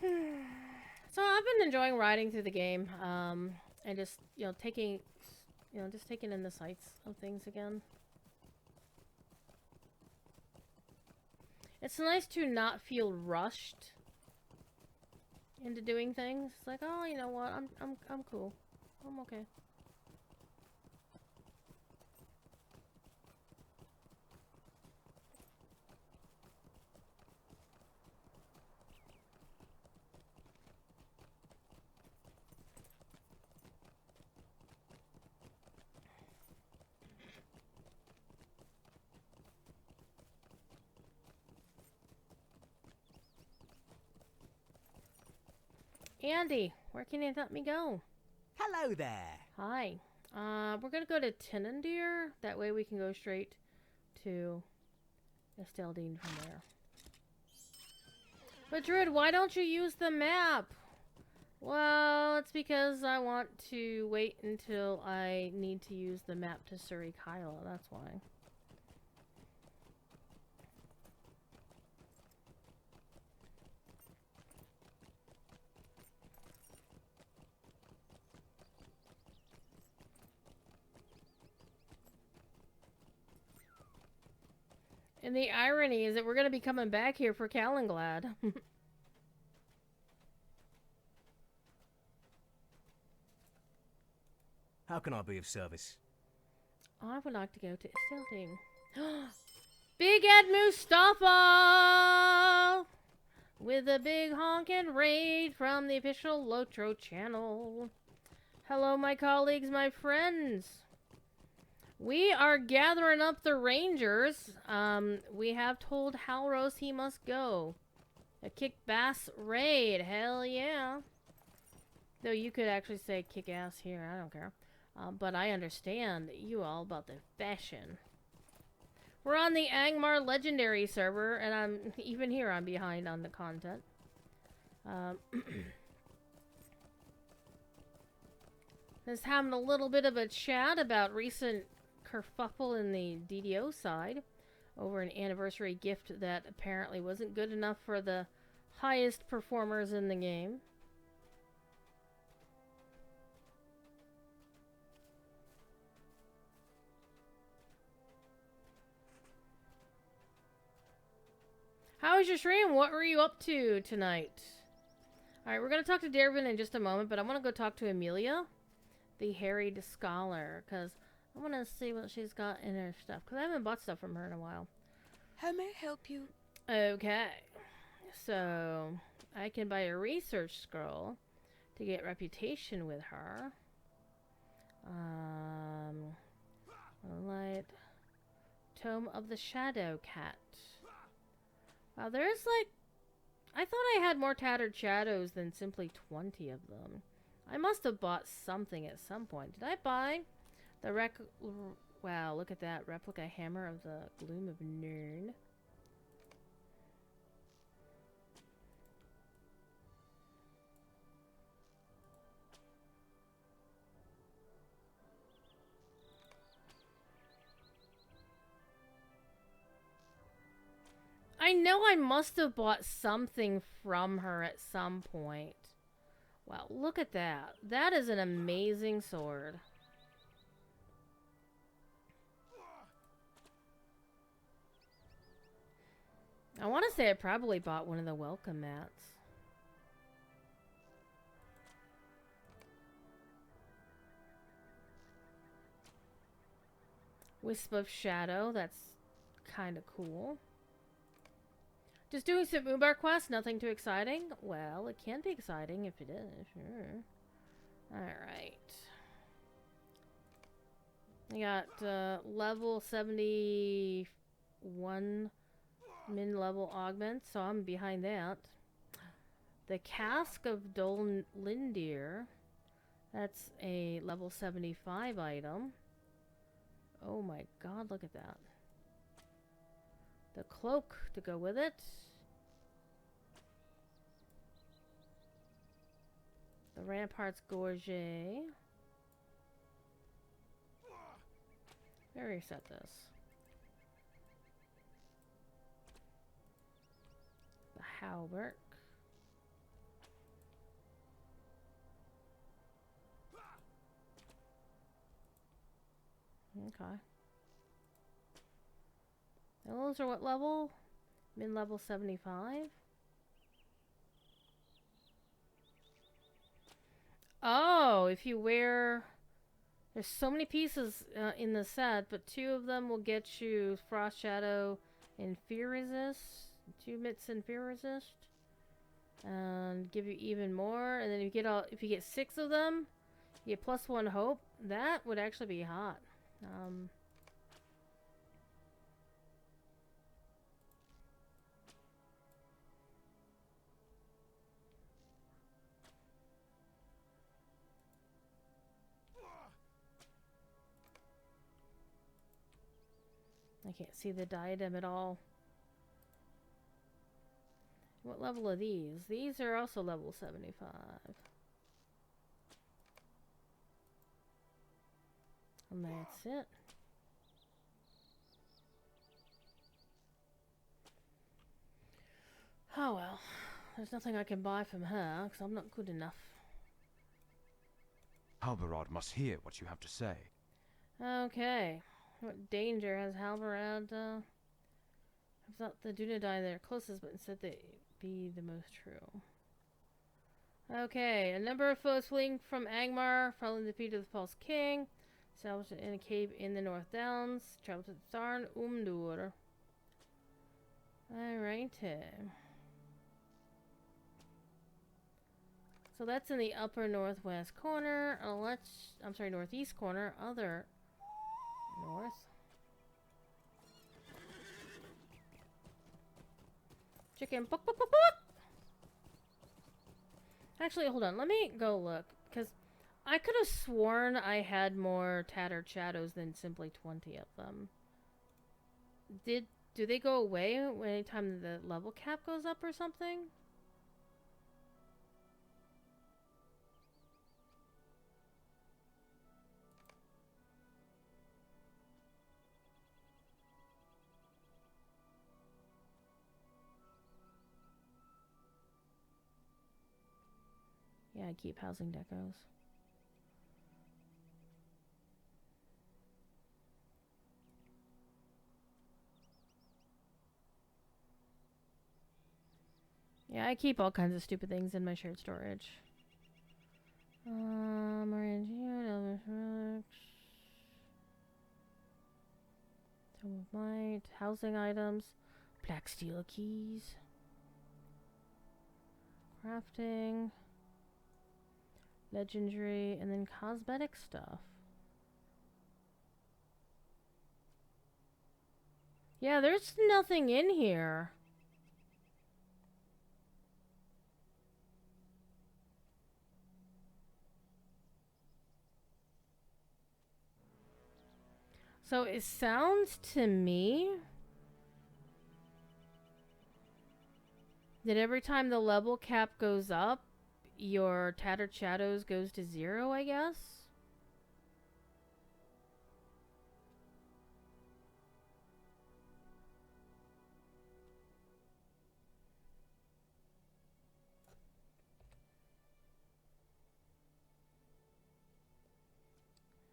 So I've been enjoying riding through the game, and just taking in the sights of things again. It's nice to not feel rushed into doing things. It's like, oh, you know what? I'm cool. I'm okay. Andy, where can you let me go? Hello there. Hi. We're gonna go to Tenandir. That way we can go straight to Esteldine from there. But Druid, why don't you use the map? Well, it's because I want to wait until I need to use the map to Surrey Kyla. That's why. And the irony is that we're going to be coming back here for Calenglad. How can I be of service? I would like to go to Istilting. Big Ed Mustafa! With a big honkin' raid from the official Lotro channel. Hello, my colleagues, my friends. We are gathering up the Rangers. We have told Halros he must go. A kick bass raid. Hell yeah. Though you could actually say kick ass here. I don't care. But I understand you all about the fashion. We're on the Angmar Legendary server, and even here I'm behind on the content. Just having a little bit of a chat about recent kerfuffle in the DDO side over an anniversary gift that apparently wasn't good enough for the highest performers in the game. How was your stream? What were you up to tonight? Alright, we're going to talk to Darvin in just a moment, but I want to go talk to Amelia, the harried scholar, because I want to see what she's got in her stuff, because I haven't bought stuff from her in a while. How may I help you? Okay, so I can buy a research scroll to get reputation with her. Light Tome of the Shadow Cat. Wow, there's like... I thought I had more Tattered Shadows than simply 20 of them. I must have bought something at some point. Did I buy the wow, look at that. Replica Hammer of the Gloom of Nirn. I know I must have bought something from her at some point. Wow, look at that. That is an amazing sword. I want to say I probably bought one of the welcome mats. Wisp of Shadow, that's kind of cool. Just doing some Umbar quests, nothing too exciting? Well, it can be exciting if it is, sure. Alright. I got level 71 min-level augment, so I'm behind that. The Cask of Dol Lindir, that's a level 75 item. Oh my god, look at that. The cloak to go with it. The Ramparts Gorge. Let me reset this. The Halbert. Okay. Those are what level? Mid-level 75? Oh, if you wear... There's so many pieces in the set, but 2 of them will get you Frost Shadow and Fear Resist. 2 mitts and Fear Resist. And give you even more. And then if you get 6 of them, you get +1 hope. That would actually be hot. I can't see the diadem at all. What level are these? These are also level 75. And that's it. Oh well. There's nothing I can buy from her, because I'm not good enough. Halbarad must hear what you have to say. Okay. What danger has Halbarad I thought the Dunedain they're closest, but instead they be the most true. Okay, a number of foes fleeing from Angmar, following the defeat of the false king, established in a cave in the North Downs, traveled to Tharn Umdur. Alright. So that's in the upper northwest corner. I'm sorry, northeast corner. Other north. Chicken. Book, book, book, book. Actually, hold on. Let me go look. Because I could have sworn I had more tattered shadows than simply 20 of them. Do they go away anytime the level cap goes up or something? Yeah, I keep housing decos. Yeah, I keep all kinds of stupid things in my shared storage. Orange here, Elvish relics. Tome of Might, housing items, black steel keys, crafting, legendary, and then cosmetic stuff. Yeah, there's nothing in here. So it sounds to me that every time the level cap goes up, your Tattered Shadows goes to 0, I guess?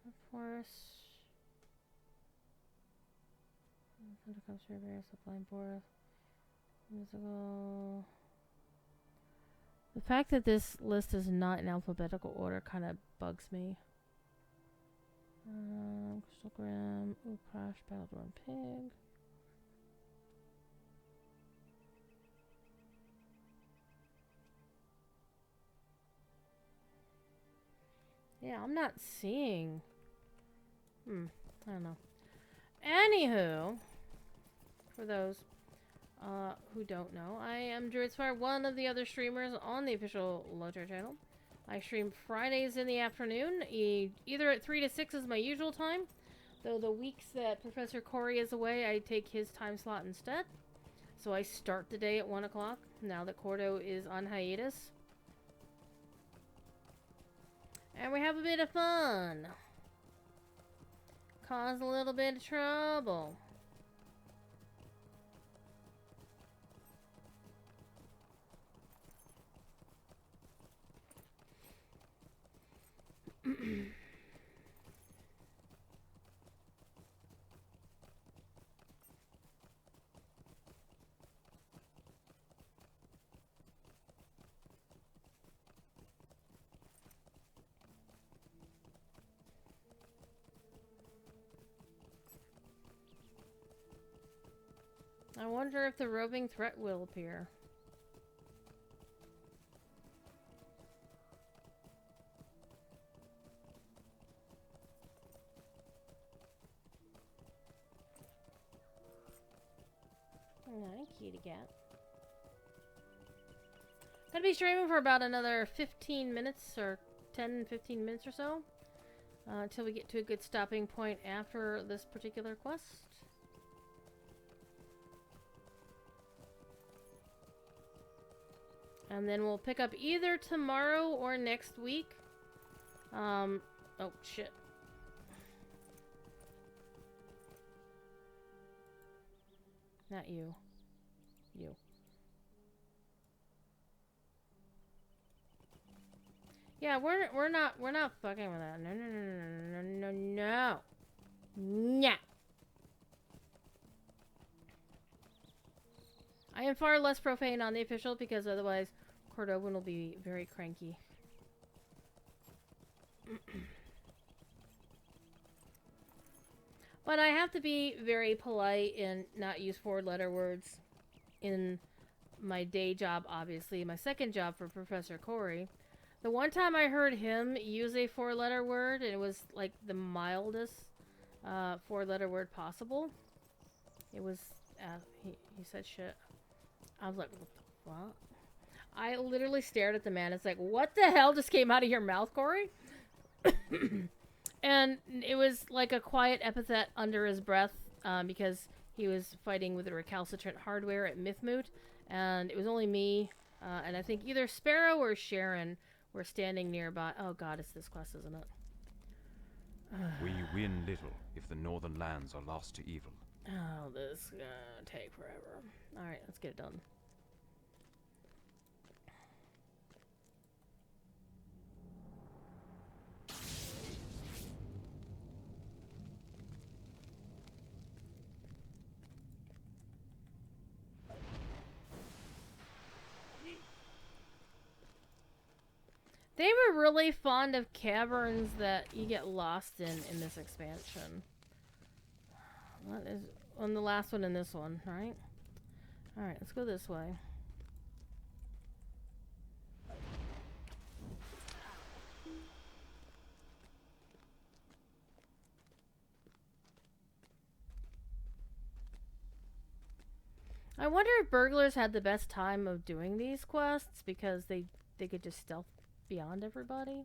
Of course. Thunder comes through various supplying forth. Musical. The fact that this list is not in alphabetical order kind of bugs me. Crystal Grim, ooh, Crash, Battledorn Pig. Yeah, I'm not seeing. I don't know. Anywho, for those who don't know, I am Druidsfire, one of the other streamers on the official Lotar channel. I stream Fridays in the afternoon, either at 3 to 6 is my usual time, though the weeks that Professor Corey is away, I take his time slot instead. So I start the day at 1 o'clock, now that Cordo is on hiatus. And we have a bit of fun. Cause a little bit of trouble. I wonder if the roving threat will appear. Hi, kitty cat. Gonna be streaming for about another 15 minutes or 10-15 minutes or so until we get to a good stopping point after this particular quest. And then we'll pick up either tomorrow or next week. Oh, shit. Not you. You. Yeah, we're not fucking with that. No. Nah. I am far less profane on the official because otherwise Cordovan will be very cranky. But I have to be very polite and not use 4-letter words in my day job, obviously. My second job for Professor Corey. The one time I heard him use a 4-letter word, and it was like the mildest 4-letter word possible. It was, he said shit. I was like, what the fuck? I literally stared at the man. It's like, what the hell just came out of your mouth, Corey? And it was like a quiet epithet under his breath because he was fighting with the recalcitrant hardware at Mythmoot. And it was only me and I think either Sparrow or Sharon were standing nearby. Oh god, it's this quest, isn't it? We win little if the northern lands are lost to evil. Oh, this is gonna take forever. Alright, let's get it done. They were really fond of caverns that you get lost in this expansion. What is on the last one and this one, right? Alright, let's go this way. I wonder if burglars had the best time of doing these quests because they could just stealth beyond everybody.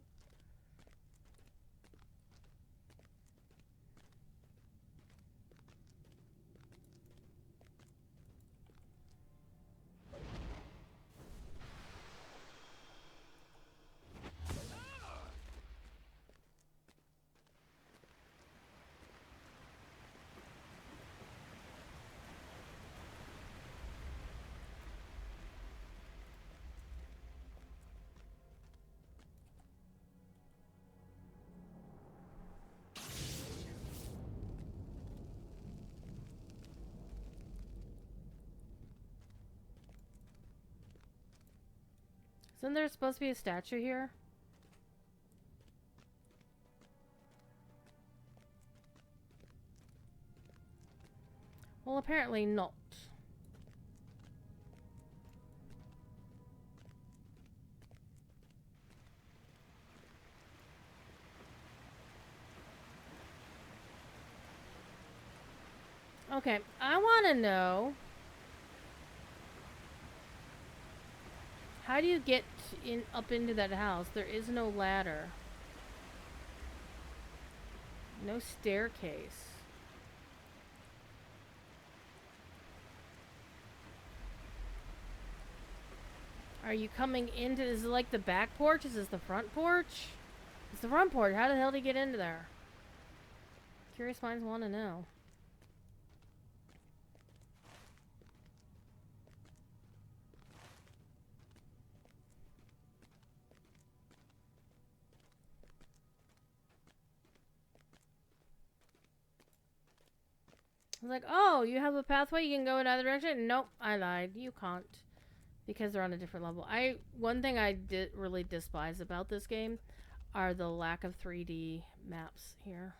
Isn't there supposed to be a statue here? Well, apparently not. Okay, I want to know, how do you get up into that house? There is no ladder. No staircase. Are you coming into, is it like the back porch? Is this the front porch? It's the front porch. How the hell did he get into there? Curious minds want to know. I was like, oh, you have a pathway, you can go in either direction? Nope, I lied. You can't. Because they're on a different level. One thing I really despise about this game are the lack of 3D maps here.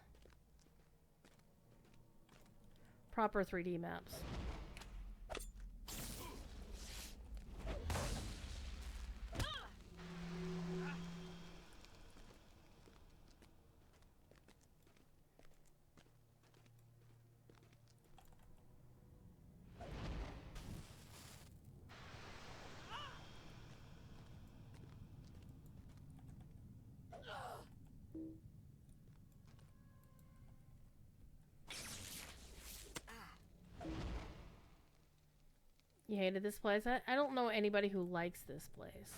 Proper 3D maps. You hated this place? I don't know anybody who likes this place.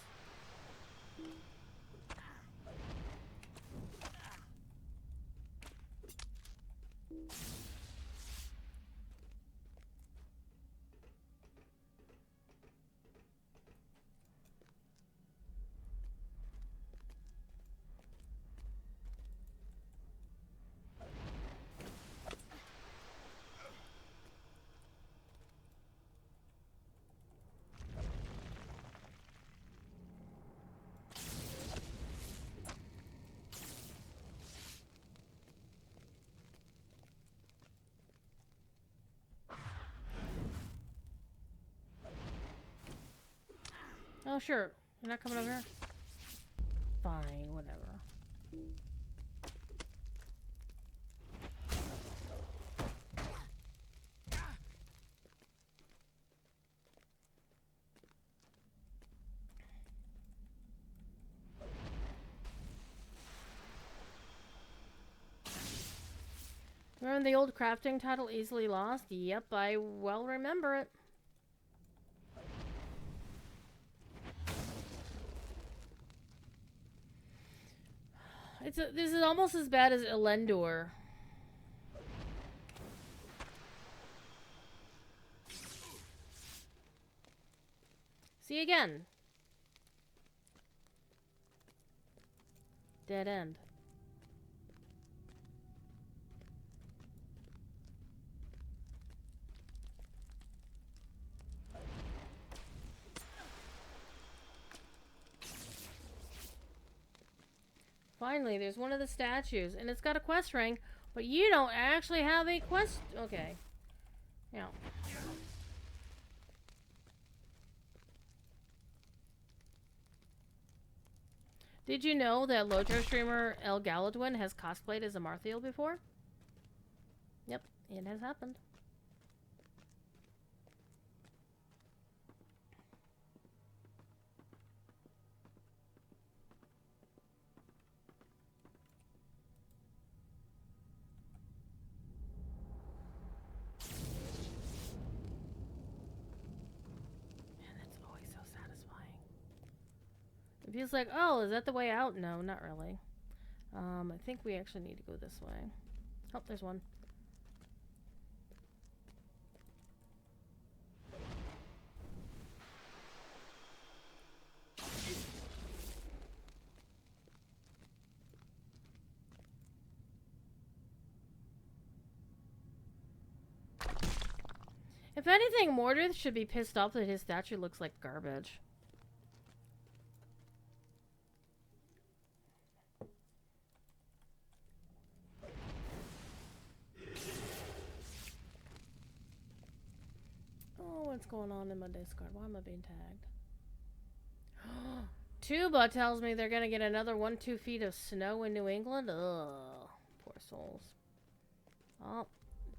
Oh, sure. You're not coming over here? Fine, whatever. Remember the old crafting title easily lost? Yep, I well remember it. This is almost as bad as Elendor. See again. Dead end. Finally, there's one of the statues, and it's got a quest ring, but you don't actually have a quest. Okay. Yeah. Did you know that Lojo streamer El Galadwin has cosplayed as a Marthiel before? Yep, it has happened. It feels like, oh, is that the way out? No, not really. I think we actually need to go this way. Oh, there's one. If anything, Mordred should be pissed off that his statue looks like garbage. What's going on in my Discord? Why am I being tagged? Tuba tells me they're gonna get another 1-2 feet of snow in New England. Ugh, poor souls. Oh,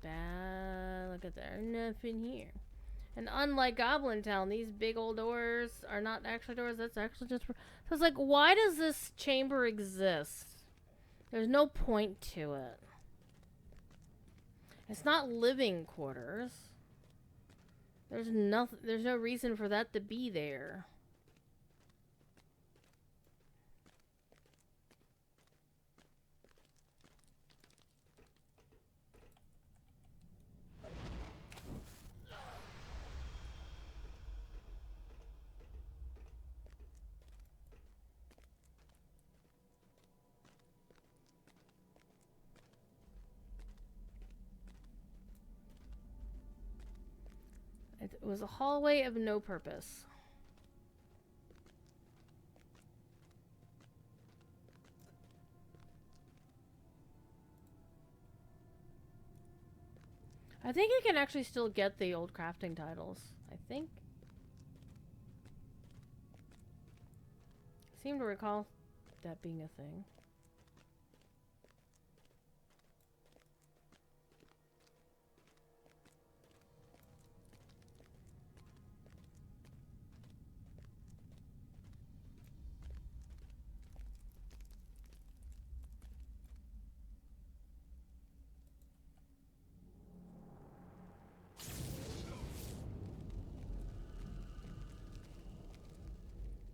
bad. Look at there, nothing here. And unlike Goblin Town, these big old doors are not actually doors. That's actually just. So it's like, why does this chamber exist? There's no point to it. It's not living quarters. There's nothing. There's no reason for that to be there. It was a hallway of no purpose. I think you can actually still get the old crafting titles. I think. I seem to recall that being a thing.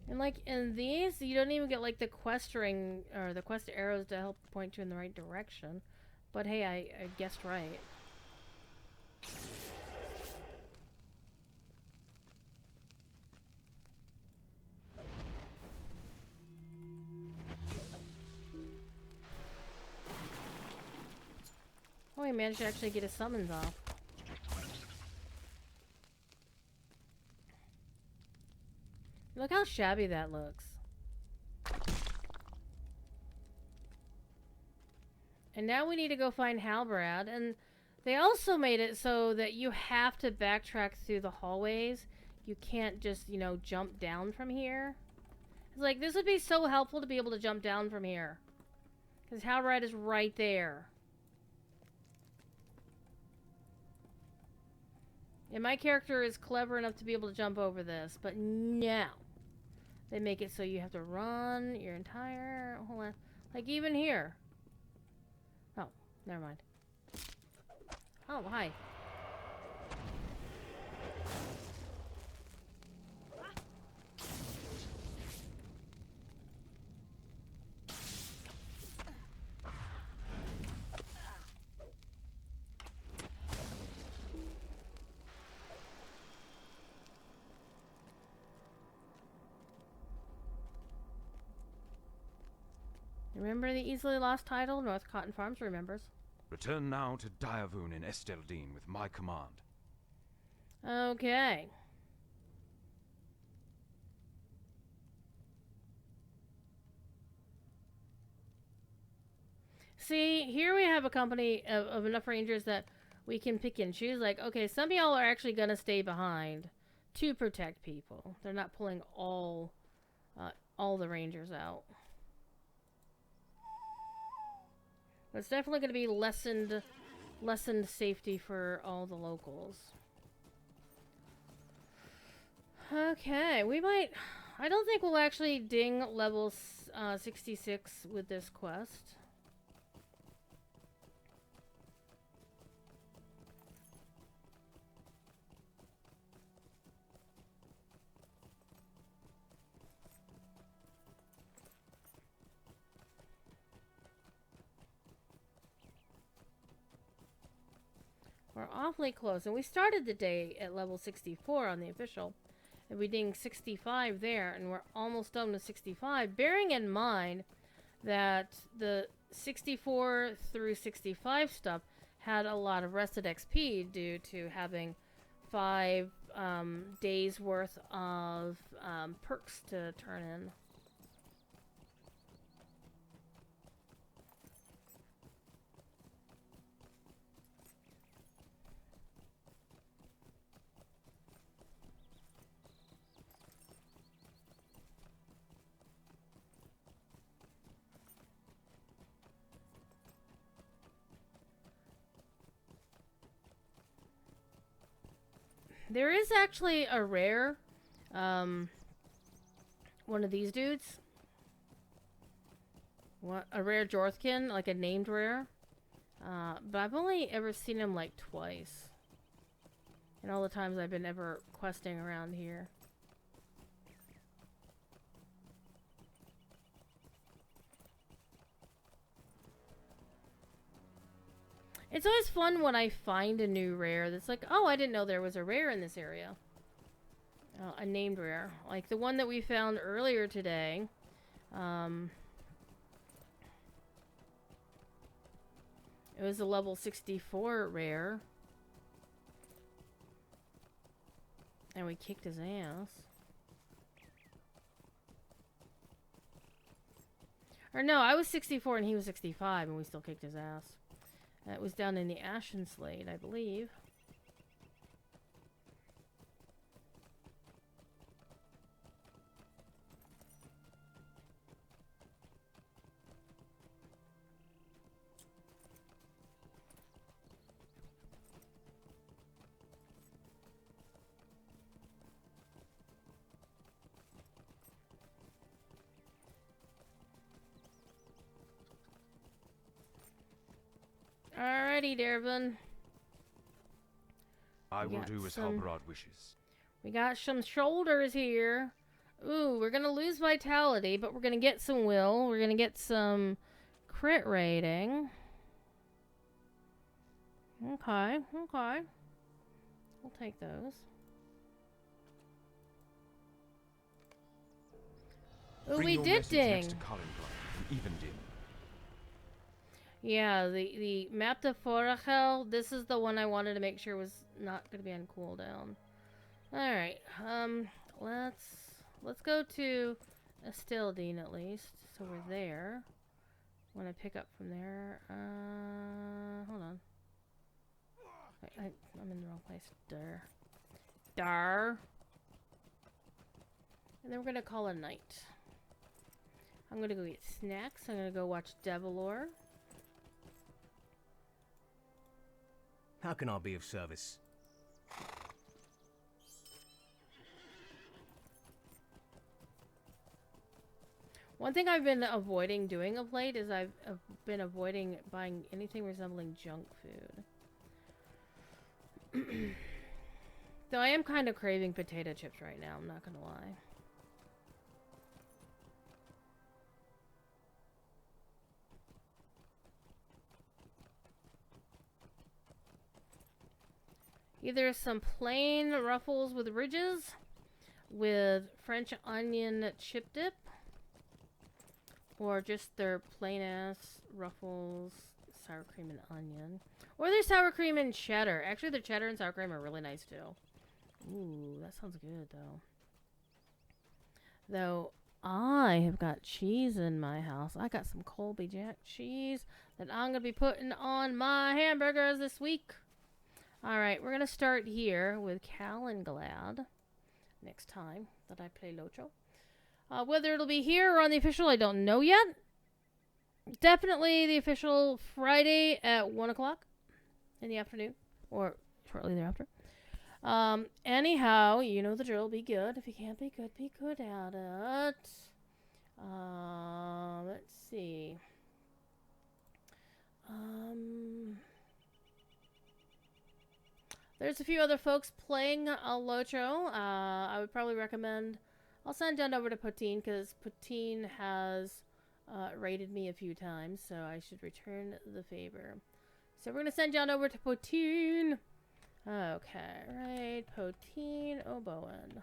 And like in these, you don't even get like the quest ring or the quest arrows to help point you in the right direction. But hey, I guessed right. Oh, he managed to actually get his summons off. Look how shabby that looks. And now we need to go find Halbrand. And they also made it so that you have to backtrack through the hallways. you can't just, you know, jump down from here. It's like, this would be so helpful to be able to jump down from here. Because Howrite is right there. And my character is clever enough to be able to jump over this, but no. They make it so you have to run your entire... Hold on. Like, even here. Oh, never mind. Oh, hi. Remember the easily lost title? North Cotton Farms remembers. Return now to Direvun in Esteldine with my command. Okay. See, here we have a company of enough rangers that we can pick and choose. Like, okay, some of y'all are actually going to stay behind to protect people. They're not pulling all the rangers out. It's definitely going to be lessened safety for all the locals. Okay, we might... I don't think we'll actually ding level 66 with this quest. We're awfully close. And we started the day at level 64 on the official. And we dinged 65 there. And we're almost done with 65. Bearing in mind that the 64 through 65 stuff had a lot of rested XP due to having 5 days worth of perks to turn in. There is actually a rare, one of these dudes. A rare Jorthkin, like a named rare. But I've only ever seen him like twice. And all the times I've been ever questing around here. It's always fun when I find a new rare that's like, oh, I didn't know there was a rare in this area. A named rare. Like the one that we found earlier today. It was a level 64 rare. And we kicked his ass. Or no, I was 64 and he was 65 and we still kicked his ass. That was down in the Ashen Slade, I believe. Alrighty, Dervin. I will do as Halbarad wishes. We got some shoulders here. Ooh, we're gonna lose vitality, but we're gonna get some will. We're gonna get some crit rating. Okay, okay. We'll take those. Ooh, we did ding. Yeah, the map to Forachel, this is the one I wanted to make sure was not going to be on cooldown. Alright, let's go to Esteldine at least, so we're there. When I pick up from there, hold on. Wait, I'm in the wrong place. Dar. And then we're gonna call a night. I'm gonna go get snacks. I'm gonna go watch Devilor. How can I be of service? One thing I've been avoiding doing of late is I've been avoiding buying anything resembling junk food. Though I am kind of craving potato chips right now, I'm not gonna lie. Either some plain ruffles with ridges with French onion chip dip, or just their plain ass ruffles, sour cream and onion, or their sour cream and cheddar. Actually, their cheddar and sour cream are really nice too. Ooh, that sounds good though. Though I have got cheese in my house. I got some Colby Jack cheese that I'm gonna be putting on my hamburgers this week. Alright, we're going to start here with Calenglad next time that I play Locho. Whether it'll be here or on the official, I don't know yet. Definitely the official Friday at 1 o'clock in the afternoon, or shortly thereafter. Anyhow, you know the drill. Be good. If you can't be good at it. Let's see. There's a few other folks playing Locho. I would probably recommend... I'll send down over to Poutine, because Poutine has raided me a few times, so I should return the favor. So we're going to send down over to Poutine. Okay, right. Poutine Oboen.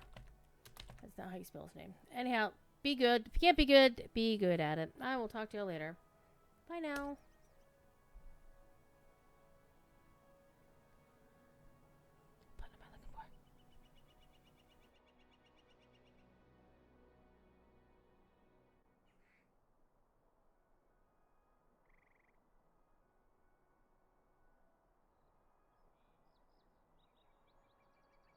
That's not how you spell his name. Anyhow, be good. If you can't be good at it. I will talk to you later. Bye now.